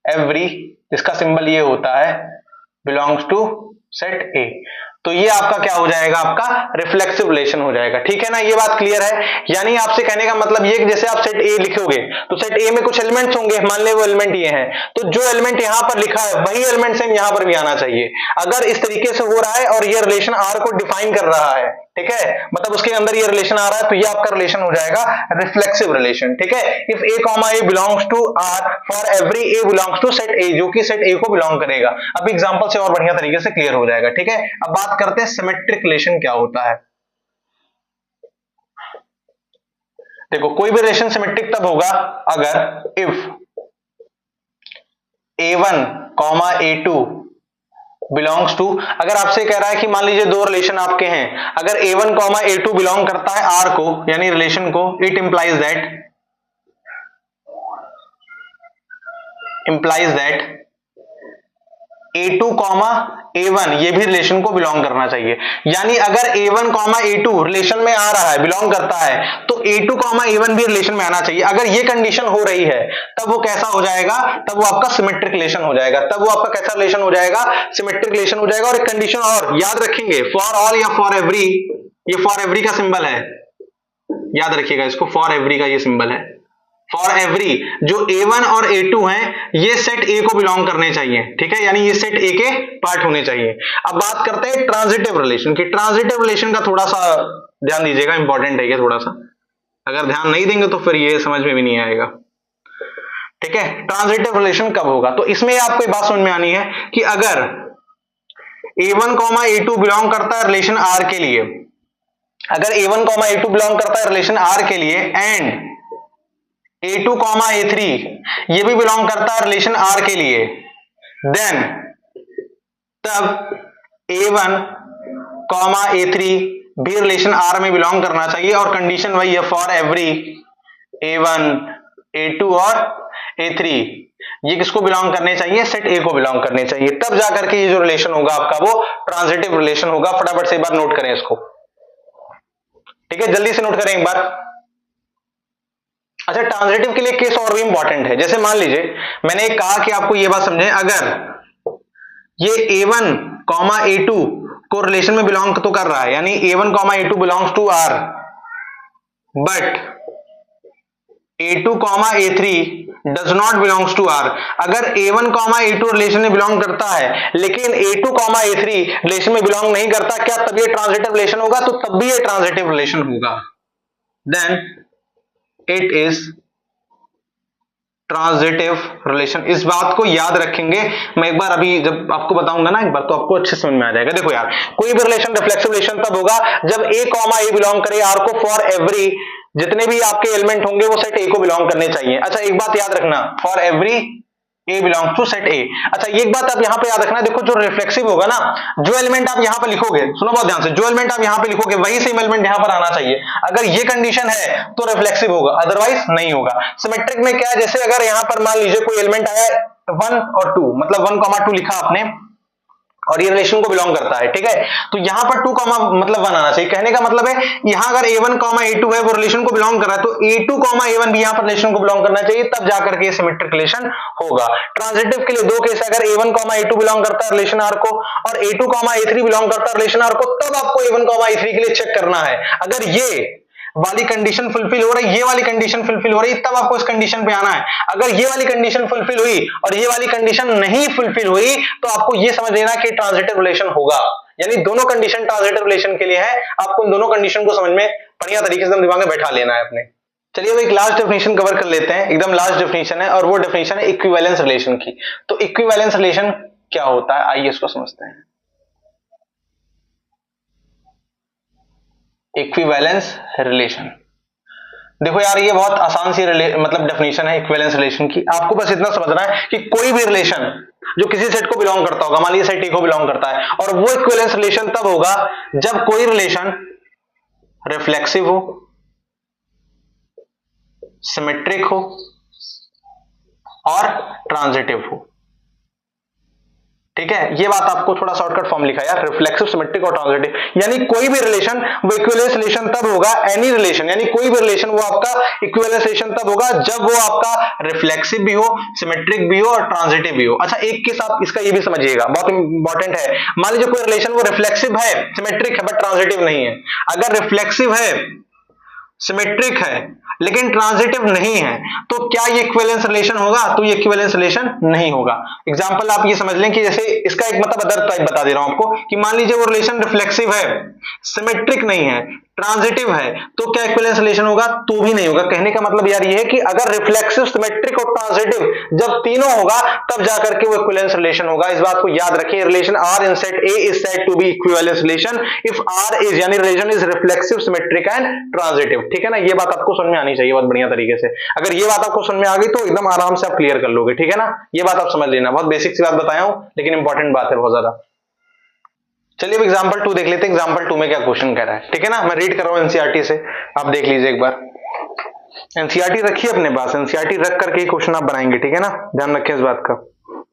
एवरी, इसका सिंबल ये होता है बिलोंग्स टू सेट a, तो ये आपका क्या हो जाएगा, आपका रिफ्लेक्सिव रिलेशन हो जाएगा, ठीक है ना। ये बात क्लियर है। यानी आपसे कहने का मतलब ये कि जैसे आप सेट ए लिखोगे तो सेट ए में कुछ एलिमेंट्स होंगे, मान ले वो एलिमेंट ये है, तो जो एलिमेंट यहां पर लिखा है वही एलिमेंट सेम यहां पर भी आना चाहिए। अगर इस तरीके से हो रहा है और ये रिलेशन आर को डिफाइन कर रहा है, ठीक है, मतलब उसके अंदर ये रिलेशन आ रहा है, तो ये आपका रिलेशन हो जाएगा रिफ्लेक्सिव रिलेशन, ठीक है। If a comma A belongs to r for every a belongs to set a, जो कि सेट a को बिलोंग करेगा। अब एग्जांपल से और बढ़िया तरीके से क्लियर हो जाएगा, ठीक है। अब बात करते हैं सिमेट्रिक रिलेशन क्या होता है। देखो कोई भी रिलेशन सिमेट्रिक तब होगा अगर if a1 comma a2 belongs to, अगर आपसे कह रहा है कि मान लीजिए 2 रिलेशन आपके हैं, अगर a1 कॉमा a2 बिलोंग करता है r को यानी रिलेशन को, it implies that a2 comma a1 ये भी रिलेशन को बिलोंग करना चाहिए। यानी अगर a1 कॉमा a2 रिलेशन में आ रहा है, बिलोंग करता है, तो a2 कॉमा a1 भी रिलेशन में आना चाहिए। अगर ये कंडीशन हो रही है तब वो कैसा हो जाएगा, तब वो आपका सिमेट्रिक रिलेशन हो जाएगा। तब वो आपका कैसा रिलेशन हो जाएगा, सिमेट्रिक रिलेशन हो जाएगा। और एक कंडीशन और याद रखेंगे, फॉर ऑल या फॉर एवरी, ये फॉर एवरी का सिंबल है, याद रखिएगा इसको, फॉर एवरी का ये सिंबल है। फॉर एवरी जो a1 और a2 हैं ये सेट a को बिलोंग करने चाहिए, ठीक है, यानी ये सेट a के पार्ट होने चाहिए। अब बात करते हैं ट्रांजिटिव रिलेशन की। ट्रांजिटिव रिलेशन का थोड़ा सा ध्यान दीजिएगा, इंपॉर्टेंट है ये थोड़ा सा, अगर ध्यान नहीं देंगे तो फिर ये समझ में भी नहीं आएगा, ठीक है। ट्रांजिटिव रिलेशन कब होगा, तो इसमें आपको एक बात समझ में आनी है कि अगर a1 कॉमा a2 बिलोंग करता है रिलेशन r के लिए, अगर a1 कॉमा a2 बिलोंग करता है रिलेशन r के लिए एंड a2 कॉमा a3 ये भी बिलोंग करता है रिलेशन r के लिए, देन तब a1 कॉमा a3 भी रिलेशन r में बिलोंग करना चाहिए। और कंडीशन वही है, फॉर एवरी a1 a2 और a3 ये किसको बिलोंग करने चाहिए, सेट a को बिलोंग करने चाहिए। तब जाकर के ये जो रिलेशन होगा आपका वो ट्रांजिटिव रिलेशन होगा। फटाफट से एक बार नोट करें इसको, ठीक है, जल्दी से नोट करें एक बार। अच्छा, ट्रांजिटिव के लिए केस और भी इंपॉर्टेंट है। जैसे मान लीजिए मैंने कहा कि आपको ये बात समझें, अगर ये a1 कॉमा a2 को रिलेशन में बिलोंग तो कर रहा है, यानी a1 comma a2 belongs to r, but a2 comma a3 does not belongs to r। अगर a1 कॉमा a2 रिलेशन में बिलोंग करता है लेकिन a2 कॉमा a3 रिलेशन में बिलोंग नहीं करता, क्या तब ये ट्रांजिटिव रिलेशन होगा, तो तब भी ये ट्रांजिटिव रिलेशन होगा। Then it is transitive relation. इस बात को याद रखेंगे, मैं एक बार अभी जब आपको बताऊंगा ना एक बार, तो आपको अच्छे समझ में आ जाएगा। देखो यार, कोई भी रिलेशन रिफ्लेक्सिव रिलेशन तब होगा जब ए कॉमा ए बिलोंग करे आर को, फॉर एवरी, जितने भी आपके एलिमेंट होंगे वो सेट ए को बिलोंग करने चाहिए। अच्छा एक बात याद रखना, for every a belong to set a. अच्छा ये एक बात आप यहां पे याद रखना, देखो जो रिफ्लेक्सिव होगा ना, जो एलिमेंट आप यहां पे लिखोगे, सुनो बहुत ध्यान से, जो एलिमेंट आप यहां पे लिखोगे वही सेम एलिमेंट यहां पर आना चाहिए। अगर ये कंडीशन है तो रिफ्लेक्सिव होगा, अदरवाइज नहीं होगा। सिमेट्रिक में क्या है, जैसे अगर यहां पर मान लीजिए कोई एलिमेंट आया 1 और 2, मतलब 1, 2 लिखा आपने और ये रिलेशन को बिलोंग करता है, ठीक है, तो यहां पर 2, मतलब 1 आना चाहिए। कहने का मतलब है यहां अगर a1, a2 है, वो रिलेशन को बिलोंग कर रहा है, तो a2, a1 भी यहां पर रिलेशन को बिलोंग करना चाहिए, तब जाकर के सिमेट्रिक रिलेशन होगा। ट्रांजिटिव के लिए दो केस, अगर a1, a2 बिलोंग करता है रिलेशन r को, और a2, a3 बिलोंग करता है रिलेशन r को, तब आपको a1, a3 के लिए चेक करना है। अगर ये वाली कंडीशन फुलफिल हो रही है, ये वाली कंडीशन फुलफिल हो रही है, तब आपको इस कंडीशन पे आना है। अगर ये वाली कंडीशन फुलफिल हुई और ये वाली कंडीशन नहीं फुलफिल हुई, तो आपको ये समझ लेना कि ट्रांजिटिव रिलेशन होगा। यानी दोनों कंडीशन ट्रांजिटिव रिलेशन के लिए है, आपको इन दोनों कंडीशन को समझ में बढ़िया तरीके से दिमाग में बैठा लेना है अपने। चलिए अब एक लास्ट डेफिनेशन कवर कर लेते हैं, एकदम लास्ट डेफिनेशन है, और वो डेफिनेशन है इक्विवेलेंस रिलेशन की। तो इक्विवेलेंस रिलेशन क्या होता है, आइए इसको समझते हैं। इक्विवेलेंस रिलेशन, देखो यार ये बहुत आसान सी मतलब डेफिनेशन है इक्विवेलेंस रिलेशन की। आपको बस इतना समझना है कि कोई भी रिलेशन जो किसी सेट को बिलोंग करता होगा, मान लीजिए सेट ए को बिलोंग करता है, और वो इक्विवेलेंस रिलेशन तब होगा जब कोई रिलेशन रिफ्लेक्सिव हो, सिमेट्रिक हो और ट्रांजिटिव हो। ठीक है, ये बात आपको थोड़ा शॉर्टकट फॉर्म लिखा यार, रिफ्लेक्सिव, सिमेट्रिक और ट्रांजिटिव। यानी कोई भी रिलेशन वो इक्विवेलेंस रिलेशन तब होगा, एनी रिलेशन, यानी कोई भी रिलेशन वो आपका इक्विवेलेंस रिलेशन तब होगा जब वो आपका रिफ्लेक्सिव भी हो, सिमेट्रिक भी हो और ट्रांजिटिव भी हो। अच्छा एक केस आप इसका ये भी समझिएगा, बहुत इंपॉर्टेंट है। मान लीजिए कोई रिलेशन वो रिफ्लेक्सिव है, सिमेट्रिक है, बट ट्रांजिटिव नहीं है। अगर रिफ्लेक्सिव है, सिमेट्रिक है, लेकिन ट्रांजिटिव नहीं है, तो क्या ये इक्विवेलेंस रिलेशन होगा? तो ये इक्विवेलेंस रिलेशन नहीं होगा। एग्जांपल आप ये समझ लें कि जैसे इसका एक मतलब अदर टाइप बता दे रहा हूं आपको, कि मान लीजिए वो रिलेशन रिफ्लेक्सिव है, सिमेट्रिक नहीं है, ट्रांजिटिव है, तो क्या इक्विवेलेंस रिलेशन होगा? तो भी नहीं होगा। कहने का मतलब यार ये है कि अगर रिफ्लेक्सिव, सिमेट्रिक और ट्रांजिटिव जब तीनों होगा, तब जाकर के वो इक्विवेलेंस रिलेशन होगा। इस बात को याद रखिए। Relation R in set A is said to be equivalence relation if R is, यानी relation is reflexive, symmetric and transitive. ठीक है ना, ये बात आपको समझ में आनी चाहिए बहुत बढ़िया तरीके से। अगर ये बात आपको समझ में आ गई तो एकदम आराम से आप क्लियर कर लोगे। ठीक है ना, ये बात आप समझ लेना, बहुत बेसिक सी बात बताया हूं, लेकिन इंपॉर्टेंट बात है बहुत ज्यादा। चलिए अब एग्जांपल 2 देख लेते हैं, एग्जांपल 2 में क्या क्वेश्चन कह रहा है। ठीक है ना, मैं रीड कर रहा हूं एनसीईआरटी से, आप देख लीजिए एक बार। एनसीईआरटी रखिए अपने पास, एनसीईआरटी रख करके ही क्वेश्चन आप बनाएंगे। ठीक है ना, ध्यान रखें इस बात का।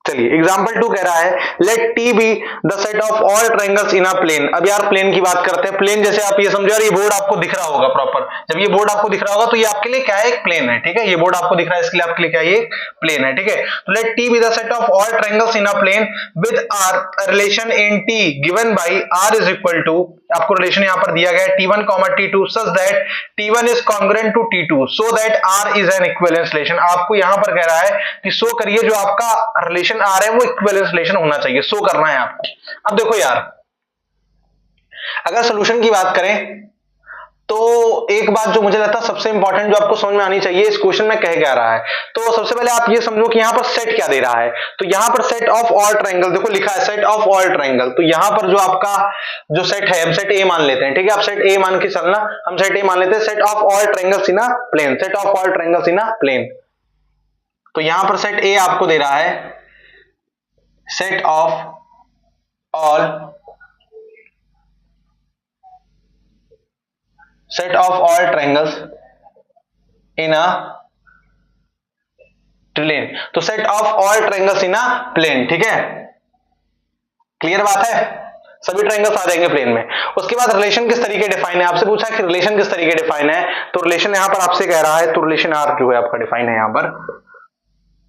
चलिए एग्जांपल 2 कह रहा है, let T be the set of all triangles in a plane. अब यार प्लेन की बात करते हैं। प्लेन जैसे आप ये समझो यार, ये बोर्ड आपको दिख रहा होगा प्रॉपर। जब ये बोर्ड आपको दिख रहा होगा तो ये आपके लिए क्या है? एक प्लेन है। ठीक है, ये बोर्ड आपको दिख रहा है, इसके लिए आपके लिए क्या है? ये प्लेन है। ठीक है, तो let T be the set of all triangles in a plane with R relation in T given by R is equal to, आपको रिलेशन यहां पर दिया गया है T1, T2 such that T1 is congruent to T2 so that R is an equivalence relation। आपको यहां पर कह रहा है कि शो करिए जो आपका रिलेशन R है वो इक्विवेलेंस रिलेशन होना चाहिए, शो करना है आपको। अब देखो यार, अगर सॉल्यूशन की बात करें तो एक बात जो मुझे लगता है सबसे इंपॉर्टेंट जो आपको समझ में आनी चाहिए, इस क्वेश्चन में कह क्या रहा है, तो सबसे पहले आप ये समझो कि यहां पर सेट क्या दे रहा है। तो यहां पर सेट ऑफ ऑल ट्रायंगल, देखो लिखा है सेट ऑफ ऑल ट्रायंगल, तो यहां पर जो आपका जो सेट है, हम सेट ए मान लेते हैं। ठीक है, आप सेट ए मान के चलना, हम सेट ए मान लेते हैं, set of all triangles in a plane, set of all triangles in a plane. तो यहां पर सेट ए आपको दे रहा है set of all triangles in a plane. तो set of all triangles in a plane. ठीक है, क्लियर बात है, सभी ट्रायंगल्स आ जाएंगे प्लेन में। उसके बाद रिलेशन किस तरीके डिफाइन है, आपसे पूछा कि रिलेशन किस तरीके डिफाइन है, तो रिलेशन यहां पर आपसे कह रहा है, तो रिलेशन आर जो है आपका डिफाइन है यहां पर,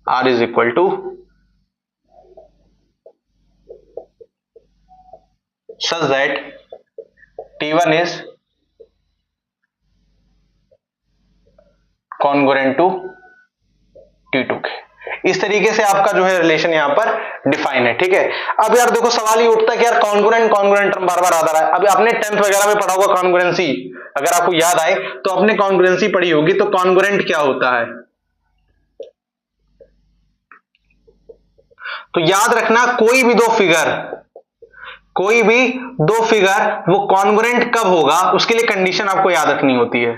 R is equal to such that T1 is congruent to T2 के। इस तरीके से आपका जो है रिलेशन यहां पर डिफाइन है। ठीक है, अब यार देखो सवाल ही उठता है कि यार कॉन्ग्रुएंट टर्म बार बार आता रहा है। अभी आपने 10th वगैरह में पढ़ा होगा कॉन्ग्रुएंसी, अगर आपको याद आए तो आपने कॉन्ग्रुएंसी पढ़ी होगी, तो कॉन्ग्रुएंट क्या होता है? तो याद रखना कोई भी दो फिगर वो कॉन्ग्रुएंट कब होगा, उसके लिए कंडीशन आपको याद रखनी होती है।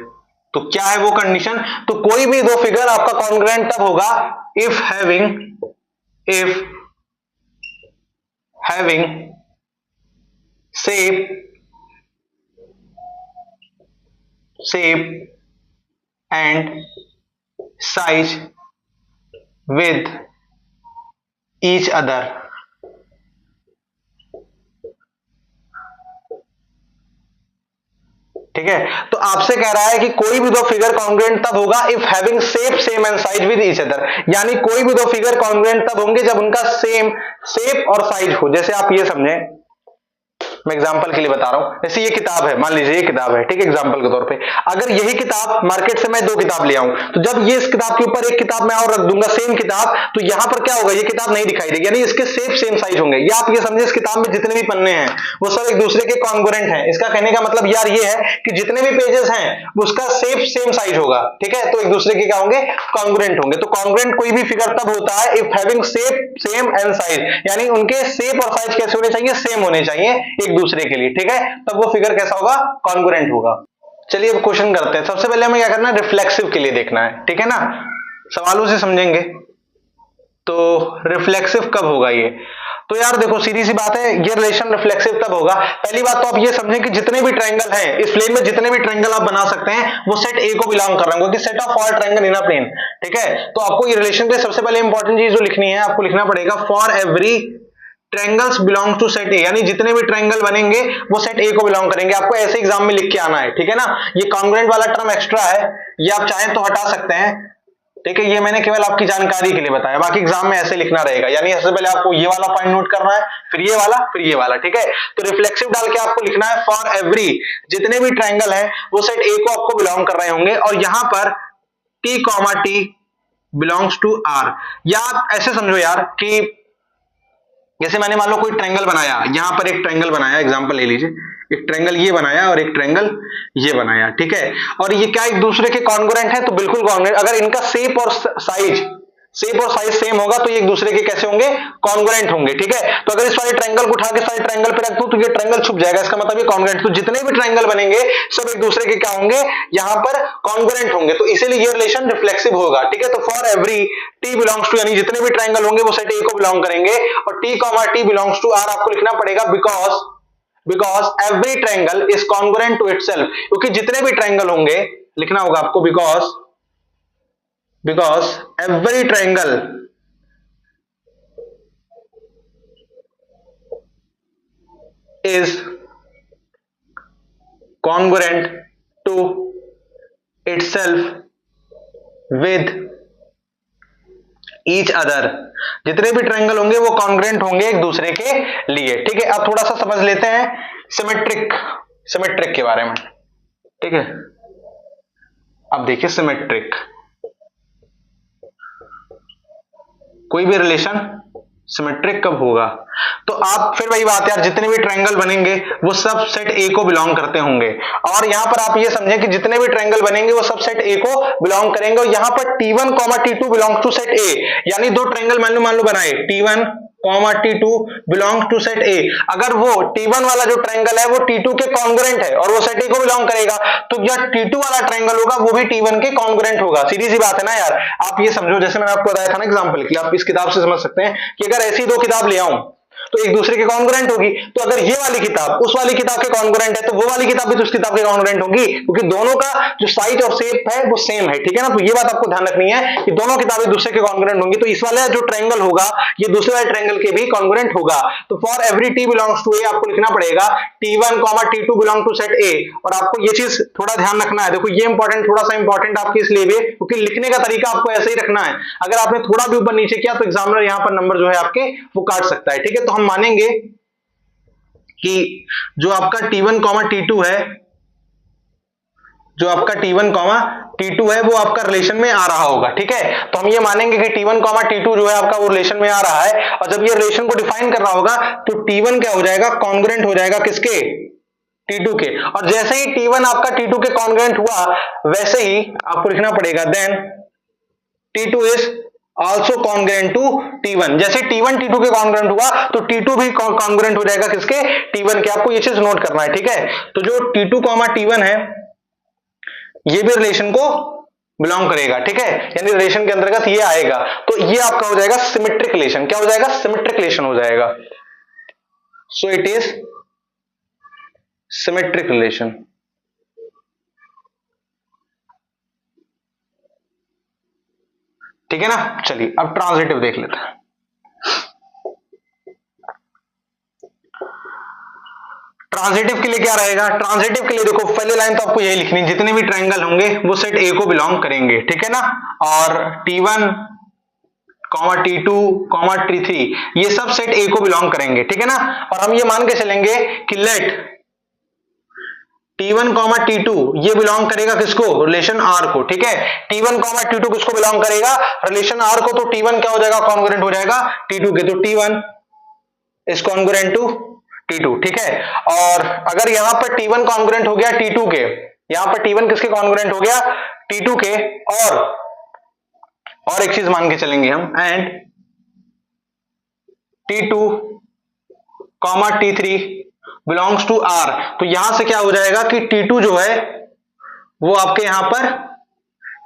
तो क्या है वो कंडीशन? तो कोई भी दो फिगर आपका कॉन्ग्रुएंट तब होगा if having shape and size with each other। ठीक है, तो आपसे कह रहा है कि कोई भी दो फिगर कॉन्ग्रुएंट तब होगा if having shape same and size with each other, यानी कोई भी दो फिगर कॉन्ग्रुएंट तब होंगे जब उनका सेम शेप और साइज हो। जैसे आप ये समझें, मैं एग्जांपल के लिए बता रहा हूं, जैसे ये किताब है, मान लीजिए ये किताब है, ठीक है, एग्जांपल के तौर पे अगर यही किताब मार्केट से मैं दो किताब ले आऊं, तो जब ये इस किताब के ऊपर एक किताब मैं और रख दूंगा सेम किताब, तो यहां पर क्या होगा, ये किताब नहीं दिखाई देगी, यानी इसके शेप सेम साइज होंगे। या आप ये समझे इस किताब में जितने भी पन्ने हैं वो सब एक दूसरे के कॉन्ग्रुएंट हैं। इसका कहने का मतलब यार ये है कि जितने भी पेजेस हैं उसका शेप सेम साइज होगा, ठीक है, तो एक दूसरे के क्या होंगे, कॉन्ग्रुएंट होंगे। तो कॉन्ग्रुएंट कोई भी फिगर तब होता है if having shape same and size, यानी उनके शेप और साइज कैसे होने चाहिए, सेम होने चाहिए एक दूसरे के लिए, ठीक है, तब वो फिगर कैसा होगा, कॉन्ग्रुएंट होगा। चलिए अब क्वेश्चन करते हैं। सबसे पहले हमें क्या करना है, रिफ्लेक्सिव के लिए देखना है, ठीक है ना, सवालों से समझेंगे। तो रिफ्लेक्सिव कब होगा ये, तो यार देखो सीधी सी बात है, ये रिलेशन रिफ्लेक्सिव तब होगा, पहली बात तो आप ये समझें कि जितने भी ट्रायंगल हैं इस प्लेन में, जितने भी ट्रायंगल आप बना सकते हैं वो सेट ए को बिलोंग कर रहे हैं, क्योंकि set of all triangle in a plane, ठीक है। तो आपको ये रिलेशन के सबसे पहले इंपॉर्टेंट चीज जो लिखनी है, आपको लिखना पड़ेगा for every triangles belong to set a, यानी जितने भी ट्रायंगल बनेंगे वो सेट ए को बिलोंग करेंगे। आपको ऐसे एग्जाम में लिख के आना है, ठीक है ना। ये कॉन्ग्रुएंट वाला टर्म एक्स्ट्रा है, ये आप चाहें तो हटा सकते हैं, ठीक है, ये मैंने केवल आपकी जानकारी के लिए बताया, बाकी एग्जाम में ऐसे लिखना रहेगा। यानी सबसे पहले आपको ये वाला पॉइंट नोट करना है, फिर ये वाला, फिर ये वाला, ठीक है। तो रिफ्लेक्सिव डाल के आपको लिखना है फॉर एवरी, जितने भी ट्रायंगल है वो सेट ए को आपको बिलोंग कर रहे होंगे, और यहां पर T comma T belongs to R. या आप ऐसे समझो यार कि जैसे मैंने मान लो कोई ट्रायंगल बनाया, यहां पर एक ट्रायंगल बनाया, एग्जांपल ले लीजिए, एक ट्रायंगल ये बनाया और एक ट्रायंगल ये बनाया, ठीक है, और ये क्या एक दूसरे के कॉन्ग्रुएंट है, तो बिल्कुल कॉन्ग्रुएंट। अगर इनका शेप और साइज सेम होगा तो ये एक दूसरे के कैसे होंगे, कॉन्ग्रुएंट होंगे, ठीक है। तो अगर इस वाले ट्रायंगल को उठा के सारे ट्रायंगल पे रख दूं तो ये ट्रायंगल छुप जाएगा, इसका मतलब ये कॉन्ग्रुएंट। तो जितने भी ट्रायंगल बनेंगे सब एक दूसरे के क्या होंगे, यहां पर कॉन्ग्रुएंट होंगे, तो इसीलिए ये रिलेशन रिफ्लेक्सिव होगा, ठीक है। तो for every T belongs to, यानी जितने भी ट्रायंगल होंगे वो सेट ए को बिलोंग करेंगे, और T comma T belongs to R आपको लिखना पड़ेगा because every triangle is congruent to itself, क्योंकि जितने भी ट्रायंगल होंगे लिखना होगा आपको because every triangle is congruent to itself with each other। जितने भी ट्रायंगल होंगे वो कॉन्ग्रुएंट होंगे एक दूसरे के लिए, ठीक है। अब थोड़ा सा समझ लेते हैं सिमेट्रिक के बारे में, ठीक है। अब देखिए सिमेट्रिक, कोई भी रिलेशन सिमेट्रिक कब होगा, तो आप फिर वही बात यार, जितने भी ट्रायंगल बनेंगे वो सब सेट ए को बिलोंग करते होंगे, और यहां पर आप ये समझें कि जितने भी ट्रायंगल बनेंगे वो सब सेट ए को बिलोंग करेंगे, और यहां पर T1, T2 belong to set a, यानी दो ट्रायंगल मान लो बनाए T1, T2 belong to set ए, अगर वो T1 वाला जो ट्रायंगल है वो T2 के कॉन्ग्रुएंट है और वो सेट ए को बिलोंग करेगा, तो जो T2 वाला ट्रायंगल होगा वो भी T1 के कॉन्ग्रुएंट होगा। सीधी सी बात है ना यार। आप ये समझो, जैसे मैंने आपको बताया था ना एग्जांपल की, आप इस किताब से समझ सकते हैं कि अगर ऐसी दो किताब ले आऊं तो एक दूसरे के कॉन्ग्रुएंट होगी, तो अगर ये वाली किताब उस वाली किताब के कॉन्ग्रुएंट है तो वो वाली किताब भी तो उस किताब के कॉन्ग्रुएंट होगी, क्योंकि दोनों का जो साइज और शेप है वो सेम है, ठीक है ना। तो ये बात आपको ध्यान रखनी है कि दोनों किताबें दूसरे के कॉन्ग्रुएंट होंगी, तो इस वाला जो ट्रायंगल होगा ये दूसरे वाले ट्रायंगल के भी कॉन्ग्रुएंट होगा। तो for every T belongs to A आपको लिखना पड़ेगा T1, T2 belong to set A, और आपको ये चीज थोड़ा ध्यान रखना है। देखो ये इंपॉर्टेंट, थोड़ा सा इंपॉर्टेंट आपके इसलिए भी क्योंकि लिखने का तरीका आपको ऐसे ही रखना है, अगर आपने थोड़ा भी ऊपर नीचे किया तो एग्जामिनर यहां पर नंबर जो है आपके वो काट सकता है, ठीक है। तो हम मानेंगे कि जो आपका T1, T2 है, जो आपका T1, T2 है वो आपका रिलेशन में आ रहा होगा, ठीक है। तो हम ये मानेंगे कि T1, T2 जो है आपका वो रिलेशन में आ रहा है, और जब ये रिलेशन को डिफाइन करना होगा तो T1 क्या हो जाएगा, कॉन्ग्रुएंट हो जाएगा किसके, T2 के, और जैसे ही T1 आपका T2 के कॉन्ग्रुएंट हुआ वैसे ही आपको लिखना पड़ेगा then T2 is also congruent to T1। जैसे T1 T2 के कॉन्ग्रुएंट हुआ तो T2 भी कॉन्ग्रुएंट हो जाएगा किसके, T1 के। आपको ये चीज नोट करना है, ठीक है। तो जो T2 T1 है ये भी रिलेशन को बिलोंग करेगा, ठीक है, यानी रिलेशन के अंतर्गत ये आएगा। तो ये आपका हो जाएगा सिमेट्रिक रिलेशन। क्या हो जाएगा, सिमेट्रिक रिलेशन हो जाएगा। So it is symmetric relation. ठीक है ना। चलिए अब ट्रांजिटिव देख लेते हैं। ट्रांजिटिव के लिए क्या रहेगा, ट्रांजिटिव के लिए देखो पहले लाइन तो आपको यही लिखनी है, जितने भी ट्रायंगल होंगे वो सेट ए को बिलोंग करेंगे, ठीक है ना। और T1 T2 T3 ये सब सेट ए को बिलोंग करेंगे, ठीक है ना। और हम ये मान के चलेंगे कि लेट T1 T2 ये बिलोंग करेगा किसको, रिलेशन R को, ठीक है। T1 T2 किसको बिलोंग करेगा, रिलेशन R को। तो T1 क्या हो जाएगा, कॉन्ग्रुएंट हो जाएगा T2 के। तो T1 is congruent to T2, ठीक है। और अगर यहां पर T1 कॉन्ग्रुएंट हो गया T2 के, यहां पर T1 किसके कॉन्ग्रुएंट हो गया, T2 के। और एक चीज मान के चलेंगे हम, and T2 T3 belongs to R। तो यहां से क्या हो जाएगा कि T2 जो है वो आपके यहां पर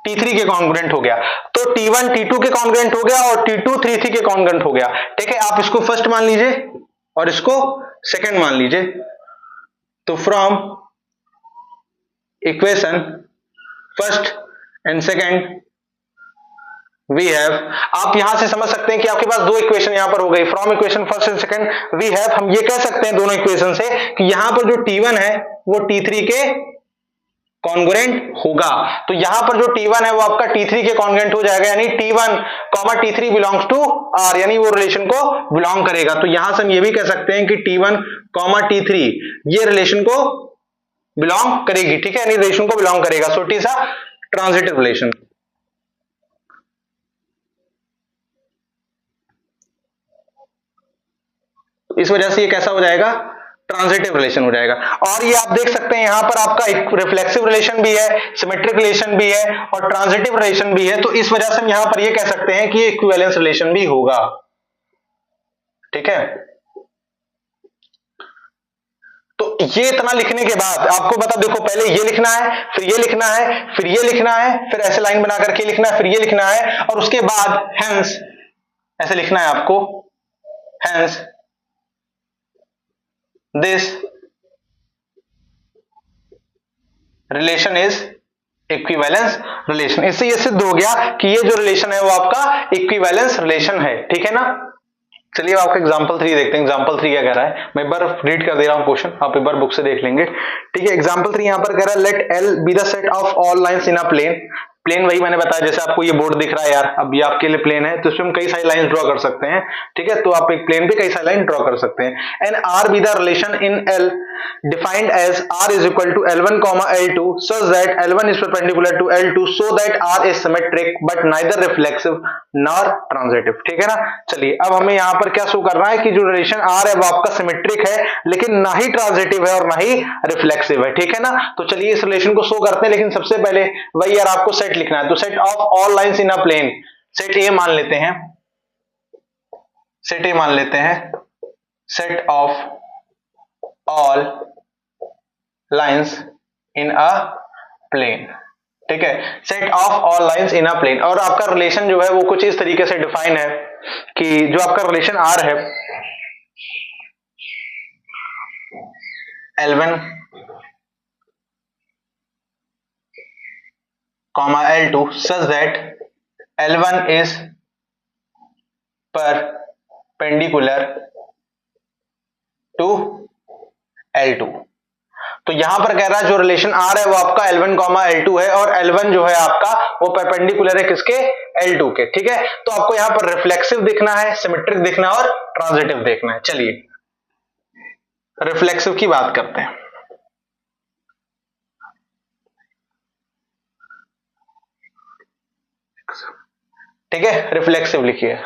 T3 के कॉन्ग्रुएंट हो गया। तो T1 T2 के कॉन्ग्रुएंट हो गया और T2 T3 के कॉन्ग्रुएंट हो गया, ठीक है। आप इसको फर्स्ट मान लीजिए और इसको सेकंड मान लीजिए। तो from equation first and second we have, आप यहां से समझ सकते हैं कि आपके पास दो इक्वेशन यहां पर हो गई। From equation first and second we have, हम ये कह सकते हैं दोनों इक्वेशन से कि यहां पर जो T1 है वो T3 के कॉन्ग्रुएंट होगा। तो यहां पर जो T1 है वो आपका T3 के कॉन्ग्रुएंट हो जाएगा, यानी T1 T3 belongs to R, यानी वो रिलेशन को बिलोंग करेगा। तो यहां से हम ये भी कह सकते हैं कि T1 T3 ये रिलेशन को बिलोंग करेगी, ठीक है, यानी रिलेशन को बिलोंग करेगा। सो it is a transitive relation. इस वजह से ये कैसा हो जाएगा, ट्रांजिटिव रिलेशन हो जाएगा। और ये आप देख सकते हैं यहां पर आपका एक रिफ्लेक्सिव रिलेशन भी है, सिमेट्रिक रिलेशन भी है और ट्रांजिटिव रिलेशन भी है। तो इस वजह से हम यहां पर ये कह सकते हैं कि इक्विवेलेंस रिलेशन भी होगा, ठीक है। तो ये इतना लिखने के बाद आपको बता, देखो पहले ये लिखना है, फिर ये लिखना है, फिर ये लिखना है, फिर ऐसे लाइन बना करके लिखना है, फिर ये लिखना है, और उसके बाद हेंस ऐसे लिखना है आपको, hence this relation is equivalence relation. इससे ये सिद्ध हो गया कि ये जो रिलेशन है वो आपका इक्विवेलेंस रिलेशन है, ठीक है ना। चलिए आपका एग्जांपल 3 देखते हैं। एग्जांपल 3 क्या कह रहा है, मैं एक बार रीड कर दे रहा हूं क्वेश्चन, आप एक बार बुक से देख लेंगे, ठीक है। एग्जांपल 3 यहां पर कह रहा है let L be the set of all lines in a plane. Plane वही मैंने बताया, जैसे आपको ये बोर्ड दिख रहा है यार, अब ये आपके लिए प्लेन है तो इसमें हम कई सारी लाइंस ड्रॉ कर सकते हैं, ठीक है। तो आप एक प्लेन पे कई सारी लाइन ड्रॉ कर सकते हैं। And R B the relation in L defined as R is equal to L1, L2 such that L1 is perpendicular to L2 so that R is symmetric but neither reflexive nor transitive, ठीक है ना। चलिए अब हमें यहां पर क्या show करना है कि जो रिलेशन R है वो आपका सिमेट्रिक है लेकिन ना ही ट्रांजिटिव है और ना ही रिफ्लेक्सिव है, ठीक है ना। तो चलिए इस रिलेशन को शो करते हैं, लेकिन सबसे पहले वही यार आपको सेट लिखना है। तो set of all lines in a plane, set a मान लेते हैं, सेट ए मान लेते हैं, set of all lines in a plane, ठीक है। Set of all lines in a plane, और आपका रिलेशन जो है वो कुछ इस तरीके से डिफाइन है कि जो आपका रिलेशन R है L1, L2 such that L1 is perpendicular to L2। तो यहां पर कह रहा है जो रिलेशन R है वो आपका L1, L2 है, और L1 जो है आपका वो परपेंडिकुलर है किसके, L2 के, ठीक है। तो आपको यहां पर रिफ्लेक्सिव दिखना है, सिमेट्रिक दिखना है और ट्रांजिटिव देखना है। चलिए रिफ्लेक्सिव की बात करते हैं। ठीक है, रिफ्लेक्सिव लिखिए।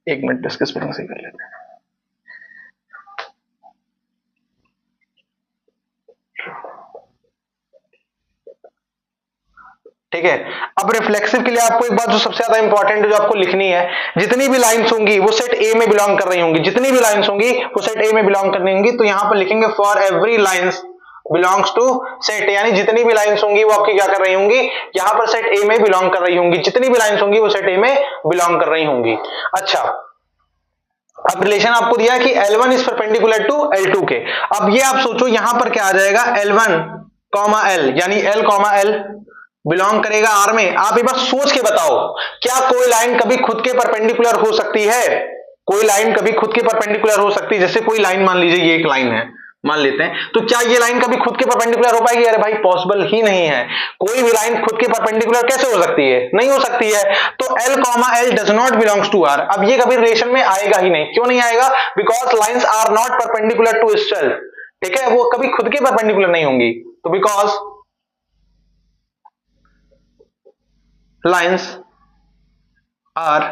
एक मिनट इसके स्पेलिंग सही कर लेते हैं। ठीक है। अब रिफ्लेक्सिव के लिए आपको एक बात जो सबसे ज्यादा इंपॉर्टेंट है जो आपको लिखनी है, जितनी भी लाइंस होंगी वो सेट ए में बिलोंग कर रही होंगी, जितनी भी लाइंस होंगी वो सेट ए में बिलोंग कर रही होंगी। तो यहां पर लिखेंगे for every lines belongs to set, यानी जितनी भी लाइंस होंगी वो आपकी क्या कर रही होंगी, यहां पर सेट ए में बिलोंग कर रही होंगी, जितनी भी लाइंस होंगी वो सेट ए में बिलोंग कर रही होंगी। अच्छा, अब रिलेशन आपको दिया कि L1 is perpendicular to L2 के। अब ये आप सोचो यहां पर क्या आ जाएगा, L1 कॉमा L, यानी L कॉमा L बिलोंग करेगा R में। आप एक बार सोच के बताओ, क्या कोई लाइन कभी खुद के परपेंडिकुलर हो सकती है? कोई लाइन कभी खुद के परपेंडिकुलर हो सकती है? जैसे कोई लाइन मान लीजिए ये एक लाइन है मान लेते हैं, तो क्या ये लाइन कभी खुद के परपेंडिकुलर हो पाएगी? अरे भाई पॉसिबल ही नहीं है। कोई भी लाइन खुद के परपेंडिकुलर कैसे हो सकती है? नहीं हो सकती है। तो L comma L does not belongs to R। अब ये कभी रिलेशन में आएगा ही नहीं। क्यों नहीं आएगा? Because lines are not perpendicular to itself, ठीक है, वो कभी खुद के परपेंडिकुलर नहीं होंगी। तो बिकॉज लाइंस आर,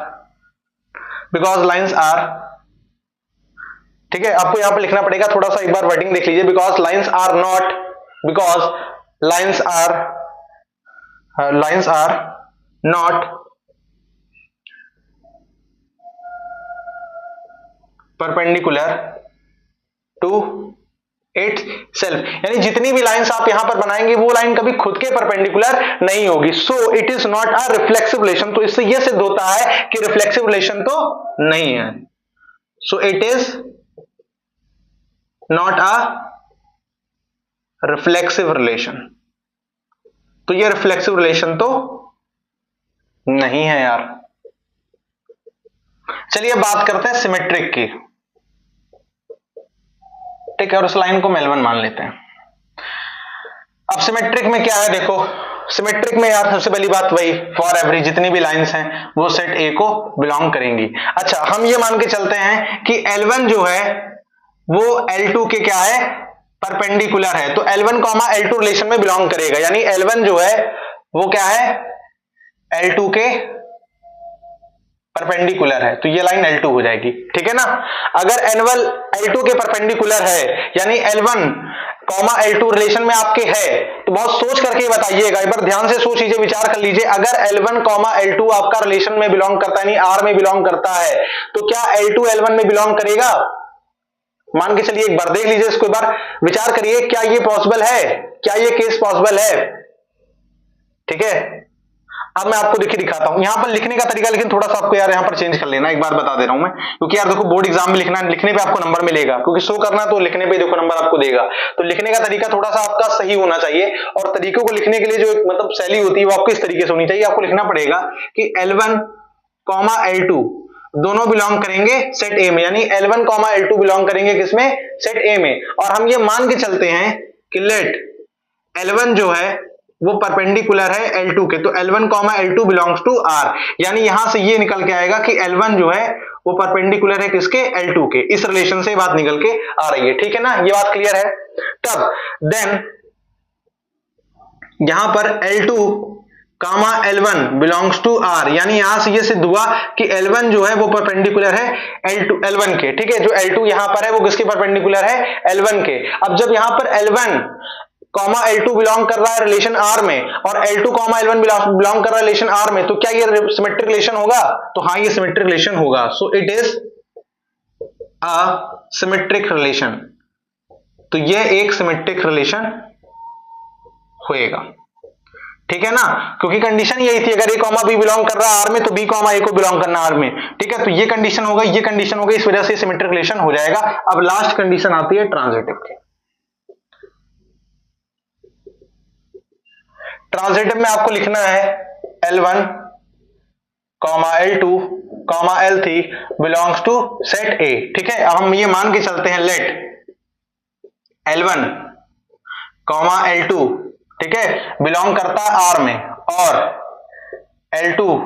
ठीक है, आपको यहां पर लिखना पड़ेगा, थोड़ा सा एक बार वर्डिंग देख लीजिए, because lines are not perpendicular to itself, यानी जितनी भी लाइंस आप यहां पर बनाएंगे वो लाइन कभी खुद के परपेंडिकुलर नहीं होगी। सो it is not a reflexive relation. तो इससे यह सिद्ध होता है कि रिफ्लेक्सिव रिलेशन तो नहीं है। सो it is not a reflexive relation. तो ये रिफ्लेक्सिव रिलेशन तो नहीं है यार। चलिए बात करते हैं सिमेट्रिक की, ठीक है, और उस लाइन को हम L1 मान लेते हैं। अब सिमेट्रिक में क्या है, देखो सिमेट्रिक में यार सबसे पहली बात वही, फॉर एवरी जितनी भी लाइंस हैं वो सेट ए को बिलोंग करेंगी। अच्छा, हम ये मान के चलते हैं कि L1 जो है वो L2 के क्या है, परपेंडिकुलर है। तो L1 कॉमा L2 रिलेशन में बिलोंग करेगा, यानी L1 जो है वो क्या है, L2 के परपेंडिकुलर है। तो ये लाइन L2 हो जाएगी, ठीक है ना। अगर L2 के परपेंडिकुलर है, यानी L1 कॉमा L2 रिलेशन में आपके है, तो बहुत सोच करके बताइएगा, एक बार ध्यान से सोच लीजिए, विचार कर लीजिए। अगर L1 कॉमा L2 आपका रिलेशन में बिलोंग करता है, यानी R में बिलोंग करता है, तो क्या L2 L1 में बिलोंग करेगा? मान के चलिए, एक बार देख लीजिए इसको, एक बार विचार करिए, क्या ये पॉसिबल है? क्या ये केस पॉसिबल है? ठीक है, अब मैं आपको देखिए दिखाता हूं यहां पर लिखने का तरीका, लेकिन थोड़ा सा आपको यार यहां पर चेंज कर लेना, एक बार बता दे रहा हूं मैं, क्योंकि यार देखो बोर्ड एग्जाम में लिखना, लिखने पे आपको नंबर मिलेगा, क्योंकि शो करना तो लिखने पे देखो नंबर आपको देगा। तो लिखने का तरीका थोड़ा सा आपका सही होना चाहिए, और तरीकों को लिखने के लिए जो एक मतलब शैली होती है वो आपको इस तरीके से होनी चाहिए। आपको लिखना पड़ेगा कि L1 कॉमा L2 दोनों बिलोंग करेंगे सेट ए में, यानी L1 कॉमा L2 बिलोंग करेंगे किसमें, सेट ए में। और हम ये मान के चलते हैं कि लेट L1 जो है वो परपेंडिकुलर है L2 के, तो L1 comma L2 belongs to R, यानी यहां से ये निकल के आएगा कि L1 जो है वो परपेंडिकुलर है किसके, L2 के। इस रिलेशन से बात निकल के आ रही है, ठीक है ना, ये बात क्लियर है। तब देन यहां पर L2 comma L1 belongs to R, यानी यहां से ये सिद्ध हुआ कि L1 जो है वो परपेंडिकुलर है L1 के, ठीक है। जो L2 यहां पर है वो किसके परपेंडिकुलर है, L1 के। अब जब यहां पर L1 कॉमा L2 बिलोंग कर रहा है रिलेशन R में, और L2 कॉमा L1 बिलोंग कर रहा है रिलेशन R में, तो क्या ये सिमेट्रिक रिलेशन होगा? तो हाँ, ये सिमेट्रिक रिलेशन होगा। सो it is a symmetric relation. तो ये एक सिमेट्रिक रिलेशन होएगा, ठीक है ना, क्योंकि कंडीशन यही थी, अगर A कॉमा B बिलोंग कर रहा है R में, तो B कॉमा A को बिलोंग करना R में, ठीक है। तो ये कंडीशन होगा, ये कंडीशन होगी, इस वजह से सिमेट्रिक रिलेशन हो जाएगा। अब लास्ट कंडीशन आती है ट्रांजिटिव की। ट्रांजिटिव में आपको लिखना है L1 comma L2 comma L3 belongs to set A, ठीक है। अब हम ये मान के चलते हैं लेट L1 कॉमा L2, ठीक है, बिलोंग करता है R में, और L2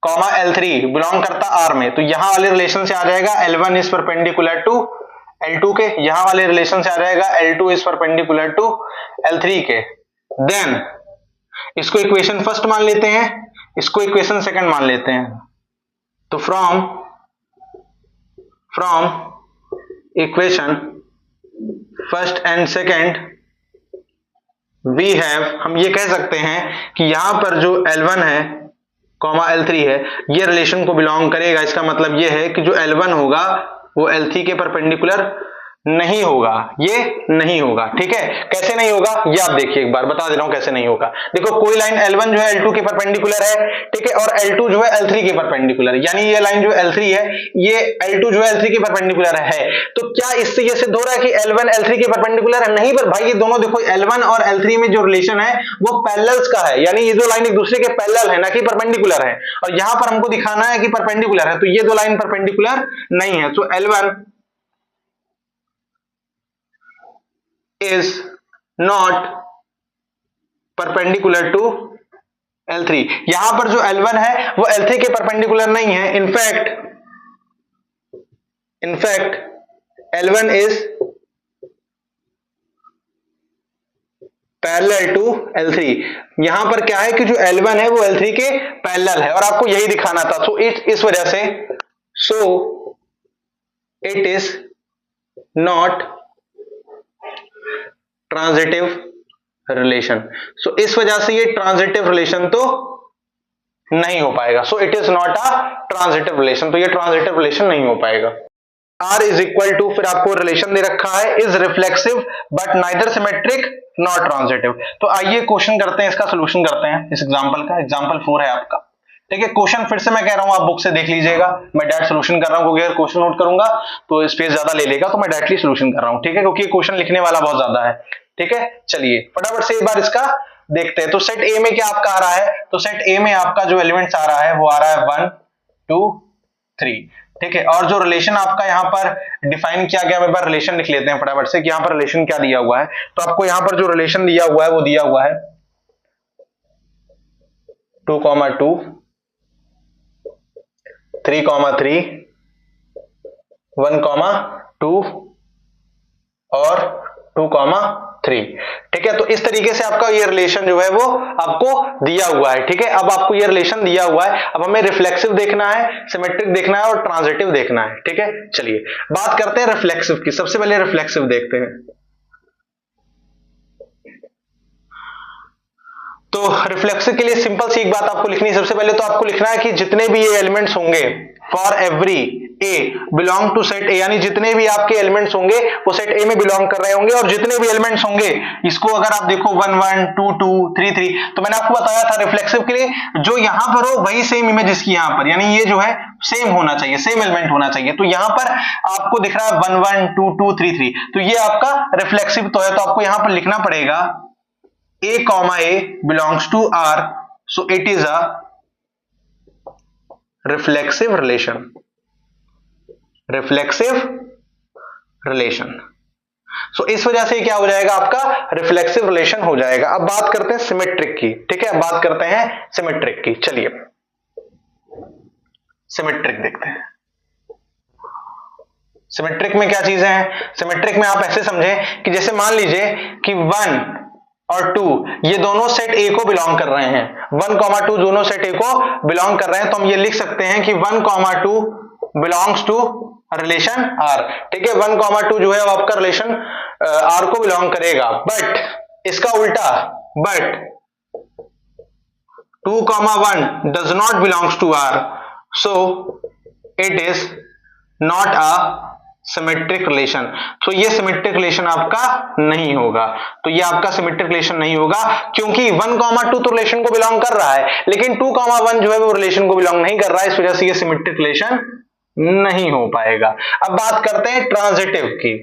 कॉमा L3 बिलोंग करता R में। तो यहां वाले रिलेशन से आ जाएगा L1 is perpendicular to L2 के, यहां वाले रिलेशन से आ जाएगा L2 is perpendicular to L3 के। देन इसको इक्वेशन फर्स्ट मान लेते हैं, इसको इक्वेशन सेकंड मान लेते हैं। तो from equation first and second we have, हम ये कह सकते हैं कि यहां पर जो L1 है कॉमा L3 है ये रिलेशन को बिलोंग करेगा। इसका मतलब ये है कि जो L1 होगा वो L3 के परपेंडिकुलर नहीं होगा, ये नहीं होगा। ठीक है, कैसे नहीं होगा ये आप देखिए, एक बार बता दे रहा हूं कैसे नहीं होगा। देखो कोई लाइन L1 जो है L2 के परपेंडिकुलर है, ठीक है, और L2 जो है L3 के परपेंडिकुलर, यानी ये लाइन जो L3 है ये L2 जो है L3 के परपेंडिकुलर है। तो क्या इससे ये सिद्ध हो रहा है कि L1 L3 के परपेंडिकुलर है? नहीं, पर भाई ये दोनों देखो L1 और L3 में जो रिलेशन है वो पैरेलल्स का है, यानी ये दो लाइन एक दूसरे के पैरेलल है, ना कि परपेंडिकुलर है। और यहां पर हमको दिखाना है कि परपेंडिकुलर है, तो ये दो लाइन परपेंडिकुलर नहीं है। तो L1 is not perpendicular to L3। यहां पर जो L1 है वो L3 के परपेंडिकुलर नहीं है। In fact L1 is parallel to L3। यहां पर क्या है कि जो L1 है वो L3 के पैरेलल है और आपको यही दिखाना था। सो इस वजह से it is not transitive relation. So इस वजह से ये ट्रांजिटिव रिलेशन तो नहीं हो पाएगा। सो it is not a transitive relation, तो ये ट्रांजिटिव रिलेशन नहीं हो पाएगा। R इज इक्वल टू, फिर आपको रिलेशन दे रखा है, is reflexive but neither symmetric not transitive. तो आइए क्वेश्चन करते हैं, इसका सोल्यूशन करते हैं इस एग्जांपल का। एग्जांपल 4 है आपका, ठीक है। क्वेश्चन फिर से मैं कह रहा हूं आप बुक से देख लीजिएगा, मैं डायरेक्ट सोल्यूशन कर रहा हूं, क्योंकि अगर क्वेश्चन नोट करूंगा तो स्पेस ज्यादा ले लेगा, तो मैं डायरेक्टली सोल्यूशन कर रहा हूं, ठीक है, क्योंकि क्वेश्चन लिखने वाला बहुत ज्यादा है। ठीक है, चलिए फटाफट से एक बार इसका देखते हैं। तो सेट ए में क्या आपका आ रहा है? तो सेट ए में आपका जो एलिमेंट्स आ रहा है वो आ रहा है 1 2 3, ठीक है। और जो रिलेशन आपका यहाँ पर डिफाइन किया गया, एक बार रिलेशन लिख लेते हैं फटाफट से कि यहाँ पर रिलेशन क्या दिया हुआ है। तो आपको यहाँ पर जो रिलेशन दिया हुआ है वो दिया हुआ है 2, 2 3, 3 1, 2 और 2, 3, ठीक है। तो इस तरीके से आपका ये रिलेशन जो है वो आपको दिया हुआ है, ठीक है। अब आपको ये रिलेशन दिया हुआ है, अब हमें रिफ्लेक्सिव देखना है, सिमेट्रिक देखना है और ट्रांजिटिव देखना है, ठीक है। चलिए बात करते हैं रिफ्लेक्सिव की। सबसे पहले रिफ्लेक्सिव देखते हैं। तो रिफ्लेक्सिव के लिए सिंपल सी एक बात आपको लिखनी है। सबसे पहले तो आपको लिखना है कि जितने भी ये एलिमेंट्स होंगे for every a belong to set a, यानी जितने भी आपके एलिमेंट्स होंगे वो सेट ए में बिलोंग कर रहे होंगे। और जितने भी एलिमेंट्स होंगे, इसको अगर आप देखो 1 1 2 2 3 3, तो मैंने आपको बताया था रिफ्लेक्सिव के लिए जो यहां पर हो वही सेम इमेज इसकी यहां पर, यानी ये जो है सेम होना चाहिए, सेम एलिमेंट होना चाहिए। तो यहां पर आपको दिख रहा है 1 1 2 2 3 3, तो ये आपका रिफ्लेक्सिव तो है। तो आपको यहां पर लिखना पड़ेगा A, A belongs to R, so it is a reflexive relation. Reflexive relation. So इस वजह से क्या हो जाएगा आपका रिफ्लेक्सिव रिलेशन हो जाएगा। अब बात करते हैं सिमेट्रिक की, ठीक है। अब बात करते हैं सिमेट्रिक की। चलिए सिमेट्रिक देखते हैं। सिमेट्रिक में क्या चीजें हैं? सिमेट्रिक में आप ऐसे समझें कि जैसे मान लीजिए कि 1 और 2 ये दोनों सेट ए को बिलोंग कर रहे हैं। 1, 2 दोनों सेट ए को बिलोंग कर रहे हैं, तो हम ये लिख सकते हैं कि 1, 2 बिलोंग्स टू रिलेशन आर, ठीक है। 1, 2 जो है वो आपका रिलेशन आर को बिलोंग करेगा। बट इसका उल्टा, but 2, 1 does not belongs to R, so it is not a symmetric relation. तो ये सिमेट्रिक रिलेशन आपका नहीं होगा। तो ये आपका सिमेट्रिक रिलेशन नहीं होगा क्योंकि 1, 2 तो रिलेशन को बिलोंग कर रहा है, लेकिन 2, 1 जो है वो रिलेशन को बिलोंग नहीं कर रहा है। इस वजह से ये सिमेट्रिक रिलेशन नहीं हो पाएगा। अब बात करते हैं ट्रांजिटिव की।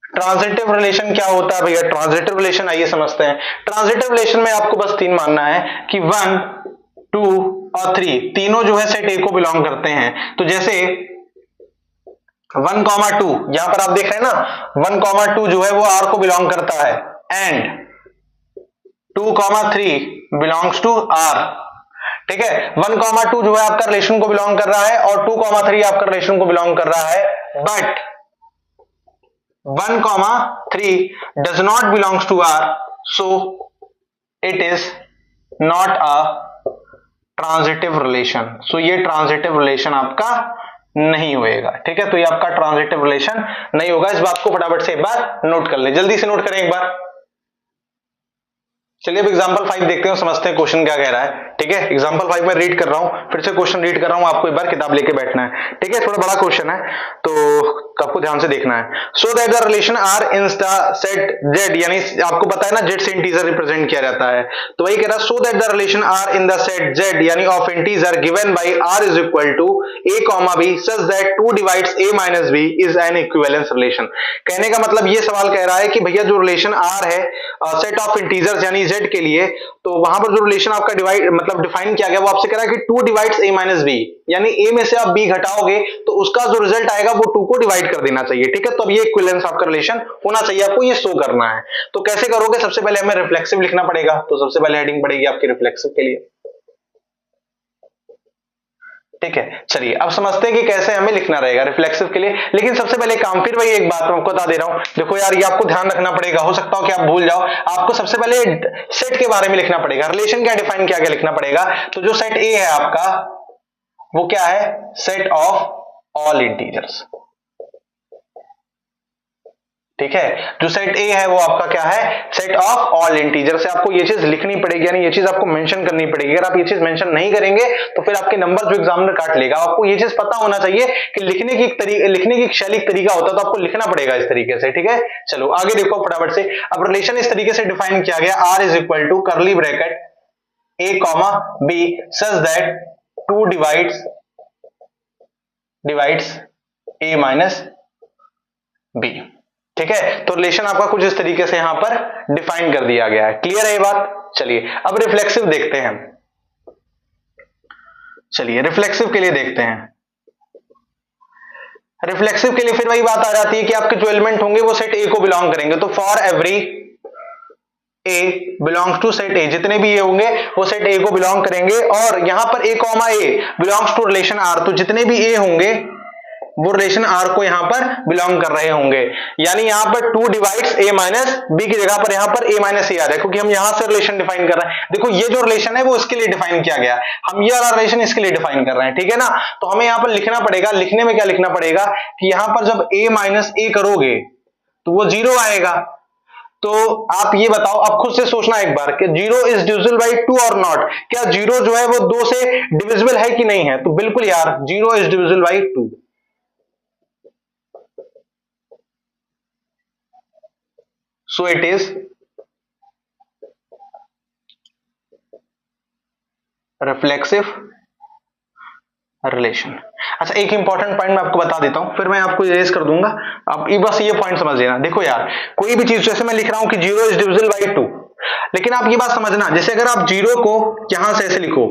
ट्रांजिटिव रिलेशन क्या होता है भैया? ट्रांजिटिव रिलेशन आइए समझते हैं। ट्रांजिटिव रिलेशन में आपको बस 3 मानना है कि 1, 2 और 3 तीनों जो है सेट ए को बिलोंग करते हैं। तो जैसे 1, 2 यहां पर आप देख रहे हैं ना, 1, 2 जो है वो आर को बिलोंग करता है, एंड 2, 3 बिलोंग्स टू आर, ठीक है। 1, 2 जो है आपका रिलेशन को बिलोंग कर रहा है और 2, 3 आपका रिलेशन को बिलोंग कर रहा है। But 1, 3 does not belongs to R, so it is not a transitive relation. So ये ट्रांजिटिव रिलेशन आपका नहीं होएगा, ठीक है। तो ये आपका ट्रांजिटिव रिलेशन नहीं होगा। इस बात को फटाफट से एक बार नोट कर ले, जल्दी से नोट करें एक बार। चलिए अब एग्जांपल 5 देखते हैं, समझते हैं क्वेश्चन क्या कह रहा है। ठीक है, एग्जांपल 5 में रीड कर रहा हूं, फिर से क्वेश्चन रीड कर रहा हूं, आपको एक बार किताब लेके बैठना है। ठीक है, थोड़ा बड़ा क्वेश्चन है तो आपको ध्यान से देखना है। So that the relation R in the set Z, यानी आपको पता है ना जेड से इंटीजर रिप्रेजेंट किया जाता है, तो वही कह रहा है so that the relation R in the set Z यानी of integer given by R is equal to a comma b such that 2 divides a minus b is an equivalence relation. कहने का मतलब ये सवाल कह रहा है कि भैया जो रिलेशन r है सेट ऑफ इंटीजर्स यानी z के लिए, तो वहां पर जो रिलेशन आपका डिवाइड मतलब डिफाइन किया गया वो आपसे कह रहा है कि 2 डिवाइड्स a माइनस b, यानी a में से आप b घटाओगे तो उसका जो रिजल्ट आएगा वो 2 को डिवाइड कर देना चाहिए। ठीक है, तो अब ये इक्विवेलेंस आपका रिलेशन होना चाहिए, आपको ये शो करना है। तो कैसे करोगे, सबसे पहले हमें रिफ्लेक्सिव लिखना पड़ेगा, तो सबसे पहले हेडिंग पड़ेगी आपकी रिफ्लेक्सिव के लिए। ठीक है, चलिए अब समझते हैं कि कैसे हमें लिखना रहेगा रिफ्लेक्सिव के लिए। लेकिन सबसे पहले काम, फिर वही एक बात मैं आपको बता दे रहा हूं, देखो यार ये आपको ध्यान रखना पड़ेगा, हो सकता हो कि आप भूल जाओ। आपको सबसे पहले सेट के बारे में लिखना पड़ेगा, रिलेशन क्या डिफाइन किया गया लिखना पड़ेगा। तो जो सेट ए है आपका वो क्या है, सेट ऑफ ऑल इंटीजर्स। ठीक है, जो सेट ए है वो आपका क्या है, सेट ऑफ ऑल इंटीजर। से आपको ये चीज लिखनी पड़ेगी, यानी ये चीज आपको मेंशन करनी पड़ेगी। अगर आप ये चीज मेंशन नहीं करेंगे तो फिर आपके नंबर जो एग्जामिनर काट लेगा। आपको ये चीज पता होना चाहिए कि लिखने की एक शैली तरीका होता है, तो आपको लिखना पड़ेगा इस तरीके से। ठीक है, चलो आगे देखो फटाफट से। अब रिलेशन इस तरीके से डिफाइन किया गया, R is equal to curly bracket A comma B such that 2 divides a minus b. ठीक है, तो रिलेशन आपका कुछ इस तरीके से यहां पर डिफाइन कर दिया गया है। क्लियर है ये बात? चलिए अब रिफ्लेक्सिव देखते हैं। चलिए रिफ्लेक्सिव के लिए देखते हैं। रिफ्लेक्सिव के लिए फिर वही बात आ जाती है कि आपके जो एलिमेंट होंगे वो सेट ए को बिलोंग करेंगे। तो for every a belongs to set a, जितने भी ये होंगे वो सेट ए को बिलोंग करेंगे। और यहां पर A comma A belongs to relation R, तो जितने भी ए होंगे वो रिलेशन आर को यहां पर बिलोंग कर रहे होंगे। यानी यहां पर 2 डिवाइड्स ए माइनस बी की जगह पर यहां पर ए माइनस ए आ रहा है, क्योंकि हम यहां से रिलेशन डिफाइन कर रहे हैं। देखो ये जो रिलेशन है वो इसके लिए डिफाइन किया गया, हम ये वाला रिलेशन इसके लिए डिफाइन कर रहे हैं। ठीक है ना, तो हमें यहां पर लिखना पड़ेगा, लिखने में क्या लिखना पड़ेगा कि यहां पर जब ए माइनस ए करोगे तो वो 0 आएगा। तो आप ये बताओ, आप खुद से सोचना एक बार कि 0 इज डिविजिबल बाई 2 और नॉट, क्या 0 जो है वो 2 से डिविजिबल है कि नहीं है? तो बिल्कुल यार 0 is divisible by 2। So it is reflexive relation। अच्छा एक इंपॉर्टेंट पॉइंट मैं आपको बता देता हूं, फिर मैं आपको इरेज कर दूंगा। आप बस ये पॉइंट समझ लेना। देखो यार कोई भी चीज, जैसे मैं लिख रहा हूं कि 0 इज डिविजिबल बाई 2, लेकिन आप ये बात समझना, जैसे अगर आप 0 को यहां से ऐसे लिखो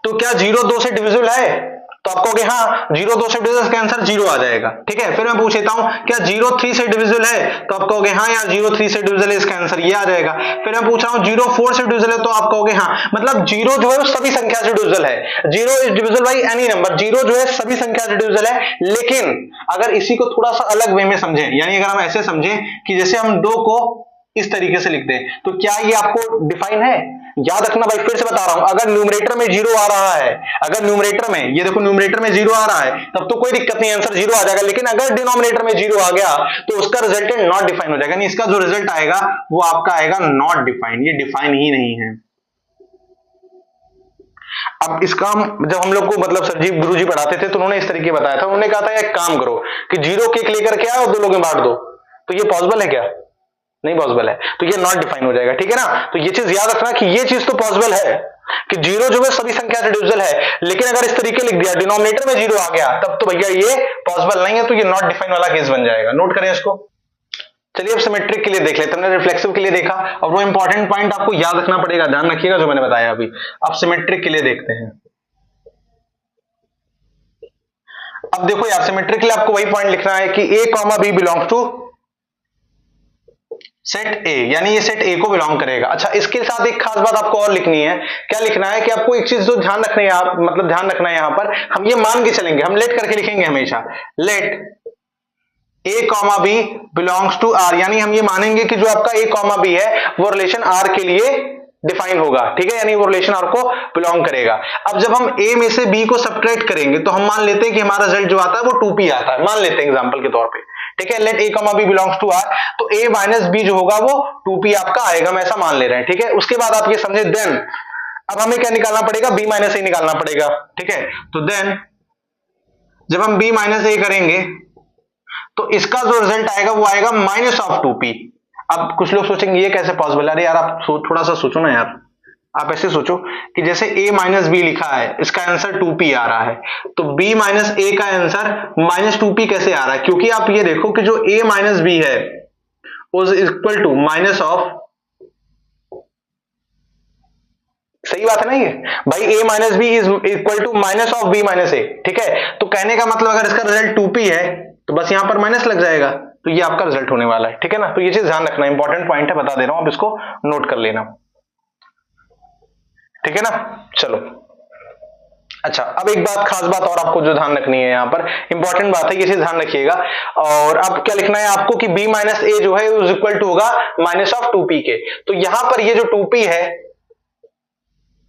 तो क्या 0 2 से डिविजिबल है? तो आप कहोगे हाँ 0 2 से डिविजिबल, इसका आंसर 0 आ जाएगा। ठीक है, फिर मैं पूछ लेता हूं क्या 0 3 से डिविजिबल है? तो आप कहोगे हाँ यार 0 3 से डिविजिबल है, इसका आंसर ये आ जाएगा। फिर मैं पूछ रहा हूं 0 4 से डिविजिबल है, तो आप कहोगे हाँ, मतलब 0 जो है वो सभी संख्या से डिविजिबल है। 0 is divisible by any number, 0 जो है सभी संख्या से डिविजिबल है। लेकिन अगर इसी को थोड़ा सा अलग वे में समझें, यानी अगर हम ऐसे समझें कि जैसे हम 2 को इस तरीके से लिख दें, तो क्या ये आपको डिफाइन है? याद रखना भाई, फिर से बता रहा हूं, अगर न्यूमरेटर में 0 आ रहा है, अगर न्यूमरेटर में ये देखो न्यूमरेटर में 0 आ रहा है, तब तो कोई दिक्कत नहीं, आंसर 0 आ जाएगा। लेकिन अगर डिनोमिनेटर में 0 आ गया तो उसका रिजल्टेंट नॉट डिफाइन हो जाएगा, यानी इसका जो रिजल्ट आएगा वो आपका आएगा नॉट डिफाइन, ये डिफाइन ही नहीं है। अब इसका जब हम लोग को मतलब सरजीव गुरुजी पढ़ाते थे तो उन्होंने इस तरीके बताया था, उन्होंने कहा था एक काम करो कि 0 केक लेकर के आओ और 2 लोगों में बांट दो। तो ये पॉसिबल है क्या? नहीं पॉसिबल है, तो ये नॉट डिफाइन हो जाएगा। ठीक है ना, तो ये चीज याद रखना कि ये चीज तो पॉसिबल है कि 0 जो है सभी संख्या से डिविजिबल है, लेकिन अगर इस तरीके लिख दिया डिनोमिनेटर में 0 आ गया तब तो भैया ये पॉसिबल नहीं है, तो ये नॉट डिफाइन वाला केस बन जाएगा। नोट करें इसको। चलिए अब सिमेट्रिक के लिए देख लेते हैं। हमने रिफ्लेक्सिव के लिए देखा और वो इंपॉर्टेंट पॉइंट आपको याद रखना पड़ेगा, ध्यान रखिएगा जो मैंने बताया अभी। अब सिमेट्रिक के लिए देखते हैं। अब देखो यार सिमेट्रिक के लिए आपको वही पॉइंट लिखना है कि a comma b belongs to set a, यानी ये सेट ए को बिलोंग करेगा। अच्छा इसके साथ एक खास बात आपको और लिखनी है। क्या लिखना है कि आपको एक चीज जो ध्यान रखना है, आप मतलब ध्यान रखना है यहां पर, हम ये मान के चलेंगे, हम लेट करके लिखेंगे हमेशा, let a comma B belongs to R, यानी हम ये मानेंगे कि जो आपका ए कॉमा बी है वो रिलेशन आर के लिए डिफाइन होगा। ठीक है, यानी वो रिलेशन आर को बिलोंग करेगा। अब जब हम ए में से बी को सब्ट्रैक्ट करेंगे तो हम मान लेते हैं कि हमारा रिजल्ट जो आता है वो 2p आता है, मान लेते हैं एग्जांपल के तौर पे। ठीक है, let a comma B belongs to R, तो ए माइनस बी जो होगा वो 2p आपका आएगा, हम ऐसा मान ले रहे हैं। ठीक है, उसके बाद आप ये समझे, देन अब हमें क्या निकालना पड़ेगा, b माइनस ए निकालना पड़ेगा। ठीक है, तो देन जब हम b माइनस ए करेंगे तो इसका जो रिजल्ट आएगा वो आएगा माइनस ऑफ 2p। अब कुछ लोग सोचेंगे ये कैसे पॉसिबल है, अरे यार आप थोड़ा सा सोचो ना यार, आप ऐसे सोचो कि जैसे a माइनस बी लिखा है, इसका आंसर 2p आ रहा है, तो b माइनस ए का आंसर माइनस 2p कैसे आ रहा है, क्योंकि आप ये देखो कि जो a माइनस बी है उज इक्वल टू माइनस ऑफ, सही बात है ना ये भाई, a minus B is equal to minus of b minus A. ठीक है, तो कहने का मतलब अगर इसका रिजल्ट 2p है तो बस यहां पर माइनस लग जाएगा, तो ये आपका रिजल्ट होने वाला है। ठीक है ना, तो ये चीज ध्यान रखना, इंपॉर्टेंट पॉइंट है, बता दे रहा हूं, आप इसको नोट कर लेना। ठीक है ना, चलो अच्छा, अब एक बात, खास बात और आपको जो ध्यान रखनी है, यहां पर इंपॉर्टेंट बात है, ये चीज ध्यान रखिएगा। और अब क्या लिखना है आपको कि b माइनस ए जो है इज इक्वल टू होगा माइनस ऑफ 2p के, तो यहां पर ये जो 2p है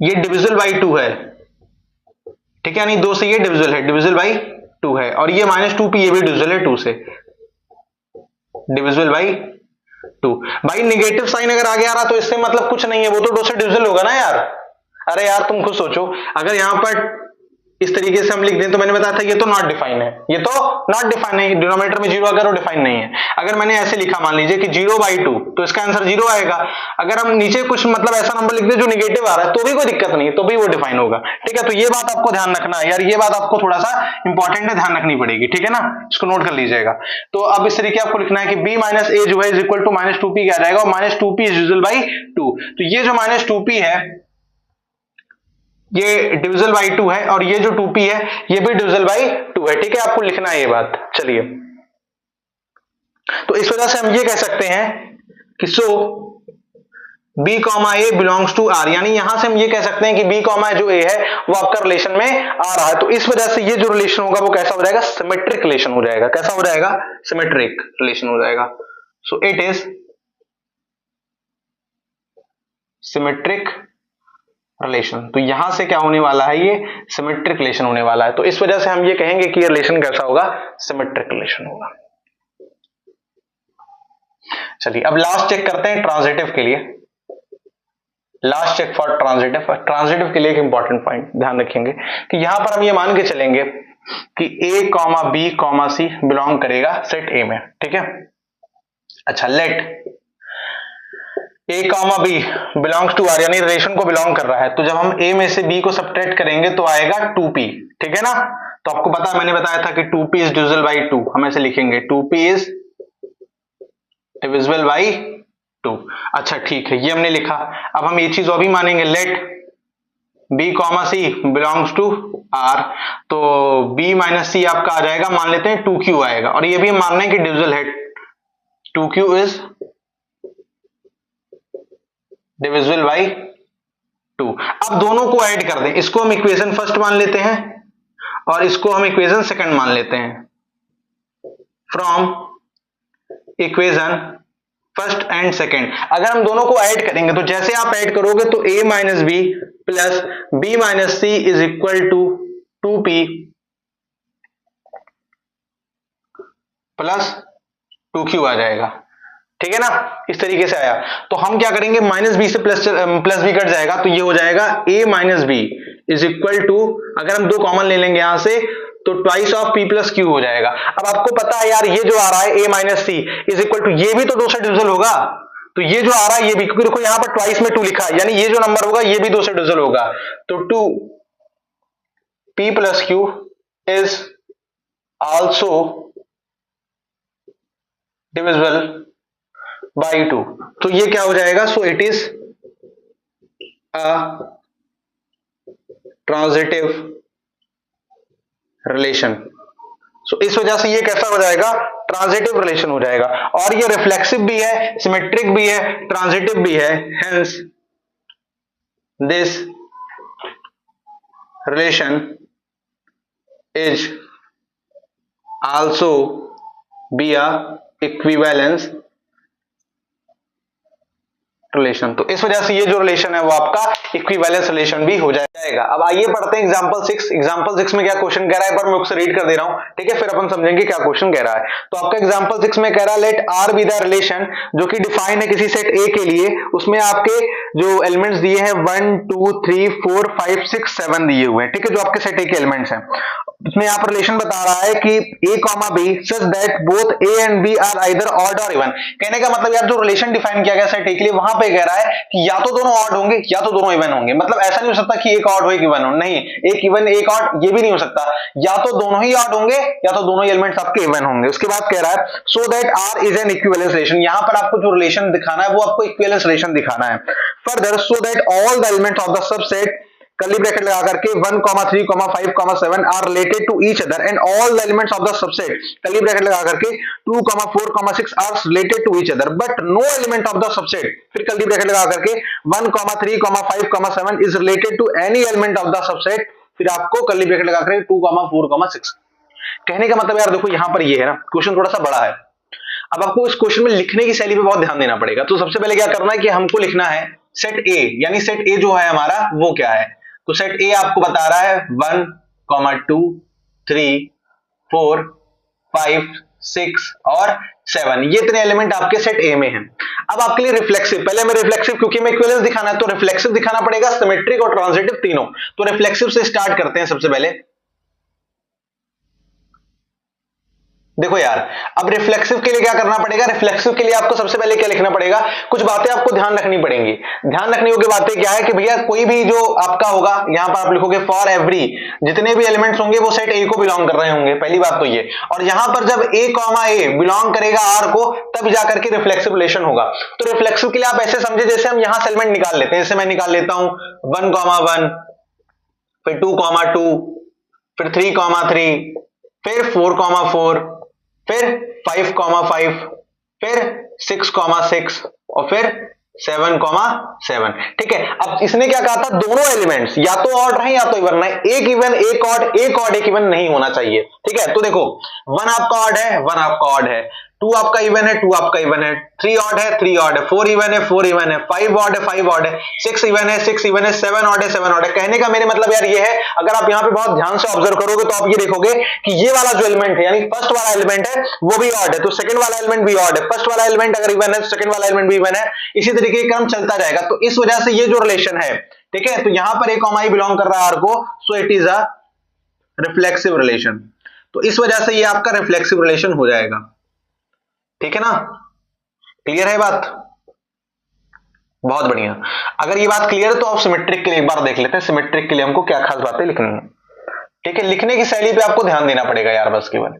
ये डिविजिबल बाई 2 है। ठीक है, यानी 2 से ये डिविजिबल है, डिविजिबल बाई 2 है, और ये माइनस 2p ये भी डिविजिबल है 2 से, डिविजिबल बाई 2। भाई निगेटिव साइन अगर आगे आ रहा तो इससे मतलब कुछ नहीं है, वो तो 2 से डिविजिबल होगा ना यार। अरे यार तुम खुद सोचो, अगर यहां पर इस तरीके से हम लिख दें तो मैंने बताया था ये तो नॉट डिफाइन है, ये तो नॉट डिफाइन है, डिनोमिनेटर में 0 अगर वो डिफाइन नहीं है। अगर मैंने ऐसे लिखा, मान लीजिए कि 0/2, तो इसका आंसर 0 आएगा। अगर हम नीचे कुछ मतलब ऐसा नंबर लिख दें जो निगेटिव आ रहा है तो भी कोई दिक्कत नहीं है, तो भी वो डिफाइन होगा। ठीक है, तो ये बात आपको ध्यान रखना है यार, ये बात आपको थोड़ा सा इंपॉर्टेंट है, ध्यान रखनी पड़ेगी। ठीक है ना, इसको नोट कर लीजिएगा। तो अब इस तरीके आपको लिखना है कि b माइनस ए जो है is equal to minus 2p क्या आ जाएगा, minus 2p is divisible by 2। तो ये जो माइनस 2p है ये डिविजिबल बाई 2 है, और ये जो 2p है ये भी डिविजिबल बाई 2 है। ठीक है, आपको लिखना है ये बात। चलिए, तो इस वजह से हम ये कह सकते हैं कि so b comma A belongs to r, यानी यहां से हम ये कह सकते हैं कि b कॉमा जो a है वो आपका रिलेशन में आ रहा है। तो इस वजह से ये जो रिलेशन होगा वो कैसा हो जाएगा, सिमेट्रिक रिलेशन हो जाएगा। कैसा हो जाएगा, सिमेट्रिक रिलेशन हो जाएगा। So it is symmetric relation. तो यहां से क्या होने वाला है, ये सिमेट्रिक रिलेशन होने वाला है। तो इस वजह से हम ये कहेंगे कि ये रिलेशन कैसा होगा, सिमेट्रिक रिलेशन होगा। चलिए अब लास्ट चेक करते हैं ट्रांजिटिव के लिए, last check for transitive. Transitive के लिए एक इंपॉर्टेंट पॉइंट ध्यान रखेंगे कि यहां पर हम ये मान के चलेंगे कि a comma b comma c belong करेगा सेट A में। ठीक है, अच्छा let a comma B belongs to r, यानी रिलेशन को बिलोंग कर रहा है, तो जब हम a में से b को सब्ट्रैक्ट करेंगे तो आएगा 2p। ठीक है ना, तो आपको पता है, मैंने बताया था कि 2p इज डिविजिबल बाई 2, हम ऐसे लिखेंगे 2p इज डिविजिबल बाई 2। अच्छा ठीक है, ये हमने लिखा। अब हम ये चीज और भी मानेंगे, let b comma c belongs to r, तो b माइनस सी आपका आ जाएगा, मान लेते हैं 2q आएगा, और ये भी हम मान रहे हैं कि डिविजिबल है, 2q इज डिविजिबल बाई 2। अब दोनों को ऐड कर दें, इसको हम इक्वेशन फर्स्ट मान लेते हैं और इसको हम इक्वेशन सेकंड मान लेते हैं। From equation first and second अगर हम दोनों को ऐड करेंगे तो जैसे आप ऐड करोगे तो a minus b plus b minus c is equal to 2p plus 2q आ जाएगा। ठीक है ना, इस तरीके से आया। तो हम क्या करेंगे, माइनस बी से प्लस बी कट जाएगा, तो ये हो जाएगा a minus B is equal to, अगर हम दो कॉमन ले लेंगे यहां से तो twice of p plus q हो जाएगा। अब आपको पता है यार, ये जो आ रहा है a minus c is equal to, ये भी तो 2 से डिविजिबल होगा, तो ये जो आ रहा है ये भी, क्योंकि देखो यहां पर ट्वाइस में 2 लिखा है, यानी ये जो नंबर होगा ये भी 2 से डिविजिबल होगा, तो 2p plus q is also divisible by 2। तो ये क्या हो जाएगा, so it is a transitive relation. So इस वजह से ये कैसा हो जाएगा, ट्रांजिटिव रिलेशन हो जाएगा, और ये रिफ्लेक्सिव भी है, सिमेट्रिक भी है, ट्रांजिटिव भी है। Hence this relation is also be a equivalence relation. तो इस वजह से ये जो रिलेशन है वो आपका इक्विवेलेंस रिलेशन भी हो जाएगा। अब आइए पढ़ते हैं एग्जांपल 6। एग्जांपल 6 में क्या क्वेश्चन कह रहा है, एक बार मैं उससे रीड कर दे रहा हूं, ठीक है, फिर अपन समझेंगे क्या क्वेश्चन कह रहा है। तो आपका एग्जांपल 6 में कह रहा है let R be the relation, जो कि डिफाइन है किसी सेट ए के लिए, उसमें आपके जो एलिमेंट्स दिए हैं 1 2 3 4 5 6 7 दिए हुए हैं, ठीक है, जो आपके सेट ए के एलिमेंट्स हैं। इसमें यहाँ पर रिलेशन बता रहा है कि a comma B such that both a and b are either odd और इवन। कहने का मतलब यार जो रिलेशन डिफाइन किया गया सेट a के लिए, वहां पे कह रहा है कि या तो दोनों ऑड होंगे या तो दोनों इवन होंगे। मतलब ऐसा नहीं हो सकता कि एक ऑड हो एक इवन हो, नहीं, एक इवन एक ऑड ये भी नहीं हो सकता, या तो दोनों ही ऑड होंगे या तो दोनों एलिमेंट्स आपके इवन होंगे। उसके बाद कह रहा है so that R is an equivalence relation. यहां पर आपको जो रिलेशन दिखाना है वो आपको इक्विवेलेंस रिलेशन दिखाना है। Further so that all the elements of the subset curly bracket लगा करके 1 3 5 7 are related to each other and all the elements of the subset curly bracket लगा करके 2 4 6 are related to each other but no element of the subset, फिर curly bracket लगा करके 1 3 5 7 is related to any element of the subset, फिर आपको curly bracket लगा करके 2 4 6। कहने का मतलब यार देखो यहां पर ये है ना, क्वेश्चन थोड़ा सा बड़ा है। अब आपको इस क्वेश्चन में लिखने की शैली पे बहुत ध्यान देना पड़ेगा। तो सबसे पहले क्या करना है कि हमको लिखना है सेट ए, यानी सेट ए जो है हमारा वो क्या है। तो सेट ए आपको बता रहा है 1 2 3 4 5 6 और 7, ये इतने एलिमेंट आपके सेट ए में हैं। अब आपके लिए रिफ्लेक्सिव, पहले मैं रिफ्लेक्सिव, क्योंकि मैं इक्विवेलेंस दिखाना है तो रिफ्लेक्सिव दिखाना पड़ेगा, सिमेट्रिक और ट्रांजिटिव तीनों। तो रिफ्लेक्सिव से स्टार्ट करते हैं सबसे पहले। देखो यार, अब रिफ्लेक्सिव के लिए क्या करना पड़ेगा, रिफ्लेक्सिव के लिए आपको सबसे पहले क्या लिखना पड़ेगा, कुछ बातें आपको ध्यान रखनी पड़ेंगी। ध्यान रखने योग्य बातें क्या है कि भैया कोई भी जो आपका होगा, यहां पर आप लिखोगे फॉर एवरी, जितने भी एलिमेंट्स होंगे वो सेट ए को बिलोंग कर रहे होंगे, पहली बात तो ये। और यहां पर जब a कॉमा ए बिलोंग करेगा आर को, तब जाकर के रिफ्लेक्सिव रिलेशन होगा। तो रिफ्लेक्सिव के लिए आप ऐसे समझे जैसे हम यहां से एलिमेंट निकाल लेते हैं, जैसे मैं निकाल लेता हूं 1 1 फिर 2 2 फिर 3 3 फिर 4 4 फिर 5 5 फिर 6 6 और फिर 7 7। ठीक है, अब इसने क्या कहा था, दोनों एलिमेंट्स या तो ऑड रहे या तो इवन रहे, एक इवन एक ऑड, एक ऑड एक इवन नहीं होना चाहिए। ठीक है, तो देखो 1 आपका ऑड है 1 आपका ऑड है, 2 आपका इवन है 2 आपका इवन है, 3 ऑड है 3 ऑड है, 4 इवन है 4 इवन है, 5 ऑड है 5 ऑड है, 6 इवन है 6 इवन है, 7 ऑड है 7 ऑड है। कहने का मेरे मतलब यार ये है, अगर आप यहाँ पे बहुत ध्यान से ऑब्जर्व करोगे तो आप ये देखोगे कि ये वाला जो एलिमेंट है, यानी फर्स्ट वाला एलिमेंट है वो भी ऑड है, तो सेकंड वाला एलिमेंट भी ऑड है, फर्स्ट वाला एलिमेंट अगर इवन है तो सेकंड वाला एलिमेंट भी इवन है, इसी तरीके क्रम चलता जाएगा। तो इस वजह से ये जो रिलेशन है, ठीक है, तो यहां पर ए कॉमा ई बिलोंग कर रहा है आर को, सो it is a reflexive relation. तो इस वजह से ये आपका रिफ्लेक्सिव रिलेशन हो जाएगा। ठीक है ना, क्लियर है बात, बहुत बढ़िया। अगर ये बात क्लियर है तो आप सिमेट्रिक के लिए एक बार देख लेते हैं, सिमेट्रिक के लिए हमको क्या खास बातें लिखनी है। ठीक है, लिखने की शैली पे आपको ध्यान देना पड़ेगा यार बस केवल।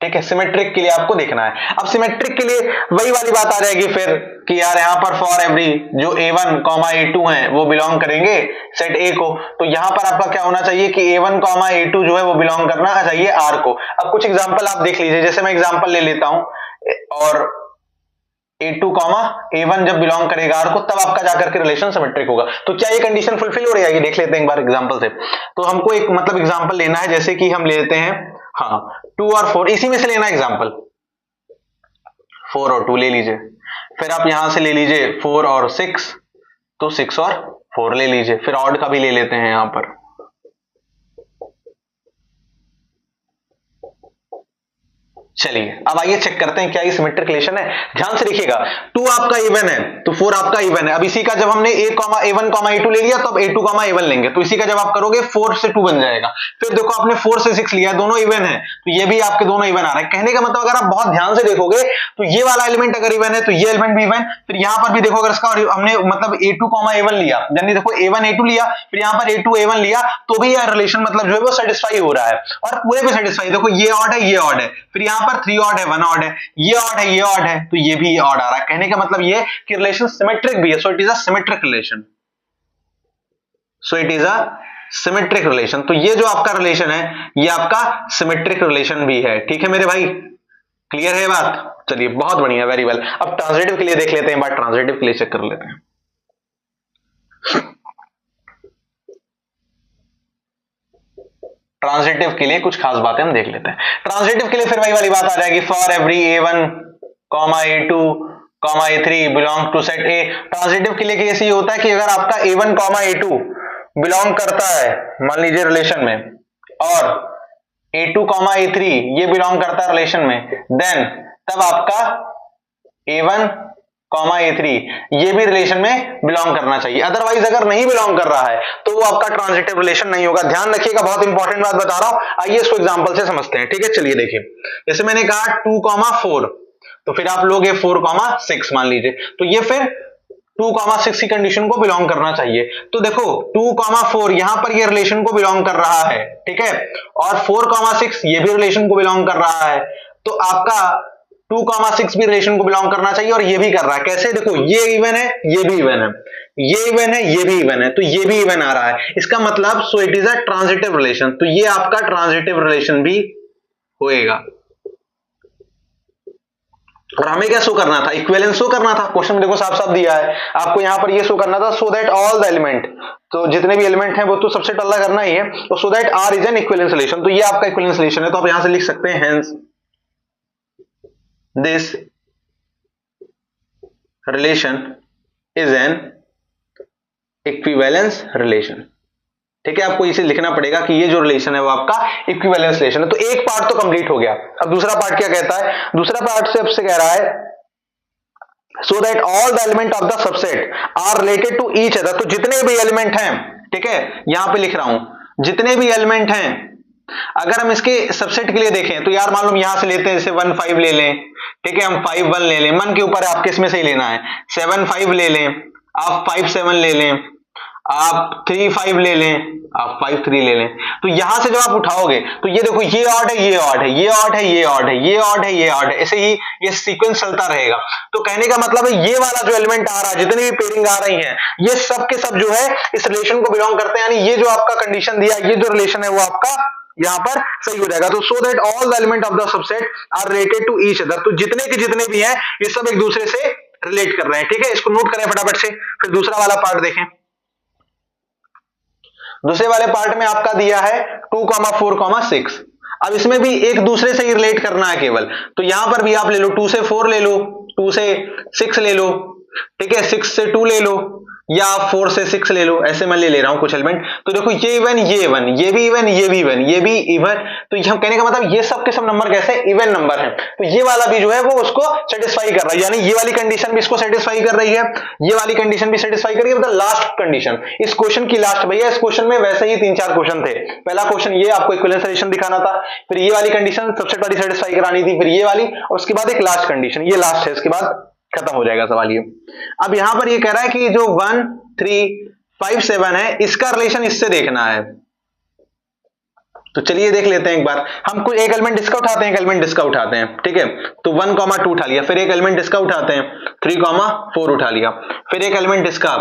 ठीक है, सिमेट्रिक के लिए आपको देखना है। अब सिमेट्रिक के लिए वही वाली बात आ जाएगी फिर कि यार यहां पर फॉर एवरी जो a1 a2 हैं वो बिलोंग करेंगे सेट a को, तो यहां पर आपका क्या होना चाहिए कि a1 a2 जो है वो बिलोंग करना चाहिए r को। अब कुछ एग्जांपल आप देख लीजिए, जैसे मैं एग्जांपल ले लेता हूं, और a2 a1 जब बिलोंग करेगा r को, तब आपका जाकर के रिलेशन सिमेट्रिक होगा। तो क्या ये कंडीशन फुलफिल हो रही है, देख लेते हैं एक बार एग्जांपल से। तो हमको एक मतलब एग्जांपल लेना है, जैसे कि हम ले लेते हैं, हाँ 2 और 4, इसी में से लेना एग्जांपल, 4 और 2 ले लीजिए, फिर आप यहां से ले लीजिए 4 और 6, तो 6 और 4 ले लीजिए, फिर ऑड का भी ले लेते हैं यहां पर। चलिए अब आइए चेक करते हैं क्या ये सिमेट्रिक रिलेशन है। ध्यान से देखिएगा, 2 आपका इवन है तो 4 आपका इवन है। अब इसी का जब हमने a1 a2 ले लिया तो अब a2 a1 लेंगे, तो इसी का जब आप करोगे 4 से 2 बन जाएगा। फिर देखो आपने 4 से 6 लिया, दोनों इवन है, तो ये भी आपके दोनों इवन आ रहे हैं। कहने का मतलब अगर आप बहुत ध्यान से देखोगे तो ये वाला एलिमेंट अगर इवन है तो ये एलिमेंट भी इवन, फिर यहां पर भी देखो अगर इसका हमने मतलब a2 a1 लिया, यानी देखो a1 a2 लिया, फिर यहां पर a2 a1 लिया, तो भी यह रिलेशन मतलब जो है वो सेटिस्फाई हो रहा है, और पूरे भी सेटिस्फाई। देखो ये ऑड है ये ऑड है, फिर यहां पर 3 ऑड है 1 ऑड है, ये ऑड है ये ऑड है, तो ये भी ऑड आ रहा है। कहने का मतलब ये कि रिलेशन सिमेट्रिक भी है, सो it is a symmetric relation, so it is a symmetric relation. तो ये जो आपका रिलेशन है ये आपका सिमेट्रिक रिलेशन भी है। ठीक है मेरे भाई, क्लियर है बात? चलिए बहुत बढ़िया, वेरी वेल। अब ट्रांजिटिव के लिए देख लेते हैं, बात ट्रांजिटिव के लिए चेक कर लेते हैं। ट्रांजिटिव के लिए कुछ खास बातें हम देख लेते हैं। ट्रांजिटिव के लिए फिर वही वाली बात आ जाएगी, for every a1 a2 A3 belong to set a. Transitive के लिए केस ये होता है कि अगर आपका A1, A2 बिलोंग करता है मान लीजिए रिलेशन में, और A2, A3 ये बिलोंग करता है रिलेशन में, देन तब आपका A1, A3 ये भी रिलेशन में बिलोंग करना चाहिए। अदरवाइज अगर नहीं बिलोंग कर रहा है तो वो आपका ट्रांजिटिव रिलेशन नहीं होगा। ध्यान रखिएगा, बहुत इंपॉर्टेंट बात बता रहा हूं। आइए इसको एग्जांपल से समझते हैं, ठीक है। चलिए देखिए, जैसे मैंने कहा 2, 4 तो फिर आप लोग 4, 6 मान लीजिए, तो ये फिर 2, 6 की कंडीशन को बिलोंग करना चाहिए। तो देखो 2, 4 यहां पर ये रिलेशन को बिलोंग कर रहा है, ठीक है, और 4, 6 ये भी रिलेशन को बिलोंग कर रहा है। तो आपका 2, 6 भी रिलेशन को बिलोंग करना चाहिए, और ये भी कर रहा है। कैसे? देखो ये इवन है, ये भी इवन है, ये इवन है, ये भी इवन है, तो ये भी इवन आ रहा है। इसका मतलब सो it is a transitive relation, तो ये आपका ट्रांजिटिव रिलेशन भी होएगा। और हमें क्या शो करना था? इक्विवेलेंस शो करना था। क्वेश्चन में देखो साफ साफ दिया है आपको, यहां पर ये शो करना था सो दैट ऑल द एलिमेंट, तो जितने भी एलिमेंट हैं वो तो सबसे अल्लाह करना ही है, तो so that R is an equivalence relation. तो ये आपका इक्विवेलेंस रिलेशन है, तो आप यहां से लिख सकते हैं hence this relation is an equivalence relation. ठीक है, आपको इसे लिखना पड़ेगा कि ये जो रिलेशन है वो आपका इक्विवेलेंस रिलेशन है। तो एक पार्ट तो कंप्लीट हो गया। अब दूसरा पार्ट क्या कहता है? दूसरा पार्ट से आपसे कह रहा है so that all the element of the subset are related to each other. तो जितने भी एलिमेंट हैं, ठीक है, यहां पे लिख रहा हूं, जितने भी एलिमेंट हैं, अगर हम इसके सबसेट के लिए देखें तो यार मालूम यहां से लेते हैं, जैसे 1, 5 ले लें, ठीक है, हम 5, 1 ले लें, मन के ऊपर है आपके, इसमें से ही लेना है। 7, 5 ले लें, आप 5, 7 ले लें, आप 3, 5 ले लें, आप 5, 3 ले लें। तो यहां से जब आप उठाओगे तो ये देखो ये ऑड है, ये ऑड है, ये ऑड है, ये ऑड है, ये ऑड है, ये ऑड है, ऐसे ही ये सीक्वेंस चलता रहेगा। तो कहने का मतलब है ये वाला जो एलिमेंट आ रहा है, जितनी भी पेयरिंग आ रही है, ये सब के सब जो है इस रिलेशन को बिलोंग करते हैं। यानी ये जो आपका कंडीशन दिया, ये जो रिलेशन है वो आपका यहां पर सही हो जाएगा। तो so that all the element of the subset are related to each other, तो जितने के जितने भी हैं ये सब एक दूसरे से रिलेट कर रहे हैं। ठीक है, इसको नोट करें फटाफट से। फिर दूसरा वाला पार्ट देखें। दूसरे वाले पार्ट में आपका दिया है 2, 4, 6। अब इसमें भी एक दूसरे से ही रिलेट करना है केवल, तो यहां पर भी आप ले लो 2 से 4 ले लो, 2 से 6 ले लो, ठीक है, 6 से 2 ले लो, या 4 से 6 ले लो, ऐसे मैं ले रहा हूं कुछ एलिमेंट। तो देखो ये इवन, ये इवन, ये भी इवन, ये भी इवन, ये भी इवन, तो हम कहने का मतलब ये सब के सब नंबर कैसे इवन नंबर हैं। तो ये वाला भी जो है वो उसको सेटिस्फाई कर रहा है, यानी ये वाली कंडीशन भी इसको सेटिस्फाई कर रही है, ये वाली कंडीशन भी सेटिस्फाई कर रही है। मतलब लास्ट कंडीशन इस क्वेश्चन की लास्ट, भैया इस क्वेश्चन में वैसे ही 3-4 क्वेश्चन थे। पहला क्वेश्चन ये आपको इक्विवेलेंस रिलेशन दिखाना था, फिर ये वाली कंडीशन सबसे पहले सेटिस्फाई करानी थी, फिर ये वाली, और उसके बाद एक लास्ट कंडीशन, ये लास्ट है, इसके बाद खत्म हो जाएगा सवाल ये। अब यहां पर ये कह रहा है कि जो 1, 3, 5, 7 है, इसका रिलेशन इससे देखना है। तो चलिए देख लेते हैं एक बार। हम कोई एक एलिमेंट इसका उठाते हैं, एक एलिमेंट इसका उठाते हैं, ठीक है। तो 1, 2 उठा लिया, फिर एक एलिमेंट इसका उठाते हैं, 3, 4 उठा लिया, फिर एक एलिमेंट इसका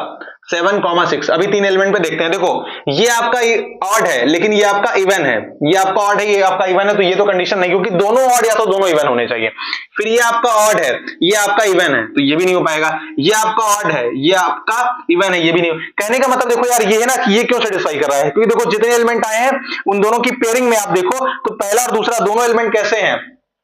7, 6। अभी 3 एलिमेंट पे देखते हैं। देखो ये आपका ऑड है, लेकिन ये आपका इवन है, ये आपका ऑड है, ये आपका इवन है, तो ये तो कंडीशन नहीं, क्योंकि दोनों ऑड या तो दोनों इवन होने चाहिए। फिर ये आपका ऑड है, ये आपका इवन है, तो ये भी नहीं हो पाएगा। ये आपका ऑड है, ये आपका इवन है, ये भी नहीं हो। कहने का मतलब देखो यार ये है ना कि ये क्यों सेटिस्फाई कर रहा है, क्योंकि देखो जितने एलिमेंट आए हैं उन दोनों की पेयरिंग में आप देखो तो पहला और दूसरा दोनों एलिमेंट कैसे हैं,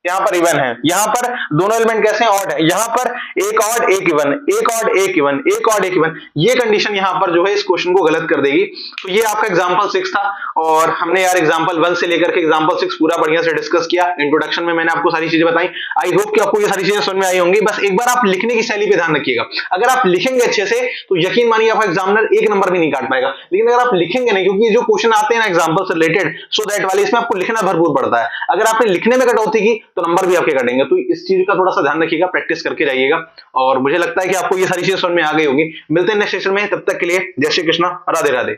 यहां पर इवन है, यहां पर दोनों एलिमेंट कैसे हैं, ऑड है, यहां पर एक ऑड एक इवन, एक ऑड एक इवन, एक ऑड एक इवन। ये कंडीशन यहां पर जो है इस क्वेश्चन को गलत कर देगी। तो ये आपका एग्जांपल 6 था, और हमने यार एग्जांपल 1 से लेकर के एग्जांपल 6 पूरा बढ़िया से डिस्कस किया। इंट्रोडक्शन में मैंने आपको सारी चीजें बताई। आई होप कि आपको ये सारी चीजें समझ में आई होंगी। बस एक बार आप लिखने की शैली पे ध्यान रखिएगा। अगर आप लिखेंगे अच्छे से तो यकीन मानिए आपका एग्जामिनर 1 नंबर भी नहीं काट पाएगा। लेकिन अगर आप लिखेंगे नहीं, क्योंकि जो क्वेश्चन आते हैं ना एग्जांपल से रिलेटेड, सो दैट वाले, इसमें आपको लिखना भरपूर पड़ता है। अगर आपने लिखने में कटौती की तो नंबर भी आपके कटेंगे। तो इस चीज का थोड़ा सा ध्यान रखिएगा, प्रैक्टिस करके जाइएगा। और मुझे लगता है कि आपको ये सारी चीजें समझ में आ गई होंगी। मिलते हैं नेक्स्ट सेशन में, तब तक के लिए जय श्री कृष्णा, राधे राधे।